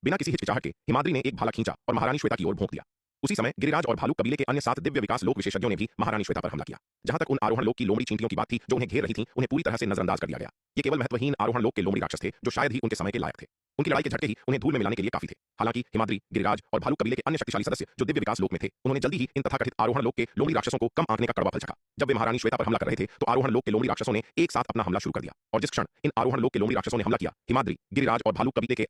बिना किसी हिचकिचाहट के हिमाद्री ने एक भाला खींचा और महारानी श्वेता की ओर भोंक दिया। उसी समय गिरिराज और भालू कबीले के अन्य 7 दिव्य विकास लोक विशेषज्ञों ने भी महारानी श्वेता पर हमला किया। जहां तक उन आरोहण लोक की लोमड़ी चींटियों की बात थी जो उन्हें घेर रही थीं, उन्हें पूरी तरह से नजरअंदाज कर दिया गया। ये केवल महत्वहीन आरोहण लोक के लोमड़ी राक्षस थे जो शायद ही उनके समय के लायक थे। उनकी लड़ाई के झटके ही उन्हें धूल में मिलाने के लिए काफी थे। हालांकि हिमाद्री, गिरिराज और भालू कबीले के अन्य शक्तिशाली सदस्य जो दिव्य विकास लोक में थे, उन्होंने जल्दी ही इन तथाकथित आरोहण लोक के लोमड़ी राक्षसों को कम आंकने का कड़वा फल चखा। जब वे महारानी श्वेता पर हमला कर रहे थे तो आरोहण लोक के लोमड़ी राक्षसों ने एक साथ अपना हमला शुरू कर दिया, और जिस क्षण इन आरोहण लोक के लोमड़ी राक्षसों ने हमला किया, हिमाद्री, गिरिराज और भालू कबीले के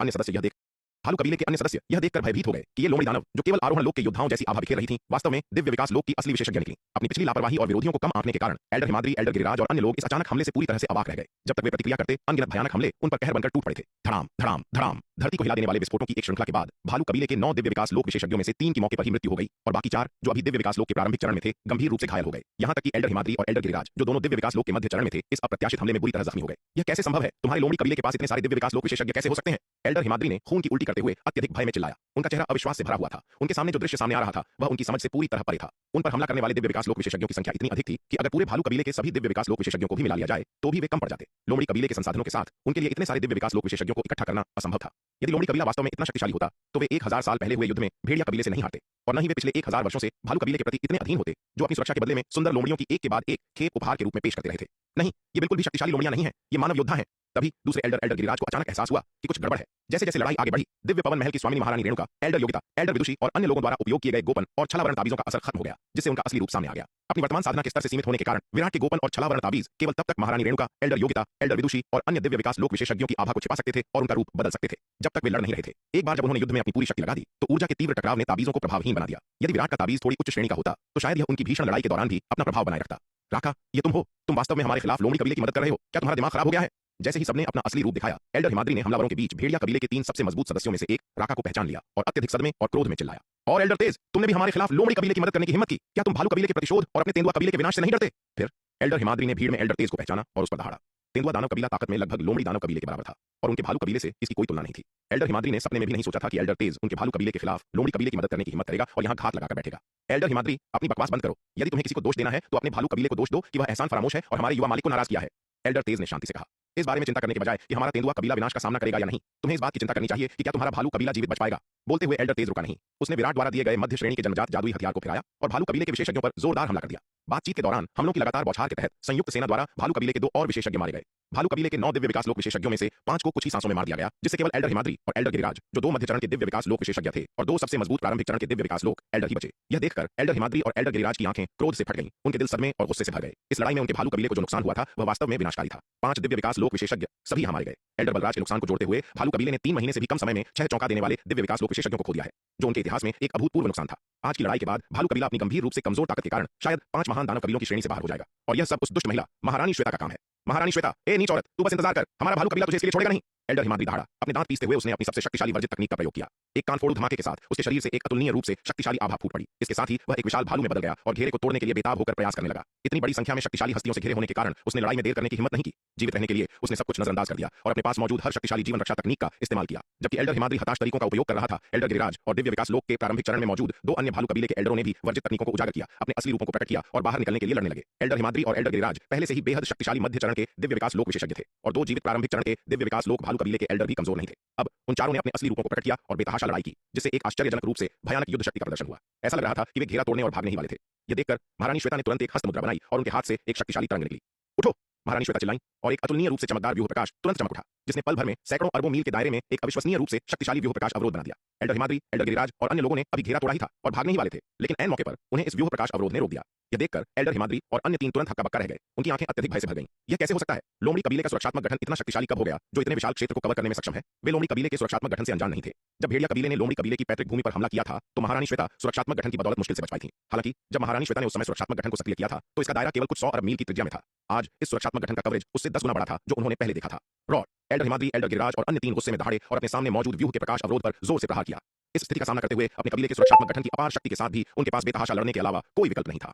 अन्य सदस्य यह देखकर भयभीत हो गए कि ये लोमड़ी दानव जो केवल आरोहण लोक के योद्धाओं जैसी आभा बिखेर रही थीं, वास्तव में दिव्य विकास लोक की असली विशेषज्ञ निकली। अपनी पिछली लापरवाही और विरोधियों को कम आंकने के कारण एल्डर हिमाद्री, एल्डर गिरिराज और अन्य लोग इस अचानक हमले से पूरी तरह से अवाक रह गए। जब तक वे प्रतिक्रिया करते, अनगिनत भयानक हमले उन पर कहर बनकर टूट पड़े थे। धड़ाम धड़ाम धड़ाम। धरती को हिला देने वाले विस्फोटों की एक श्रृंखला के बाद भालू कबीले के 9 दिव्य विकास लोक विशेषज्ञों में से 3 की मौके पर ही मृत्यु हो गई, और बाकी 4 जो अभी दिव्य विकास लोक के प्रारंभिक चरण में थे, गंभीर रूप से घायल हो गए। यहां तक कि एल्डर हिमाद्री और एल्डर गिरिराज जो दोनों दिव्य विकास लोक के मध्य चरण में थे, इस अप्रत्याशित हमले में बुरी तरह जख्मी हो गए। यह कैसे संभव है? तुम्हारे लोमड़ी कबीले के पास इतने सारे दिव्य विकास लोक विशेषज्ञ कैसे हो सकते हैं? एल्डर हिमाद्री ने खून की उल्टी करते हुए अत्यधिक भय में चिल्लाया। उनका चेहरा अविश्वास से भरा हुआ था। उनके सामने जो दृश्य सामने आ रहा था वह उनकी समझ से पूरी तरह परे था। उन पर हमला करने वाले दिव्य विकास लोक विशेषज्ञों की संख्या इतनी अधिक थी कि अगर पूरे भालू कबीले के सभी दिव्य विकास लोक विशेषज्ञों को भी मिला लिया जाए तो भी वे कम पड़ जाते। लोमड़ी कबीले के संसाधनों के साथ उनके लिए इतने सारे दिव्य विकास लोक विशेषज्ञों को इकट्ठा करना असंभव था। यदि लोमड़ी कबीला वास्तव में इतना शक्तिशाली होता तो वे 1000 साल पहले हुए युद्ध में भेड़िया कबीले से नहीं हारते, और न ही वे पिछले 1000 वर्षों से भालू कबीले के प्रति इतने अधीन होते जो अपनी सुरक्षा के बदले में सुंदर लोमड़ियों की एक के बाद एक खेप उपहार के रूप में पेश करते रहे थे। नहीं, ये बिल्कुल भी शक्तिशाली लोमड़ियां नहीं है, ये मानव योद्धा हैं। तभी दूसरे एल्डर गिरिराज को अचानक एहसास हुआ कि कुछ गड़बड़ है। जैसे जैसे लड़ाई आगे बढ़ी, दिव्य पवन महल की स्वामिनी महारानी रेणुका, एल्डर योगिता, एल्डर विदुषी और अन्य लोगों द्वारा उपयोग किए गए गोपन और छलावरण ताबीजों का असर खत्म हो गया, जिससे उनका असली रूप सामने आ गया। अपनी वर्तमान साधना के स्तर से सीमित होने के कारण विराट के गोपन और छलावरण ताबीज केवल तब तक महारानी रेणुका, एल्डर योगिता, एल्डर विदुषी और अन्य दिव्य विकास लोक विशेषज्ञों की आभा को छिपा सकते थे और उनका रूप बदल सकते थे, जब तक वे लड़ नहीं रहे थे। एक बार जब उन्होंने युद्ध में अपनी पूरी शक्ति लगा दी तो ऊर्जा के तीव्र टकराव ने ताबीजों को प्रभावहीन बना दिया। यदि विराट का ताबीज थोड़ी उच्च श्रेणी का होता तो शायद यह उनकी भीषण लड़ाई के दौरान भी अपना प्रभाव बनाए रखता। राका, ये तुम हो? तुम वास्तव में हमारे खिलाफ लोमड़ी कबीले की मदद कर रहे हो? क्या तुम्हारा दिमाग खराब हो गया है? जैसे ही सबने अपना असली रूप दिखाया, एल्डर हिमाद्री ने हमलावरों के बीच भेड़िया कबीले के 3 सबसे मजबूत सदस्यों में से एक राका को पहचान लिया और अत्यधिक सदमे और क्रोध में चिल्लाया, और एल्डर तेज, तुमने भी हमारे खिलाफ लोमड़ी कबीले की मदद करने की हिम्मत की? क्या तुम भालू कबीले के प्रतिशोध और अपने तेंदुआ कबीले के विनाश से नहीं डरते? फिर एल्डर हिमाद्री ने भीड़ में एल्डर तेज को पहचाना और उस पर दहाड़ा। तेंदुआ दानव कबीला ताकत में लगभग लोमड़ी दानव कबीले के बराबर था, और उनके भालू कबीले से इसकी कोई तुलना नहीं थी। एल्डर हिमाद्री ने सपने में भी नहीं सोचा था कि एल्डर तेज उनके भालू कबीले के खिलाफ लोमड़ी कबीले की मदद करने की हिम्मत करेगा और यहाँ घात लगाकर बैठेगा। एल्डर हिमाद्री, अपनी बकवास बंद करो। यदि तुम्हें किसी को दोष देना है तो अपने भालू कबीले को दोष दो कि वह एहसान फरामोश है और हमारे युवा मालिक को नाराज किया है। एल्डर तेज ने शांति से कहा, इस बारे में चिंता करने के बजाय कि हमारा तेंदुआ कबीला विनाश का सामना करेगा या नहीं, तुम्हें इस बात की चिंता करनी चाहिए कि क्या तुम्हारा भालू कबीला जीवित बच पाएगा। बोलते हुए एल्डर तेज रुका नहीं। उसने विराट द्वारा दिए गए मध्य श्रेणी के जन्मजात जादुई हथियार को फिराया और भालू कबीले के विशेषज्ञों पर जोरदार हमला कर दिया। बातचीत के दौरान हमलों की लगातार बौछार के तहत संयुक्त सेना द्वारा भालू कबीले के 2 और विशेषज्ञ मारे गए। भालू कबीले के 9 दिव्य विकास लोक विशेषज्ञों में से 5 को कुछ ही सांसों में मार दिया गया, जिससे केवल एल्डर हिमाद्री और एल्डर गिरिराज जो 2 मध्य चरण के दिव्य विकास लोक विशेषज्ञ थे और 2 सबसे मजबूत प्रारंभिक चरण के दिव्य विकास लोक एल्डर ही बचे। यह देखकर एल्डर हिमाद्री और एल्डर गिरिराज की आंखें क्रोध से फट गईं, उनके दिल सदमे और गुस्से से भर गए। इस लड़ाई में उनके भालू कबीले को जो नुकसान हुआ था वह वास्तव में विनाशकारी था। 5 दिव्य विकास लोक विशेषज्ञ सभी यहाँ मारे गए। एल्डर बलराज के नुकसान को जोड़ते हुए भालू कबीले ने 3 महीने से भी कम समय में 6 चौंका देने वाले दिव्य विकास लोक विशेषज्ञों को खो दिया है, जो उनके इतिहास में एक अभूतपूर्व नुकसान था। आज की लड़ाई के बाद भालू कबीला अपनी गंभीर रूप से कमजोर ताकत के कारण शायद 5 महान दानव कबीलों की श्रेणी से बाहर हो जाएगा, और यह सब उस दुष्ट महिला महारानी श्वेता का काम है। महारानी श्वेता, ए नीच औरत, तू बस इंतजार कर, हमारा भालू कबीला तुझे इसके लिए छोड़ेगा नहीं। एल्डर हिमाद्री दहाड़ा। अपने दांत पीसते हुए उसने अपनी सबसे शक्तिशाली वर्जित तकनीक का प्रयोग किया। एक कानफोड़ धमाके के साथ उसके शरीर से एक अतुलनीय रूप से शक्तिशाली आभा फूट पड़ी। इसके साथ ही वह एक विशाल भालू में बदल गया और घेरे को तोड़ने के लिए बेताब होकर प्रयास करने लगा। इतनी बड़ी संख्या में शक्तिशाली हस्तियों से घिरे होने के कारण उसने लड़ाई में देर करने की हिम्मत नहीं की। जीवित रहने के लिए उसने सब कुछ नजरअंदाज कर दिया और अपने पास मौजूद हर शक्तिशाली जीवन रक्षा तकनीक का इस्तेमाल किया। जबकि एल्डर हिमाद्री हताश तरीकों का उपयोग कर रहा था, एल्डर गिरिराज और दिव्य विकास लोक के प्रारंभिक चरण में मौजूद 2 अन्य भालू कबीले के एल्डरों ने भी वर्जित तकनीकों को उजागर किया, अपने असली रूपों को प्रकट किया और बाहर निकलने के लिए लड़ने लगे। एल्डर हिमाद्री और एल्डर गिरिराज पहले से ही बेहद शक्तिशाली मध्य चरण के दिव्य विकास लोक विशेषज्ञ थे, और 2 जीवित प्रारंभिक चरण के दिव्य विकास लोक भालू कबीले के एल्डर भी कमजोर नहीं थे। अब उन चारों ने अपने असली रूपों को प्रकट किया और बेतहाशा लड़ाई की, जिससे एक आश्चर्यजनक रूप से भयानक युद्ध शक्ति का प्रदर्शन हुआ। ऐसा लग रहा था कि वे घेरा तोड़ने और भागने ही वाले थे। यह देखकर महारानी श्वेता ने तुरंत एक हस्त मुद्रा बनाई और उनके हाथ से एक शक्तिशाली तरंग निकली। उठो, महारानी श्वेता चिल्लाई, और एक अतुलनीय रूप से चमकदार व्यूह प्रकाश तुरंत चमक उठा, जिसने पल भर में सैकड़ों अरबों मील के दायरे में एक अविश्वसनीय रूप से शक्तिशाली व्यूह प्रकाश अवरोध बना दिया। एल्डर हिमाद्री, एल्डर गिरिराज और अन्य लोगों ने अभी घेरा तोड़ा ही था और भागने ही वाले थे, लेकिन ऐन मौके पर उन्हें इस व्यूह प्रकाश अवरोध ने रोक दिया। यह देखकर एल्डर हिमाद्री और अन्य 3 तुरंत हक्का बक्का रह गए। उनकी आंखें अत्यधिक भय से भर गईं। यह कैसे हो सकता है? लोमड़ी कबीले का सुरक्षात्मक गठन इतना शक्तिशाली कब हो गया जो इतने विशाल क्षेत्र को कवर करने में सक्षम है? वे लोमड़ी कबीले के सुरक्षात्मक गठन से अनजान नहीं थे। जब भेड़िया कबीले ने लोमड़ी कबीले की पैतृक भूमि पर हमला किया था तो महारानी श्वेता सुरक्षात्मक गठन की बदौलत मुश्किल से बच पाई थी। हालांकि जब महारानी श्वेता ने उस समय सुरक्षात्मक गठन को सक्रिय किया था तो इसका दायरा केवल कुछ 100 अरब मील की त्रिज्या में था। आज इस सुरक्षात्मक गठन का कवरेज उससे 10 गुना बड़ा था जो उन्होंने पहले देखा था। Rod, Elder Himadri, Elder Giriraj और अन्य 3 गुस्से में दहाड़े और अपने सामने मौजूद व्यूह के प्रकाश अवरोध पर जोर से प्रहार किया। इस स्थिति का सामना करते हुए अपने कबीले के सुरक्षात्मक गठन की अपार शक्ति के साथ भी उनके पास बेतहाशा लड़ने के अलावा कोई विकल्प नहीं था।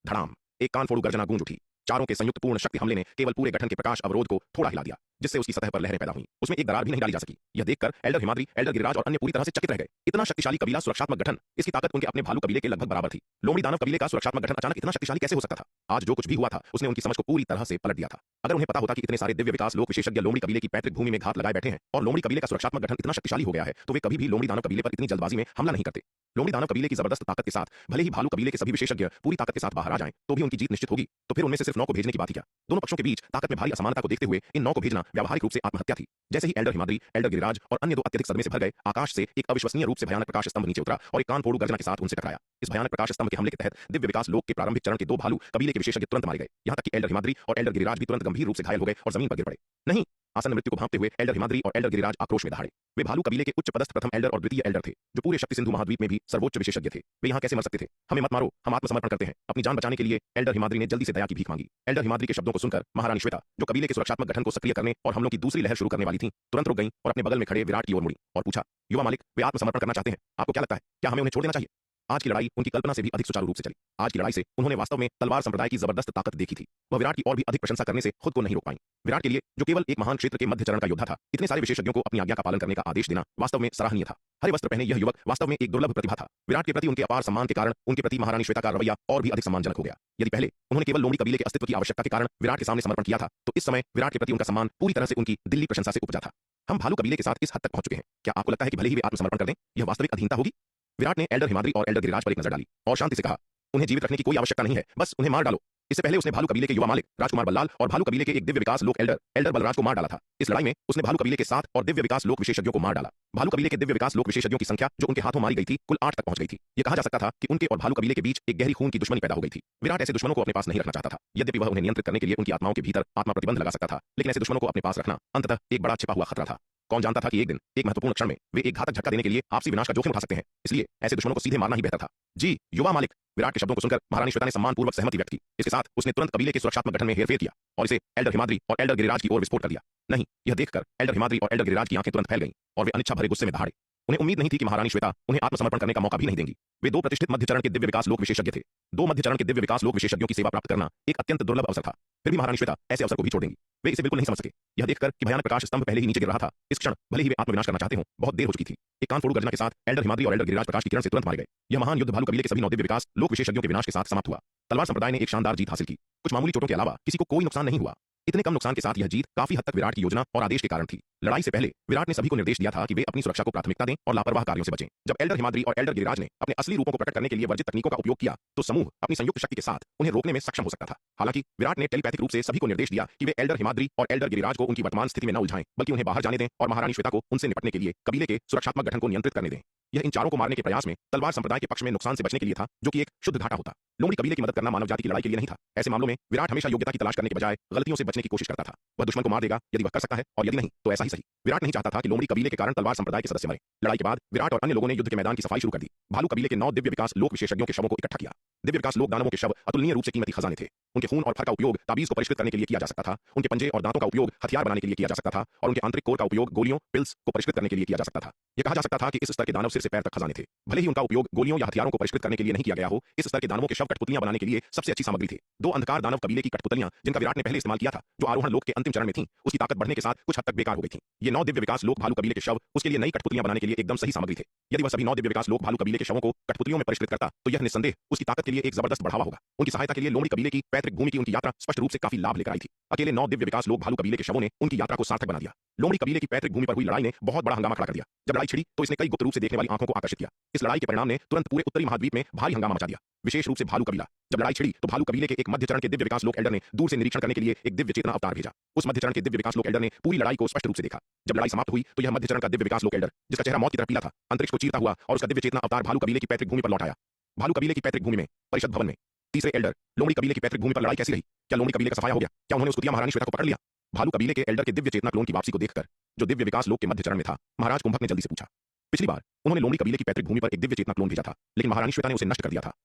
धड़ाम, एक कानफोड़ू गर्जना गूंज उठी। चारों के संयुक्त पूर्ण शक्ति हमले ने केवल पूरे गठन के प्रकाश अवरोध को थोड़ा हिला दिया। जिससे उसकी सतह पर लहरें पैदा हुई। उसमें एक दरार भी नहीं डाली जा सकी। यह देखकर एल्डर हिमाद्री, एल्डर गिरिराज और अन्य पूरी तरह से चकित रह गए। इतना शक्तिशाली कबीला, सुरक्षात्मक गठन, इसकी ताकत उनके अपने भालू कबीले के लगभग बराबर थी। लोमड़ी दानव कबीले का सुरक्षात्मक गठन अचानक इतना शक्तिशाली कैसे हो सकता था? आज जो कुछ भी हुआ था उसने उनकी समझ को पूरी तरह से पलट दिया था। अगर उन्हें पता होता कि इतने सारे दिव्य विकास लोक विशेषज्ञ लोमड़ी कबीले की पैतृक भूमि में घात लगाए बैठे हैं और लोमड़ी कबीले का सुरक्षात्मक गठन इतना शक्तिशाली हो गया है, तो वे कभी भी लोमड़ी दानव कबीले पर इतनी जल्दबाजी में हमला नहीं करते। लोमड़ी दानव कबीले की जबरदस्त ताकत के साथ भले ही भालू कबीले के सभी विशेषज्ञ पूरी ताकत के साथ बाहर आ जाएं, तो भी उनकी जीत निश्चित होगी। तो फिर उनमें से सिर्फ 9 को भेजने की बात ही क्या? दोनों पक्षों के बीच ताकत में भारी असमानता को देखते हुए इन 9 को भेजना व्यावहारिक रूप से आत्महत्या थी। जैसे ही एल्डर हिमाद्री, एल्डर गिरिराज और अन्य 2 अत्यधिक सदमे से भर गए, आकाश से एक अविश्वसनीय रूप से भयानक प्रकाश स्तंभ नीचे उतरा और एक कान फोड़ू गर्जना के साथ उनसे टकराया। इस भयानक प्रकाश स्तंभ के हमले के तहत दिव्य विकास लोक के प्रारंभिक चरण के 2 भालू कबीले के विशेषज्ञ तुरंत मारे गए। यहां तक कि एल्डर हिमाद्री और एल्डर गिरिराज भी तुरंत गंभीर रूप से घायल हो गए और जमीन पर गिर पड़े। नहीं, आसन मृत्यु को भांपते हुए एल्डर हिमाद्री और एल्डर गिरिराज आक्रोश में दहाड़े। वे भालू कबीले के उच्च पदस्थ प्रथम एल्डर और द्वितीय एल्डर थे, जो पूरे शक्ति सिंधु महाद्वीप में भी सर्वोच्च विशेषज्ञ थे। वे यहाँ कैसे मर सकते थे? हमें मत मारो, हम आत्मसमर्पण करते हैं। अपनी जान बचाने के लिए एल्डर हिमाद्री ने जल्दी से दया की भीख मांगी। एल्डर हिमाद्री के शब्दों को सुनकर महारानी श्वेता, जो कबीले के सुरक्षात्मक गठन को सक्रिय करने और हमलों की दूसरी लहर शुरू करने वाली थी, तुरंत रुक गईं और अपने बगल में खड़े विराट की ओर मुड़ी और पूछा, युवा मालिक, वे आत्मसमर्पण करना चाहते हैं। आपको क्या लगता है, क्या हमें उन्हें छोड़ देना चाहिए? आज की लड़ाई उनकी कल्पना से भी अधिक सुचारू रूप से चली। आज की लड़ाई से उन्होंने वास्तव में तलवार संप्रदाय की जबरदस्त ताकत देखी थी। वह विराट की और भी अधिक प्रशंसा करने से खुद को नहीं रोक पाई। विराट के लिए, जो केवल एक महान क्षेत्र के मध्य चरण का योद्धा था, इतने सारे विशेषज्ञों को अपनी आज्ञा का पालन करने का आदेश देना वास्तव में सराहनीय था। हरे वस्त्र पहने यह युवक वास्तव में एक दुर्लभ प्रतिभा था। विराट के प्रति उनके अपार सम्मान के कारण उनके प्रति महारानी श्वेता का रवैया और भी अधिक सम्मानजनक हो गया। यदि पहले उन्होंने केवल लोमड़ी कबीले के अस्तित्व की आवश्यकता के कारण विराट के सामने समर्पण किया था, तो इस समय विराट के प्रति उनका सम्मान पूरी तरह से उनकी दिल्ली प्रशंसा से उपजा था। हम भालू कबीले के साथ इस हद तक पहुंच चुके हैं, क्या आपको लगता है कि भले ही वे आत्मसमर्पण कर दें, यह वास्तविक अधीनता होगी? विराट ने एल्डर हिमाद्री और एल्डर गिरिराज पर एक नजर डाली और शांति से कहा, उन्हें जीवित रखने की कोई आवश्यकता नहीं है, बस उन्हें मार डालो। इससे पहले उसने भालू कबीले के युवा मालिक राजकुमार बल्लाल और भालू कबीले के एक दिव्य विकास लोक एल्डर बलराज को मार डाला था। इस लड़ाई में उसने भालू कबीले के 7 और दिव्य विकास लोक विशेषज्ञों को मार डाला। भालू कबीले के दिव्य विकास लोक विशेषज्ञों की संख्या जो उनके हाथों मारी गई थी, कुल 8 तक पहुंच गई थी। यह कहा जा सकता था कि उनके और भालू कबीले के बीच एक गहरी खून की दुश्मनी पैदा हो गई थी। विराट ऐसे दुश्मनों को अपने पास नहीं रखना चाहता था। यद्यपि वह उन्हें नियंत्रित करने के लिए उनकी आत्माओं के भीतर आत्मा प्रतिबंध लगा सकता था, लेकिन ऐसे दुश्मनों को अपने पास रखना अंततः एक बड़ा छिपा हुआ खतरा था। कौन जानता था कि एक दिन, एक महत्वपूर्ण क्षण में वे एक घातक झटका देने के लिए आपसी विनाश का जोखिम उठा सकते हैं। इसलिए ऐसे दुश्मनों को सीधे मारना ही बेहतर था। जी युवा मालिक, विराट के शब्दों को सुनकर महारानी श्वेता ने सम्मानपूर्वक सहमति व्यक्त की। इसके साथ उसने तुरंत कबीले के सुरक्षात्मक गठन में हेरफेर किया और इसे एल्डर हिमाद्री और एल्डर गिरिराज की ओर विस्फोट कर दिया। नहीं, यह देखकर एल्डर हिमाद्री और एल्डर गिरिराज की आंखें तुरंत फैल गईं और वे अनिच्छा भरे गुस्से में दहाड़े। उन्हें उम्मीद नहीं थी कि महारानी श्वेता उन्हें आत्मसमर्पण करने का मौका भी नहीं देंगी। वे 2 प्रतिष्ठित मध्य चरण के दिव्य विकास लोक विशेषज्ञ थे। 2 मध्य चरण के दिव्य विकास लोक विशेषज्ञों की सेवा प्राप्त करना एक अत्यंत दुर्लभ अवसर था। फिर भी महारानी श्वेता ऐसे अवसर को भी छोड़ देंगी? वे इसे बिल्कुल नहीं समझ सके। यह देखकर कि भयानक प्रकाश स्तंभ पहले ही नीचे गिर रहा था, इस क्षण भले ही वे आत्मविनाश करना चाहते हो, बहुत देर हो चुकी थी। एक कान फोड़ू गर्जना के साथ एल्डर हिमाद्री और एल्डर गिरिराज प्रकाश की किरण से तुरंत मारे गए। यह महान युद्ध भालू कबीले के सभी 9 दिव्य विकास लोक विशेषज्ञों के विनाश के साथ समाप्त हुआ। तलवार संप्रदाय ने एक शानदार जीत हासिल की। कुछ मामूली चोटों के अलावा किसी को कोई नुकसान नहीं हुआ। इतने कम नुकसान के साथ यह जीत काफी हद तक विराट की योजना और आदेश के कारण थी। लड़ाई से पहले विराट ने सभी को निर्देश दिया था कि वे अपनी सुरक्षा को प्राथमिकता दें और लापरवाह कार्यों से बचें। जब एल्डर हिमाद्री और एल्डर गिरिराज ने अपने असली रूपों को प्रकट करने के लिए वर्जित तकनीकों का उपयोग किया, तो समूह अपनी संयुक्त शक्ति के साथ उन्हें रोकने में सक्षम हो सकता था। हालांकि विराट ने टेलीपैथिक रूप से सभी को निर्देश दिया कि वे एल्डर हिमाद्री और एल्डर गिरिराज को उनकी वर्तमान स्थिति में न उलझाएं, बल्कि उन्हें बाहर जाने दें और महारानी श्वेता को उनसे निपटने के लिए कबीले के सुरक्षात्मक गठन को नियंत्रित करने दें। यह इन चारों को मारने के प्रयास में तलवार संप्रदाय के पक्ष में नुकसान से बचने के लिए था, जो कि एक शुद्ध घाटा होता। लोमड़ी कबीले की मदद करना मानव जाति की लड़ाई के लिए नहीं था। ऐसे मामलों में विराट हमेशा योग्यता की तलाश करने के बजाय गलतियों से बचने की कोशिश करता था। वह दुश्मन को मार देगा यदि वह कर सकता है, और यदि नहीं तो ऐसा ही सही। विराट नहीं चाहता था कि लोमड़ी कबीले के कारण तलवार संप्रदाय के सदस्य मरे। लड़ाई के बाद विराट और अन्य लोगों ने युद्ध के मैदान की सफाई शुरू कर दी। भालू कबीले के 9 दिव्य विकास लोक विशेषज्ञों के शवों को इकट्ठा किया। दिव्य विकास लोक दानवों के शव अतुलनीय रूप से कीमती खजाने थे। उनके खून और फर का उपयोग ताबीज को परिष्कृत करने के लिए किया जा सकता था। उनके पंजे और दांतों का उपयोग हथियार बनाने के लिए किया जा सकता था और उनके आंतरिक कोर का उपयोग गोलियों, पिल्स को परिष्कृत करने के लिए किया जा सकता था। यह कहा जा सकता था कि इस स्तर के दानव सिर से पैर तक खजाने थे। भले ही उनका उपयोग गोलियों या हथियारों को परिष्कृत करने के लिए नहीं किया गया हो, इस स्तर के दानवों के शव कठपुतलियां बनाने के लिए सबसे अच्छी सामग्री थे। 2 अंधकार दानव कबीले की कठपुतलियां, जिनका विराट ने पहले इस्तेमाल किया था, जो आरोहण लोक के अंतिम चरण में थीं, उसकी ताकत बढ़ने के साथ कुछ हद तक बेकार हो गई थीं। ये 9 दिव्य विकास लोक भालू कबीले के शव उसके लिए नई कठपुतलियां बनाने के लिए एकदम सही सामग्री थे। यदि वह सभी 9 दिव्य विकास लोक भालू कबीले के शवों को कठपुतलियों में परिष्कृत करता, तो यह निस्संदेह उसकी ताकत के लिए एक जबरदस्त बढ़ावा होगा। उनकी सहायता के लिए लोमड़ी कबीले की पैतृक भूमि की उनकी यात्रा स्पष्ट रूप से काफी लाभ लेकर आई थी। अकेले 9 दिव्य विकास लोक भालू कबीले के शवों ने उनकी यात्रा को सार्थक बना दिया। लोमड़ी कबीले की पैतृक भूमि पर हुई लड़ाई ने बहुत बड़ा हंगामा खड़ा कर दिया। जब लड़ाई छिड़ी तो इसने कई गुप्त रूप से देखने वाली आंखों को आकर्षित किया। इस लड़ाई के परिणाम ने तुरंत पूरे उत्तरी महाद्वीप में भारी हंगामा मचा दिया, विशेष रूप से भालू कबीला। जब लड़ाई छिड़ी तो भालू कबीले के एक मध्य चरण के दिव्य विकास लोक एल्डर ने दूर से निरीक्षण करने के लिए एक दिव्य चेतना अवतार भेजा। उस मध्य चरण के दिव्य विकास लोक एल्डर ने पूरी लड़ाई को स्पष्ट रूप से देखा। जब लड़ाई समाप्त हुई तो यह मध्य चरण का दिव्य विकास लोक एल्डर, जिसका चेहरा मौत की तरह पीला था, अंतरिक्ष को चीरता हुआ और उसका दिव्य चेतना अवतार भालू कबीले की पैतृक भूमि पर लौट आया। भालू कबीले की पैतृक भूमि में परिषद भवन में तीसरे एल्डर लोमड़ी कबीले की पैतृक भूमि पर लड़ाई कैसी रही? क्या लोमड़ी कबीले का सफाया हो गया? क्या उन्होंने उस कुतिया महारानी श्वेता को पकड़ लिया? भालू कबीले के एल्डर के दिव्य चेतना क्लोन की वापसी को देखकर, जो दिव्य विकास लोक के मध्य चरण में था, महाराज कुंभक ने जल्दी से पूछा। पिछली बार उन्होंने लोमड़ी कबीले की पैतृक भूमि पर एक दिव्य चेतना क्लोन भेजा था, लेकिन महारानी श्वेता ने उसे नष्ट कर दिया था,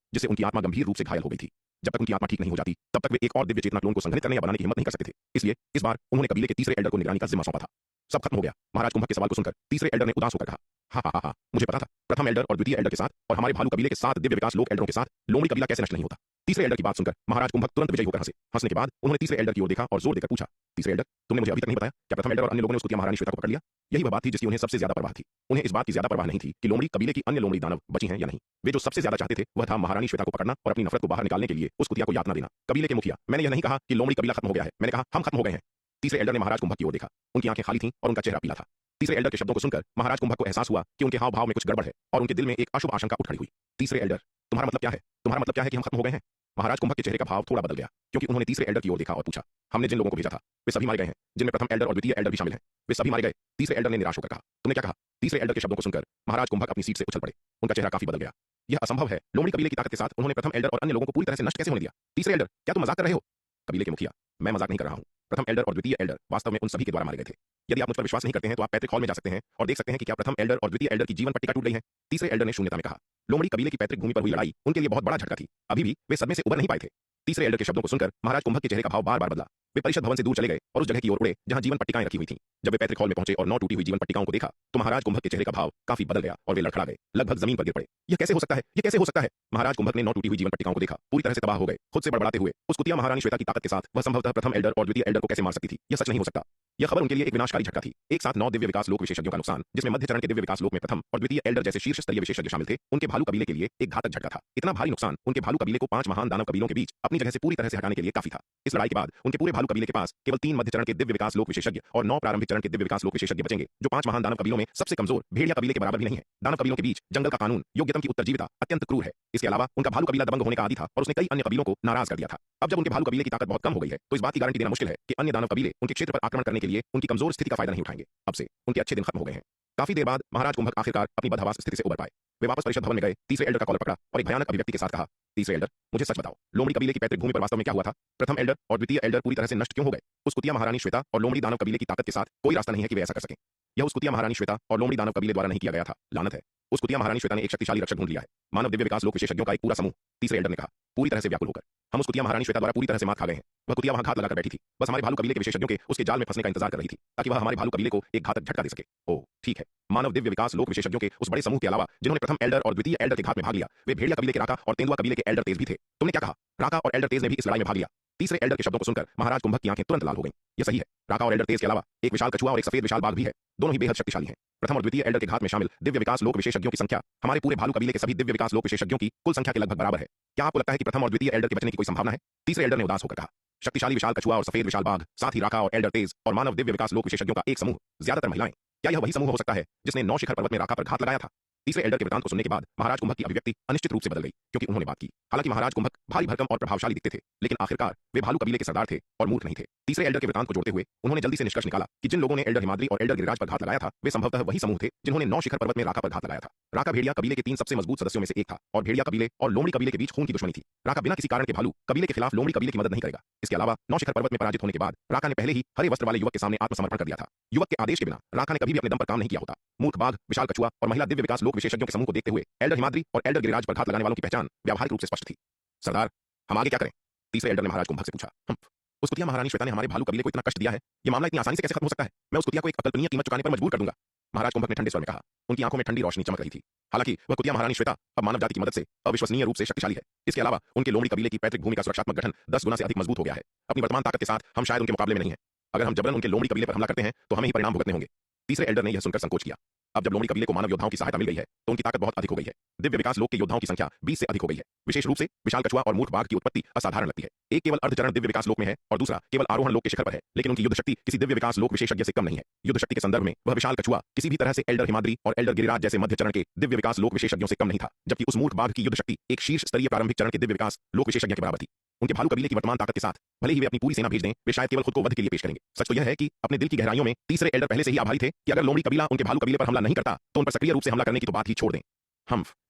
जिससे उनकी आत्मा गंभीर रूप से घायल हो गई थी। जब तक उनकी आत्मा ठीक नहीं हो जाती, तब तक वे एक और दिव्य चेतना क्लोन को संघनित करने या बनाने की हिम्मत नहीं कर सकते थे। इसलिए इस बार उन्होंने कबीले के तीसरे एल्डर को निगरानी का जिम्मा सौंपा था। सब खत्म हो गया। महाराज कुंभक के सवाल को सुनकर तीसरे एल्डर ने उदास होकर कहा, हाँ, मुझे पता था। प्रथम एल्डर और द्वितीय एल्डर के साथ और हमारे भालू कबीले के 7 दिव्य विकास लोक एल्डरों के साथ लोमड़ी कबीला कैसे नष्ट नहीं होता। तीसरे एल्डर की बात सुनकर महाराज कुंभक तुरंत विजयी होकर हंसे। हंसने के बाद उन्होंने तीसरे एल्डर की ओर देखा और जोर देकर पूछा, तीसरे एल्डर, तुमने मुझे अभी तक नहीं बताया, क्या प्रथम एल्डर और अन्य लोगों ने उस कुतिया महारानी श्वेता को पकड़ लिया? यही वह बात थी जिसकी उन्हें सबसे ज्यादा परवाह थी। उन्हें इस बात की ज्यादा परवाह नहीं थी कि लोमड़ी कबीले की अन्य लोमड़ी दानव बची हैं या नहीं। वे जो सबसे ज्यादा चाहते थे वह था महारानी श्वेता को पकड़ना और अपनी नफरत को बाहर निकालने के लिए उस कुतिया को यातना देना। कबीले के मुखिया, मैंने यह नहीं कहा कि लोमड़ी कबीला खत्म हो गया है, मैंने कहा हम खत्म हो गए हैं। तीसरे एल्डर ने महाराज कुंभक की ओर देखा। उनकी आंखें खाली थीं और उनका चेहरा पीला था। तीसरे एल्डर के शब्दों को सुनकर महाराज कुंभक को एहसास हुआ कि उनके हाव भाव में कुछ गड़बड़ है और उनके दिल में एक अशुभ आशंका उठ खड़ी हुई। तीसरे एल्डर, तुम्हारा मतलब क्या है? तुम्हारा मतलब क्या है कि हम खत्म हो गए हैं? महाराज कुंभक के चेहरे का भाव थोड़ा बदल गया, क्योंकि उन्होंने तीसरे एल्डर की ओर देखा और पूछा, हमने जिन लोगों को भेजा था वे सभी मारे गए हैं, जिनमें प्रथम एल्डर और द्वितीय एल्डर भी शामिल हैं। वे सभी मारे गए। तीसरे एल्डर ने निराश होकर कहा, तुमने क्या कहा? तीसरे एल्डर के शब्दों को सुनकर महाराज कुंभक अपनी सीट से उछल पड़े। उनका चेहरा काफी बदल गया। यह असंभव है, लोमड़ी कबीले की ताकत के साथ उन्होंने प्रथम एल्डर और अन्य लोगों को पूरी तरह से नष्ट कैसे होने दिया? तीसरे एल्डर, क्या तुम मजाक कर रहे हो? कबीले के मुखिया, मैं मजाक नहीं कर रहा हूं। प्रथम एल्डर और द्वितीय एल्डर वास्तव में उन सभी के द्वारा मारे गए थे। यदि आप मुझ पर विश्वास नहीं करते हैं तो आप पैतृक हॉल में जा सकते हैं और देख सकते हैं कि क्या प्रथम एल्डर और द्वितीय एल्डर की जीवन पट्टिका टूट गई है। तीसरे एल्डर ने शून्यता में कहा, लोमड़ी कबीले की पैतृक भूमि पर हुई लड़ाई उनके लिए बहुत बड़ा झटका थी। अभी भी वे सदमे से उबर नहीं पाए थे। तीसरे एल्डर के शब्दों को सुनकर महाराज कुंभक के चेहरे का भाव बार बार बदला। वे परिषद भवन से दूर चले गए और उस जगह की ओर उड़े जहां जीवन पट्टिकाएं रखी हुई थीं। जब वे पैतृक हॉल में पहुंचे और 9 टूटी हुई जीवन पट्टिकाओं को देखा तो महाराज कुंभक के चेहरे का भाव काफी बदल गया और वे लड़खड़ा गए, लगभग जमीन पर गिर पड़े। यह कैसे हो सकता है? यह कैसे हो सकता है? महाराज कुंभक ने 9 टूटी हुई जीवन पट्टिकाओं को देखा, पूरी तरह से तबाह हो गए। खुद से बड़बड़ाते हुए उस कुतिया महारानी श्वेता की ताकत के साथ वह संभवतः प्रथम एल्डर और द्वितीय एल्डर को कैसे मार सकती थी? यह सच नहीं हो सकता। यह खबर उनके लिए एक विनाशकारी झटका थी। एक साथ 9 दिव्य विकास लोक विशेषज्ञों का नुकसान, जिसमें मध्य चरण के दिव्य विकास लोक में प्रथम और द्वितीय एल्डर जैसे शीर्ष स्तरीय विशेषज्ञ शामिल थे, उनके भालू कबीले के लिए एक घातक झटका था। इतना भारी नुकसान उनके भालू कबीले को 5 महान दानव कबीलों के बीच अपनी जगह से पूरी तरह से हटाने के लिए काफी था। इस लड़ाई के बाद उनके पूरे भालू कबीले के पास केवल 3 मध्य चरण के दिव्य विकास लोक विशेषज्ञ और 9 प्रारंभिक चरण के दिव्य विकास लोक विशेषज्ञ बचेंगे, जो 5 महान दानव कबीलों में सबसे कमजोर भेड़िया कबीले के बराबर भी नहीं है। दानव कबीलों के बीच जंगल का कानून, योग्यतम की उत्तरजीविता अत्यंत क्रूर है। इसके अलावा उनका भालू कबीला दबंग होने का आदी था और उसने कई अन्य कबीलों को नाराज कर दिया था। अब जब उनके भालू कबीले की ताकत बहुत कम हो गई है तो इस बात की गारंटी देना मुश्किल है कि अन्य दानव कबीले उनके क्षेत्र पर आक्रमण करने के लिए उनकी कमजोर स्थिति का फायदा नहीं उठाएंगे। अब से उनके अच्छे दिन खत्म हो गए हैं। काफी देर बाद महाराज कुंभक आखिरकार अपनी बदहवास स्थिति से उबर पाए। वे वापस परिषद भवन में गए, तीसरे एल्डर का कॉलर पकड़ा और एक भयानक अभिव्यक्ति के साथ कहा, तीसरे एल्डर, मुझे सच बताओ, लोमड़ी कबीले की पैतृक भूमि पर वास्तव में क्या हुआ था? प्रथम एल्डर और द्वितीय एल्डर पूरी तरह से नष्ट क्यों हो गए? उस कुतिया महारानी श्वेता और लोमड़ी दानव कबीले की ताकत के साथ कोई रास्ता नहीं है कि वे ऐसा कर सकें। यह उस कुतिया महारानी श्वेता और लोमड़ी दानव कबीले द्वारा नहीं किया गया था। लानत है, उस कुतिया महारानी श्वेता ने एक शक्तिशाली रक्षक ढूंढ लिया है, मानव दिव्य विकास लोक विशेषज्ञों का एक पूरा समूह। तीसरे एल्डर ने कहा, पूरी तरह से व्याकुल होकर, हम उस कुतिया महारानी श्वेता द्वारा पूरी तरह से मात खा गए हैं। वह कुतिया वहां घात लगाकर बैठी थी, बस हमारे भालू कबीले के विशेषज्ञों के उसके जाल में फंसने का इंतजार कर रही थी ताकि वह हमारे भालू कबीले को एक घातक झटका दे सके। ओह ठीक है, मानव दिव्य विकास लोक विशेषज्ञों के उस बड़े समूह के अलावा जिन्होंने प्रथम एल्डर और द्वितीय एल्डर के घात में भाग लिया, वे भेड़िया कबीले के राका और तेंदुआ कबीले के एल्डर तेज भी थे। तुमने क्या कहा? राका और एल्डर तेज ने भी इस लड़ाई में भाग लिया। तीसरे एल्डर के शब्दों को सुनकर महाराज कुंभक की आंखें तुरंत लाल हो गईं। यह सही है, राका और एल्डर तेज के अलावा एक विशाल कछुआ और एक सफेद विशाल बाघ भी है। दोनों ही बेहद शक्तिशाली हैं। प्रथम और द्वितीय एल्डर के घात में शामिल दिव्य विकास लोक विशेषज्ञों की संख्या हमारे पूरे भालू कबीले के सभी दिव्य विकास लोक विशेषज्ञों की कुल संख्या के लगभग बराबर है। क्या आपको लगता है कि प्रथम और द्वितीय एल्डर के बचने की कोई संभावना है? तीसरे एल्डर ने उदास होकर कहा, शक्तिशाली विशाल कछुआ और सफेद विशाल बाघ, साथ ही राका और एल्डर तेज और मानव दिव्य विकास लोक विशेषज्ञों का एक समूह, ज्यादातर महिलाएं, क्या यह वही समूह हो सकता है जिसने 9 शिखर पर्वत में राका पर घात लगाया था? तीसरे एल्डर के वृतांत को सुनने के बाद महाराज कुंभक की अभिव्यक्ति अनिश्चित रूप से बदल गई, क्योंकि उन्होंने बात की। हालांकि महाराज कुंभक भारी भरकम और प्रभावशाली दिखते थे, लेकिन आखिरकार वे भालू कबीले के सरदार थे और मूर्ख नहीं थे। तीसरे एल्डर के वृतांत को जोड़ते हुए उन्होंने जल्दी से निष्कर्ष निकाला कि जिन लोगों ने एल्डर हिमाद्री और एल्डर गिरिराज पर घात लगाया था, वे संभवतः वही समूह थे जिन्होंने 9 शिखर पर्वत में राका पर घात लगाया था। राका भेड़िया कबीले के 3 सबसे मजबूत सदस्यों में से एक था और भेड़िया कबीले और लोमड़ी कबीले के बीच खून की दुश्मनी थी। राका बिना किसी कारण के भालू कबीले के खिलाफ लोमड़ी कबीले की मदद नहीं करेगा। इसके अलावा 9 शिखर पर्वत में पराजित होने के बाद राका ने पहले ही हरे वस्त्र वाले युवक के सामने आत्मसमर्पण कर दिया था। युवक के आदेश के बिना राका ने कभी भी अपने दम पर काम नहीं किया होता। मूर्ख बाघ, विशाल कछुआ और महिला दिव्य विकास लोक विशेषज्ञों के समूह को देखते हुए एल्डर हिमाद्री और एल्डर गिरिराज पर घात लगाने वालों की पहचान व्यावहारिक रूप से स्पष्ट थी। सरदार, हम आगे क्या करें? तीसरे एल्डर ने महाराज कुंभक से पूछा। उस कुतिया महारानी श्वेता ने हमारे भालू कबीले को इतना कष्ट दिया है, यह मामला इतनी आसानी से कैसे खत्म हो सकता है? मैं उस कुतिया को एक अकल्पनीय कीमत चुकाने पर मजबूर कर दूंगा। महाराज कुंभक ने ठंडे स्वर में कहा। उनकी आंखों में ठंडी रोशनी चमक रही थी। हालांकि वह कुतिया महारानी श्वेता अब मानव जाति की मदद से अविश्वसनीय रूप से शक्तिशाली है। इसके अलावा उनके लोमड़ी कबीले की पैतृक भूमि का सुरक्षात्मक गठन 10 गुना से अधिक मजबूत हो गया है। अपनी वर्तमान ताकत के साथ हम शायद उनके मुकाबले में नहीं है। अगर हम जबरन उनके लोमड़ी कबीले पर हमला करते हैं तो हमें ही परिणाम भुगतने होंगे। तीसरे एल्डर ने यह सुनकर संकोच किया। अब जब लोमड़ी कबीले को मानव योद्धाओं की सहायता मिल गई है तो उनकी ताकत बहुत अधिक हो गई है। दिव्य विकास लोक के योद्धाओं की संख्या 20 से अधिक हो गई है। विशेष रूप से विशाल कछुआ और मूर्ख बाघ की उत्पत्ति असाधारण लगती है। एक केवल अर्धचरण दिव्य विकास लोक में है और दूसरा केवल आरोहण लोक के शिखर पर है, लेकिन उनकी युद्ध शक्ति किसी दिव्य विकास लोक विशेषज्ञ से कम नहीं है। युद्ध शक्ति के संदर्भ में वह विशाल कछुआ किसी भी तरह से एल्डर हिमाद्री और एल्डर गिरिराज जैसे मध्य चरण के दिव्य विकास लोक विशेषज्ञों से कम नहीं था, जबकि उस मूर्ख बाघ की युद्ध शक्ति एक शीर्ष स्तरीय प्रारंभिक चरण के दिव्य विकास लोक विशेषज्ञ के बराबर थी। उनके भालू कबीले की वर्तमान ताकत के साथ भले ही वे अपनी पूरी सेना भेज दें, वे शायद केवल खुद को वध के लिए पेश करेंगे। सच तो यह है कि अपने दिल की गहराइयों में तीसरे एल्डर पहले से ही आभारी थे कि अगर लोमड़ी कबीला उनके भालू कबीले पर हमला नहीं करता तो उन पर सक्रिय रूप से हमला करने की तो बात ही छोड़ दें।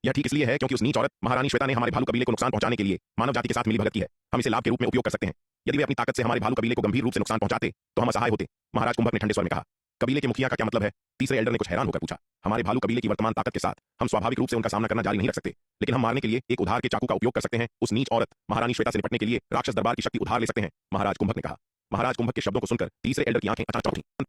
यह ठीक इसलिए है क्योंकि उस नीच औरत महारानी श्वेता ने हमारे भालू कबीले को नुकसान पहुंचाने के लिए मानव जाति के साथ मिलीभगत की है। हम इसे लाभ के रूप में उपयोग कर सकते हैं। यदि वे अपनी ताकत से हमारे भालू कबीले को गंभीर रूप से नुकसान पहुंचाते तो हम असहाय होते। महाराज कुंभक ने ठंडे स्वर में कहा। कबीले के मुखिया का क्या मतलब है? तीसरे एल्डर ने कुछ हैरान होकर पूछा। हमारे भालू कबीले की वर्तमान ताकत के साथ हम स्वाभाविक रूप से उनका सामना करना जारी नहीं रख सकते, लेकिन हम मारने के लिए एक उधार के चाकू का उपयोग कर सकते हैं। उस नीच औरत महारानी श्वेता से निपटने के लिए राक्षस दरबार की शक्ति उधार ले सकते हैं, महाराज कुंभक ने कहा। महाराज कुंभक के शब्दों को सुनकर तीसरे एल्डर की आंखें अचानक चौंक गईं।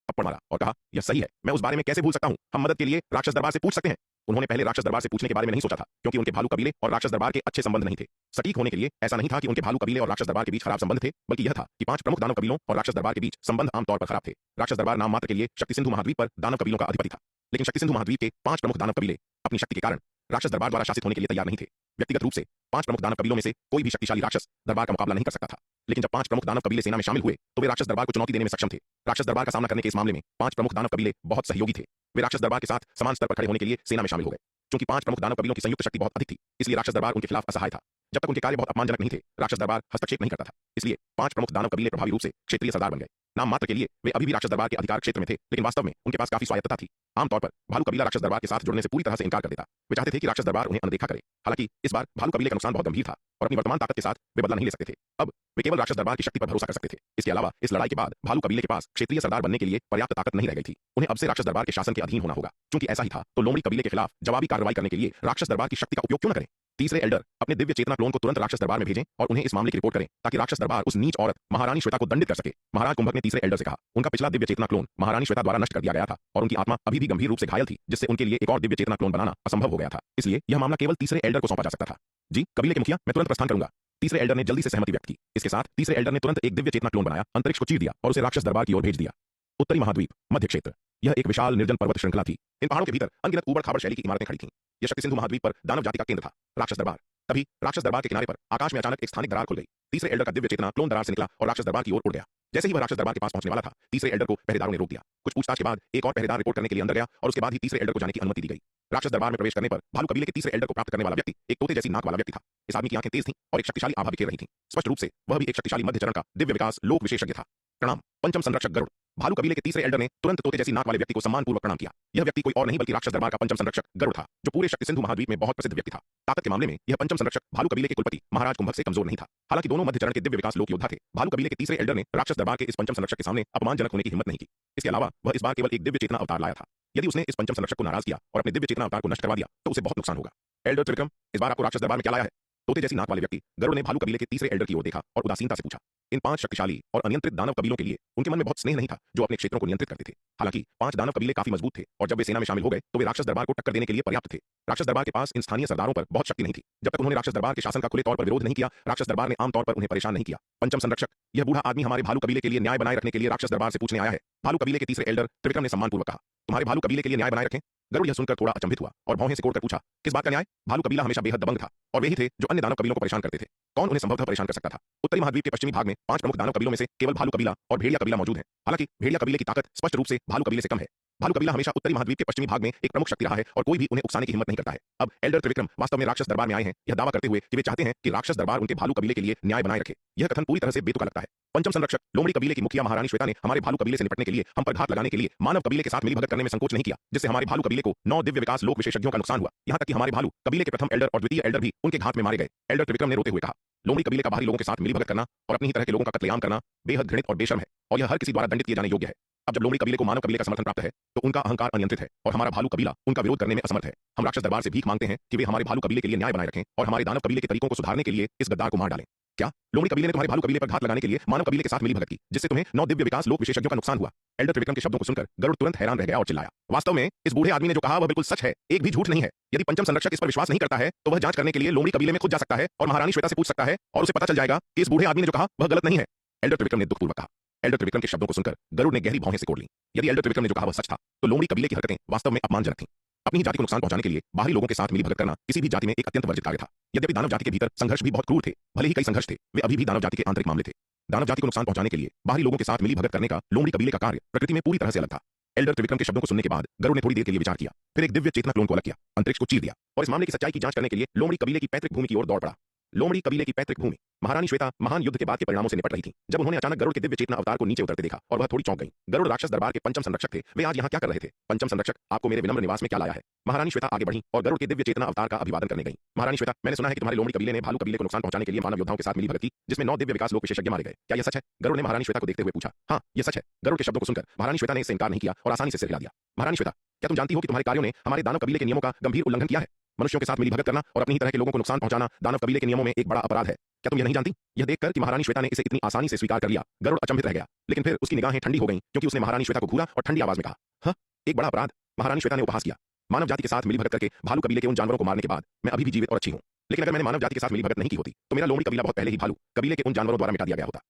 थप्पड़ मारा और कहा, यह सही है, मैं उस बारे में कैसे भूल सकता हूं। हम मदद के लिए राक्षस दरबार से पूछ सकते हैं। उन्होंने पहले राक्षस दरबार से पूछने के बारे में नहीं सोचा था, क्योंकि उनके भालू कबीले और राक्षस दरबार के अच्छे संबंध नहीं थे। सटीक होने के लिए ऐसा नहीं था कि उनके भालू कबीले और राक्षस दरबार के बीच खराब संबंध थे, बल्कि यह था कि 5 प्रमुख दानव कबीलों और राक्षस दरबार के बीच संबंध आमतौर पर खराब थे। राक्षस दरबार नाम मात्र के लिए शक्ति सिंधु महाद्वीप पर दानव कबीलों का अधिपति था, लेकिन शक्ति सिंधु महाद्वीप के 5 प्रमुख दानव कबीले अपनी शक्ति के कारण राक्षस दरबार द्वारा शासित होने के लिए तैयार नहीं थे। व्यक्तिगत रूप से 5 प्रमुख दानव कबीलों में से कोई भी शक्तिशाली राक्षस दरबार का मुकाबला नहीं कर सकता था, लेकिन जब 5 प्रमुख दानव कबीले सेना में शामिल हुए तो वे राक्षस दरबार को चुनौती देने में सक्षम थे। राक्षस दरबार का सामना करने के इस मामले में 5 प्रमुख दानव कबीले बहुत सहयोगी थे। वे राक्षस दरबार के साथ समान स्तर पर खड़े होने के लिए सेना में शामिल हो गए। चूंकि 5 प्रमुख दानव कबीलों की संयुक्त शक्ति बहुत अधिक थी, इसलिए राक्षस दरबार उनके खिलाफ असहाय था। जब तक उनके कार्य बहुत अपमानजनक नहीं थे, राक्षस दरबार हस्तक्षेप नहीं करता था। इसलिए 5 प्रमुख दानव कबीले प्रभावी रूप से क्षेत्रीय सरदार बन गए। नाम मात्र के लिए वे अभी भी राक्षस दरबार के अधिकार क्षेत्र में थे, लेकिन वास्तव में उनके पास काफी स्वायत्तता थी। आमतौर पर भालू कबीला राक्षस दरबार के साथ जुड़ने से पूरी तरह से इनकार कर देता। वे चाहते थे कि राक्षस दरबार उन्हें अनदेखा करे। हालांकि इस बार भालू कबीले का नुकसान बहुत गंभीर था और अपनी वर्तमान ताकत के साथ वे बदला नहीं ले सकते थे। अब वे केवल राक्षस दरबार की शक्ति पर भरोसा कर सकते थे। इसके अलावा इस लड़ाई के बाद भालू कबीले के पास क्षेत्रीय सरदार बनने के लिए पर्याप्त ताकत नहीं रह गई थी। उन्हें अब से राक्षस दरबार के शासन के अधीन होना होगा। क्योंकि ऐसा ही था तो लोमड़ी कबीले के खिलाफ जवाबी कार्रवाई करने के लिए राक्षस दरबार की शक्ति का उपयोग क्यों न करें। तीसरे एल्डर अपने दिव्य चेतना क्लोन को तुरंत राक्षस दरबार में भेजें और उन्हें इस मामले की रिपोर्ट करें, ताकि राक्षस दरबार उस नीच औरत महारानी श्वेता को दंडित कर सके। महाराज कुंभक ने तीसरे एल्डर से कहा। उनका पिछला दिव्य चेतना क्लोन महारानी श्वेता द्वारा नष्ट कर दिया गया था और उनकी आत्मा अभी भी गंभीर रूप से घायल थी, जिससे उनके लिए एक और दिव्य चेतना क्लोन बनाना असंभव हो गया था। इसलिए यह मामला केवल तीसरे एल्डर को सौंपा जा सकता था। जी कबीले के मुखिया, मैं तुरंत प्रस्थान करूंगा। तीसरे एल्डर ने जल्दी से सहमति व्यक्त की। इसके साथ तीसरे एल्डर ने तुरंत एक दिव्य चेतना क्लोन बनाया, अंतरिक्ष को चीर दिया और उसे राक्षस दरबार की ओर भेज दिया। उत्तरी महाद्वीप, मध्य क्षेत्र। यह एक विशाल निर्जन पर्वत श्रृंखला थी। इन पहाड़ों के भीतर अनगिनत ऊबड़ खाबड़ शैली की इमारतें खड़ी थीं। यह शक्ति सिंधु महाद्वीप पर दानव जाति का केंद्र था, राक्षस दरबार। तभी राक्षस दरबार के किनारे पर आकाश में अचानक एक स्थानिक दरार खुल गई। तीसरे एल्डर का दिव्य चेतना क्लोन दरार से निकला और राक्षस दरबार की ओर उड़ गया। जैसे ही वह राक्षस दरबार के पास पहुंचने वाला था, तीसरे एल्डर को पहरेदारों ने रोक दिया। कुछ पूछताछ के बाद एक और पहरेदार रिपोर्ट करने के लिए अंदर गया और उसके बाद ही तीसरे एल्डर को जाने की अनुमति दी गई। राक्षस दरबार में प्रवेश करने पर भालू कबीले के तीसरे एल्डर को प्राप्त करने वाला व्यक्ति एक तोते जैसी नाक वाला व्यक्ति था। इस आदमी की आंखें तेज थीं और एक शक्तिशाली आभा बिखेर रही थीं। स्पष्ट रूप से वह भी एक शक्तिशाली मध्य चरण का दिव्य विकास लोक विशेषज्ञ था। प्रणाम, पंचम संरक्षक गरुड़। भालू कबीले के तीसरे एल्डर ने तुरंत तोते जैसी नाक वाले व्यक्ति को सम्मानपूर्वक प्रणाम किया। यह व्यक्ति कोई और नहीं बल्कि राक्षस दरबार का पंचम संरक्षक गरुड़ था, जो पूरे शक्ति सिंधु महाद्वीप में बहुत प्रसिद्ध व्यक्ति था। ताकत के मामले में यह पंचम संरक्षक भालू कबीले के कुलपति महाराज कुंभक से कमजोर नहीं था। हालांकि दोनों मध्य चरण के दिव्य विकास लोक योद्धा थे। भालू कबीले के तीसरे एल्डर ने राक्षस दरबार के इस पंचम संरक्षक के सामने अपमानजनक होने की हिम्मत नहीं की। इसके अलावा वह इस बार केवल एक दिव्य चेतना अवतार लाया था। यदि उसने इस पंचम संरक्षक को नाराज किया और अपने दिव्य चेतना अवतार को नष्ट करवा दिया तो उसे बहुत नुकसान होगा। एल्डर त्रिविक्रम, इस बार आपको राक्षस दरबार में क्या लाया है? तोते जैसी नाक वाले व्यक्ति गरुड़ ने भालू कबीले के तीसरे एल्डर की ओर देखा और उदासीनता से पूछा। इन 5 शक्तिशाली और अनियंत्रित दानव कबीलों के लिए उनके मन में बहुत स्नेह नहीं था, जो अपने क्षेत्रों को नियंत्रित करते थे। हालांकि 5 दानव कबीले काफी मजबूत थे और जब वे सेना में शामिल हो गए तो वे राक्षस दरबार को टक्कर देने के लिए पर्याप्त थे। राक्षस दरबार के पास इन स्थानीय सरदारों पर बहुत शक्ति नहीं थी। जब तक उन्होंने राक्षस दरबार के शासन का खुले तौर पर विरोध नहीं किया, राक्षस दरबार ने आमतौर पर उन्हें परेशान नहीं किया। पंचम संरक्षक, यह बूढ़ा आदमी हमारे भालू कबीले के लिए न्याय बनाए रखने के लिए राक्षस दरबार से पूछने आया है। भालू कबीले के तीसरे एल्डर त्रिविक्रम ने सम्मानपूर्वक कहा। तुम्हारे भालू कबीले के लिए न्याय बनाए रखें? गरुड़ यह सुनकर थोड़ा अचंभित हुआ और भौहें सिकोड़कर पूछा, किस बात का न्याय? भालू कबीला हमेशा बेहद दबंग था और वे ही थे जो अन्य दानव कबीलों को परेशान करते थे। कौन उन्हें संभवतः परेशान कर सकता था? उत्तरी महाद्वीप के पश्चिमी भाग में 5 प्रमुख दानव कबीलों में से केवल भालू कबीला और भेड़िया कबीला मौजूद है। हालांकि भेड़िया कबीले की ताकत स्पष्ट रूप से भालू कबीले से कम है। भालू कबीला हमेशा उत्तरी महाद्वीप के पश्चिमी भाग में एक प्रमुख शक्ति रहा है और कोई भी उन्हें उकसाने की हिम्मत नहीं करता है। अब एल्डर त्रिविक्रम वास्तव में राक्षस दरबार में आए हैं, यह दावा करते हुए कि वे चाहते हैं कि राक्षस दरबार उनके भालू कबीले के लिए न्याय बनाए रखे। यह कथन पूरी तरह से बेतुका लगता है। पंचम संरक्षक, लोमड़ी कबीले की मुखिया महारानी श्वेता ने हमारे भालू कबीले से निपटने के लिए हम पर घात लगाने के लिए मानव कबीले के साथ मिलीभगत करने में संकोच नहीं किया, जिससे हमारे भालू कबीले को 9 दिव्य विकास लोक विशेषज्ञों का नुकसान हुआ। यहाँ तक कि हमारे भालू कबीले के प्रथम एल्डर और द्वितीय एल्डर भी उनके घात में मारे गए। एल्डर त्रिविक्रम ने रोते हुए कहा, लोमड़ी कबीले का बाहरी लोगों के साथ मिलीभगत करना और अपनी ही तरह के लोगों का कत्लेआम करना बेहद घृणित और बेशर्म है और यह हर किसी द्वारा दंडित किए जाने योग्य है। अब जब लोमड़ी कबीले को मानव कबीले का समर्थन प्राप्त है तो उनका अहंकार अनियंत्रित है और हमारा भालू कबीला उनका विरोध करने में असमर्थ है। हम राक्षस दरबार से भीख मांगते हैं कि वे हमारे भालू कबीले के लिए न्याय बनाए रखें और हमारे दानव कबीले के तरीकों को सुधारने के लिए इस गद्दार को मार डालें। क्या लोमड़ी कबीले ने तुम्हारे भालू कबीले पर घात लगाने के लिए मानव कबीले के साथ मिलीभगत की, जिससे तुम्हें 9 दिव्य विकास लोक विशेषज्ञों का नुकसान हुआ? एल्डर त्रिविक्रम के शब्दों को सुनकर गरुड़ तुरंत हैरान रह गया और चिल्लाया। वास्तव में इस बूढ़े आदमी ने जो कहा वह बिल्कुल सच है, एक भी झूठ नहीं है। यदि पंचम संरक्षक इस पर विश्वास नहीं करता है तो वह जांच करने के लिए लोमड़ी कबीले में खुद जा सकता है और महारानी श्वेता से पूछ सकता है और उसे पता चल जाएगा कि इस बूढ़े आदमी ने जो कहा वह गलत नहीं है। एल्डर त्रिविक्रम ने दुखपूर्वक कहा। एल्डर त्रिविक्रम के शब्दों को सुनकर गरुड़ ने गहरी भौहें सिकोड़ ली। यदि एल्डर त्रिविक्रम ने जो कहा वह सच था तो लोमड़ी कबीले की हरकतें वास्तव में अपमानजनक थीं। अपनी जाति को नुकसान पहुंचाने के लिए बाहरी लोगों के साथ मिलीभगत करना किसी भी जाति में एक अत्यंत वर्जित कार्य था। यद्यपि दानव जाति के भीतर संघर्ष भी बहुत क्रूर थे, भले ही कई संघर्ष थे, वे अभी भी दानव जाति के आंतरिक मामले थे। दानव जाति को नुकसान पहुंचाने के लिए बाहरी लोगों के साथ मिलीभगत करने का लोमड़ी कबीले का कार्य प्रकृति में पूरी तरह से अलग था। एल्डर त्रिविक्रम के शब्दों को सुनने के बाद गरुड़ ने थोड़ी देर के लिए विचार किया, फिर एक दिव्य चेतना क्लोन को अलग किया, अंतरिक्ष को चीर दिया और इस मामले की सच्चाई की जांच करने के लिए लोमड़ी कबीले की पैतृक भूमि की ओर दौड़ पड़ा। लोमड़ी कबीले की पैतृक भूमि। महारानी श्वेता महान युद्ध के बाद के परिणामों से निपट रही थी जब उन्होंने अचानक गरुड़ के दिव्य चेतना अवतार को नीचे उतरते देखा और वह थोड़ी चौंक गई। गरुड़ राक्षस दरबार के पंचम संरक्षक थे, वे आज यहाँ क्या कर रहे थे? पंचम संरक्षक, आपको मेरे विनम्र निवास में क्या लाया है? महारानी श्वेता आगे बढ़ी और गरुड़ के दिव्य चेतना अवतार का अभिवादन करने गई। महारानी श्वेता, मैंने सुना है कि तुम्हारे लोमड़ी कबीले ने भालू कबीले को नुकसान पहुंचाने के लिए मानव योद्धाओं के साथ मिलीभगत की, जिसमें 9 दिव्य विकास लोक विशेषज्ञ मारे गए। क्या यह सच है? गरुड़ ने महारानी श्वेता को देखते हुए पूछा। हाँ, यह सच है। गरुड़ के शब्दों को सुनकर महारानी श्वेता ने इससे इनकार नहीं किया और आसानी से सिर हिला दिया। महारानी श्वेता, क्या तुम जानती हो कि तुम्हारे कार्यों ने हमारे दानव कबीले के नियमों का गंभीर उल्लंघन किया है? मनुष्यों के साथ मिलीभगत करना और अपनी ही तरह के लोगों को नुकसान पहुंचाना दानव कबीले के नियमों में एक बड़ा अपराध है। क्या तुम यह नहीं जानती? यह देखकर कि महारानी श्वेता ने इसे इतनी आसानी से स्वीकार कर लिया, गरुड़ अचंभित रह गया, लेकिन फिर उसकी निगाहें ठंडी हो गईं क्योंकि उसने महारानी श्वेता को घूरा और ठंडी आवाज में कहा, हाँ, एक बड़ा अपराध। महारानी श्वेता ने उपहास किया। मानव जाति के साथ मिलीभगत करके भालू कबीले के उन जानवरों को मारने के बाद मैं अभी भी जीवित और अच्छी हूं। लेकिन अगर मैंने मानव जाति के साथ मिली भगत नहीं की होती तो मेरा लोमड़ी कबीला बहुत पहले ही भालू कबीले के उन जानवरों द्वारा मिटा दिया गया होता।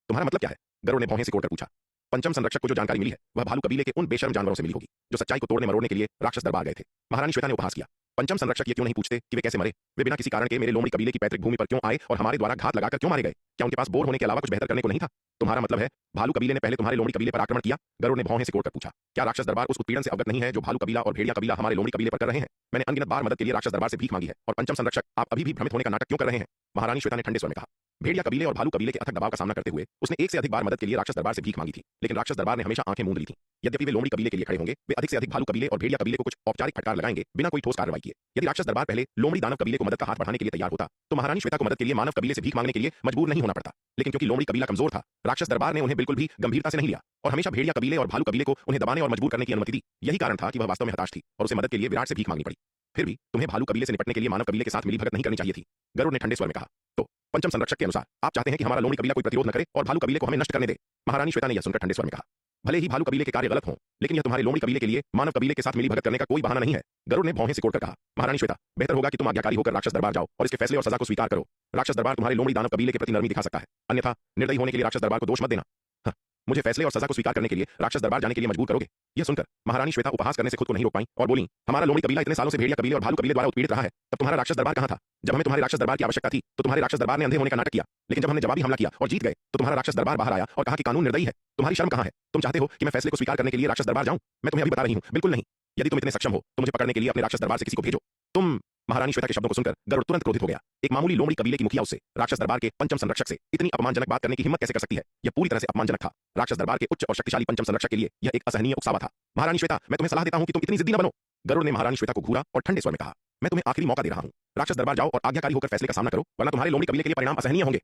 तुम्हारा मतलब क्या है? गरुड़ ने भौहें सिकोड़कर पूछा। पंचम संरक्षक को जो जानकारी मिली है वह भालू कबीले के उन बेशर्म जानवरों से मिली होगी जो सच्चाई को तोड़ने मरोड़ने के लिए राक्षस दरबार गए थे। महारानी श्वेता ने उपहास किया। पंचम संरक्षक ये क्यों नहीं पूछते कि वे कैसे मरे? वे बिना किसी कारण के मेरे लोमड़ी कबीले की पैतृक भूमि पर क्यों आए और हमारे द्वारा घात लगाकर क्यों मारे गए? क्या उनके पास बोर होने के अलावा कुछ बेहतर करने को नहीं था? तुम्हारा मतलब है भालू कबीले ने पहले तुम्हारे लोमड़ी कबीले पर आक्रमण किया? गरुड़ ने भौहें सिकोड़कर पूछा। क्या राक्षस दरबार उस उत्पीड़न से अवगत नहीं है जो भालू कबीला और भेड़िया कबीला हमारे लोमड़ी कबीले पर कर रहे हैं? मैंने अनगिनत बार मदद के लिए राक्षस दरबार से भीख मांगी है और पंचम संरक्षक आप अभी भी भ्रमित होने का नाटक क्यों कर रहे हैं? महारानी श्वेता ने ठंडे स्वर में कहा। भेड़िया कबीले और भालू कबीले के अथक दबाव का सामना करते हुए उसने एक से अधिक बार मदद के लिए राक्षस दरबार से भीख मांगी थी, लेकिन राक्षस दरबार ने हमेशा आंखें मूंद ली थीं। यद्यपि वे लोमड़ी कबीले के लिए खड़े होंगे, वे अधिक से अधिक भालू कबीले और भेड़िया कबीले को कुछ औपचारिक फटकार लगाएंगे बिना कोई ठोस कार्रवाई किए। यदि राक्षस दरबार पहले लोमड़ी दानव कबीले को मदद का हाथ बढ़ाने के लिए तैयार होता तो महारानी श्वेता को मदद के लिए मानव कबीले से भीख मांगने के लिए मजबूर नहीं होना पड़ता। लेकिन क्योंकि लोमड़ी कबीला कमजोर था, राक्षस दरबार ने उन्हें बिल्कुल भी गंभीरता से नहीं लिया और हमेशा भेड़िया कबीले और भालू कबीले को उन्हें दबाने और मजबूर करने की अनुमति दी। यही कारण था कि वह वास्तव में हताश थी और उसे मदद के लिए विराट से भीख मांगनी पड़ी। फिर भी तुम्हें भालू कबीले से निपटने के लिए मानव कबीले के साथ मिली भगत नहीं करनी चाहिए थी, गरुड़ ने ठंडे स्वर में कहा। तो पंचम संरक्षक के अनुसार आप चाहते हैं कि हमारा लोमड़ी कबीला कोई प्रतिरोध न करे और भालू कबीले को हमें नष्ट करने दे? महारानी श्वेता ने यह सुनकर ठंडे स्वर में कहा। भले ही भालू कबीले के कार्य गलत हों, लेकिन यह तुम्हारे लोमड़ी कबीले के लिए मानव कबीले के साथ मिली भगत करने का कोई बहाना नहीं है, गरुड़ ने भौहें सिकोड़कर कहा। महारानी श्वेता, बेहतर होगा कि तुम आज्ञाकारी होकर राक्षस दरबार जाओ और इसके फैसले और सजा को स्वीकार करो। राक्षस दरबार तुम्हारे लोमड़ी दानव कबीले के प्रति नरमी दिखा सकता है, अन्यथा निर्दयी होने के लिए राक्षस दरबार को दोष मत देना। हाँ, मुझे फैसले और सजा को स्वीकार करने के लिए राक्षस दरबार जाने के लिए मजबूर करोगे? यह सुनकर महारानी श्वेता उपहास करने से खुद को नहीं रोक पाई और बोली, हमारा लोमड़ी कबीला इतने सालों से भेड़िया कबीले और भालू कबीले द्वारा उत्पीड़ित रहा है, तब तुम्हारा राक्षस दरबार कहां था? जब हमें तुम्हारे राक्षस दरबार की आवश्यकता थी तो तुम्हारे राक्षस दरबार ने अंधे होने का नाटक किया, लेकिन जब हमने जवाबी हमला किया और जीत गए तो तुम्हारा राक्षस दरबार बाहर आया और कहा कि कानून निर्दयी है। तुम्हारी शर्म कहां है? तुम चाहते हो कि मैं फैसले को स्वीकार करने के लिए राक्षस दरबार जाऊं? मैं तुम्हें अभी बता रही हूं, बिल्कुल नहीं। यदि तुम इतने सक्षम हो तो मुझे पकड़ने के लिए अपने राक्षस दरबार से किसी को भेजो। तुम महारानी श्वेता के शब्दों को सुनकर गरुड़ तुरंत क्रोधित हो गया। एक मामूली लोमड़ी कबीले की मुखिया उससे राक्षस दरबार के पंचम संरक्षक से इतनी अपमानजनक बात करने की हिम्मत कैसे कर सकती है? यह पूरी तरह से अपमानजनक था। राक्षस दरबार के उच्च और शक्तिशाली पंचम संरक्षक के लिए यह एक असहनीय उकसावा था। महारानी श्वेता, मैं तुम्हें सलाह देता हूं कि तुम इतनी जिद्दी न बनो, गरुड़ ने महारानी श्वेता को घूरा और ठंडे स्वर में कहा। मैं तुम्हें आखिरी मौका दे रहा हूं, राक्षस दरबार जाओ और आज्ञाकारी होकर फैसले का सामना करो, वरना तुम्हारे लोमड़ी कबीले के लिए परिणाम असहनीय होंगे।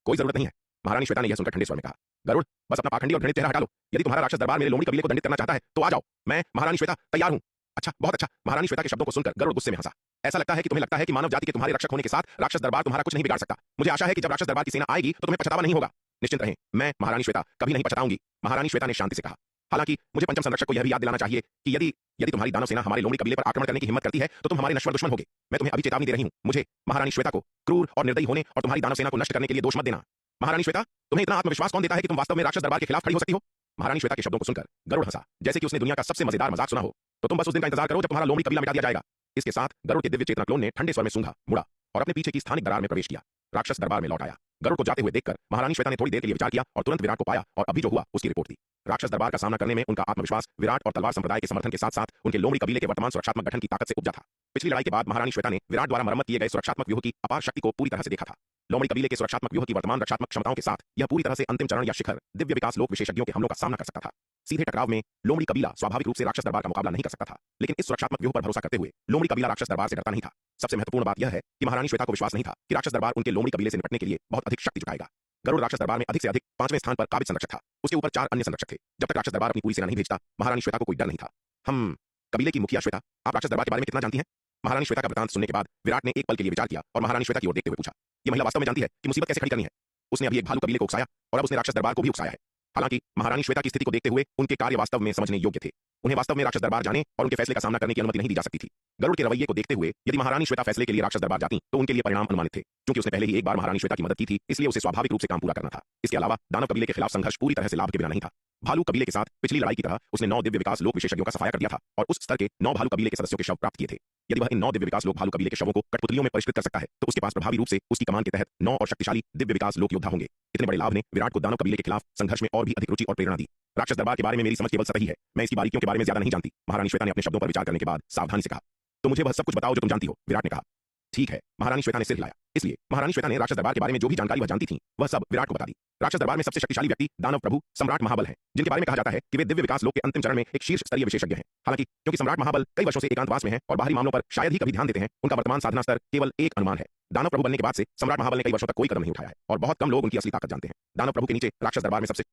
कोई जरूरत नहीं है, महारानी श्वेता ने यह सुनकर ठंडे स्वर में कहा। गरुड़, बस अपना पाखंडी और घृणित चेहरा हटा लो। यदि तुम्हारा राक्षस दरबार मेरे लोमड़ी कबीले को दंडित करना चाहता है तो आ जाओ, मैं महारानी श्वेता तैयार हूं। अच्छा, बहुत अच्छा। महारानी श्वेता के शब्दों को सुनकर गरुड़ गुस्से में हंसा। ऐसा लगता है कि तुम्हें लगता है कि मानव जाति के तुम्हारे रक्षक होने के साथ राक्षस दरबार तुम्हारा कुछ नहीं बिगाड़ सकता। मुझे आशा है कि जब राक्षस दरबार की सेना आएगी तो तुम्हें पछतावा नहीं होगा। निश्चिंत रहें, मैं महारानी श्वेता कभी नहीं पछताऊंगी, महारानी श्वेता ने शांति से कहा। हालांकि मुझे पंचम संरक्षक को यह भी याद दिलाना चाहिए कि यदि यदि तुम्हारी दानव सेना हमारे लोमड़ी कबीले पर आक्रमण करने की हिम्मत करती है तो तुम हमारे नश्वर दुश्मन होगे। मैं तुम्हें अभी चेतावनी दे रही हूं, मुझे महारानी श्वेता को क्रूर और निर्दयी होने और तुम्हारी दानव सेना को नष्ट करने के लिए दोष मत देना। महारानी श्वेता, तुम्हें इतना आत्मविश्वास कौन देता है कि तुम वास्तव में राक्षस दरबार के खिलाफ खड़ी हो सकती हो? महारानी श्वेता के शब्दों को सुनकर गरुड़ हंसा, जैसे कि उसने दुनिया का सबसे मजेदार मजाक सुना हो। तो तुम बस उस दिन का इंतजार करो जब तुम्हारा लोमड़ी कबीला मिटा दिया जाएगा। इसके साथ गरुड़ के दिव्य चेतना क्लोन ने ठंडे स्वर में सूंघा, मुड़ा और अपने पीछे की स्थानिक दरार में प्रवेश किया। राक्षस दरबार में लौट आया। गरुड़ को जाते हुए देखकर महारानी श्वेता ने थोड़ी देर के लिए विचार किया और तुरंत विराट को पाया और अभी जो हुआ उसकी रिपोर्ट दी। राक्षस दरबार का सामना करने में उनका आत्मविश्वास विराट और तलवार संप्रदाय के समर्थन के साथ साथ उनके लोमड़ी कबीले के वर्तमान सुरक्षात्मक गठन की ताकत से उपजा था। पिछली लड़ाई के बाद महारानी श्वेता ने विराट द्वारा मरम्मत किए गए सुरक्षात्मक व्यूह की अपार शक्ति को पूरी तरह से देखा था। लोमड़ी कबीले के सुरक्षात्मक व्यूह की वर्तमान रक्षात्मक क्षमताओं के साथ यह पूरी तरह से अंतिम चरण या शिखर दिव्य विकास लोक विशेषज्ञों के हमलों का सामना कर सकता था। सीधे टकराव में लोमड़ी कबीला स्वाभाविक रूप से राक्षस दरबार का मुकाबला नहीं कर सकता था, लेकिन इस सुरक्षात्मक व्यूह पर भरोसा करते हुए लोमड़ी कबीला राक्षस दरबार से डरता नहीं था। सबसे महत्वपूर्ण बात यह है कि महारानी श्वेता को विश्वास नहीं था कि राक्षस दरबार उनके लोमड़ी कबीले से निपटने के लिए बहुत अधिक शक्ति जुटाएगा। गरुड़ राक्षस दरबार में अधिक से अधिक 5वें स्थान पर काबिज संरक्षक था, उसके ऊपर 4 अन्य संरक्षक थे। जब तक राक्षस दरबार अपनी पूरी सेना नहीं भेजता महारानी श्वेता को कोई डर नहीं था। हम कबीले की मुखिया श्वेता, आप राक्षस दरबार के बारे में कितना जानती हैं? महारानी श्वेता का वृतांत सुनने के बाद विराट ने एक पल के लिए विचार किया और महारानी श्वेता की ओर देखते हुए पूछा। यह महिला वास्तव में जानती है कि मुसीबत कैसे खड़ी करनी है। उसने अभी एक भालू कबीले को उकसाया और अब उसने राक्षस दरबार को भी उकसाया है। हालांकि महारानी श्वेता की स्थिति को देखते हुए उनके कार्य वास्तव में समझने योग्य थे। उन्हें वास्तव में राक्षस दरबार जाने और उनके फैसले का सामना करने की अनुमति नहीं दी जा सकती थी। गरुड़ के रवैये को देखते हुए यदि महारानी श्वेता फैसले के लिए राक्षस दरबार जाती तो उनके लिए परिणाम अनुमानित थे। क्योंकि उसने पहले ही एक बार महारानी श्वेता की मदद की थी, इसलिए उसे स्वाभाविक रूप से काम पूरा करना था। इसके अलावा दानव कबीले के खिलाफ संघर्ष पूरी तरह से लाभ के बिना नहीं था। भालू कबीले के साथ पिछली लड़ाई की तरह उसने 9 दिव्य विकास लोक विशेषज्ञों का सफाया कर दिया था और उस स्तर के 9 भालू कबीले के सदस्यों के शव प्राप्त किए थे। यदि वह इन 9 दिव्य विकास लोक भालू कबीले के शवों को कठपुतलियों में परिष्कृत कर सकता है तो उसके पास प्रभावी रूप से उसकी कमान के तहत 9 और शक्तिशाली दिव्य विकास लोक योद्धा होंगे। इतने बड़े लाभ ने विराट को दानव कबीले के खिलाफ संघर्ष में और भी अधिक रुचि और प्रेरणा दी। राक्षस दरबार के बारे में मेरी समझ केवल सतही है, मैं इसकी बारीकियों के बारे में ज्यादा नहीं जानती, महारानी श्वेता ने अपने शब्दों पर विचार करने के बाद सावधानी से कहा। तो मुझे वह सब कुछ बताओ जो तुम जानती हो, विराट ने कहा। ठीक है, महारानी श्वेता ने सिर हिलाया। इसलिए महारानी श्वेता ने राक्षस दरबार के बारे में जो भी जानकारी वह जानती थी वह सब विराट को बता दी। राक्षस दरबार में सबसे शक्तिशाली व्यक्ति दानव प्रभु सम्राट महाबल हैं, जिनके बारे में कहा जाता है कि वे दिव्य विकास लोक के अंतिम चरण में एक शीर्ष स्तरीय विशेषज्ञ हैं। हालांकि क्योंकि सम्राट महाबल कई वर्षों से एकांतवास में हैं और बाहरी मामलों पर शायद ही कभी ध्यान देते हैं, उनका वर्तमान साधना स्तर केवल एक अनुमान है। दानव प्रभु बनने के बाद से सम्राट महाबल ने कई वर्षों तक कोई कदम नहीं उठाया है और बहुत कम लोग उनकी असली ताकत जानते हैं। दानव प्रभु के नीचे राक्षस दरबार में सबसे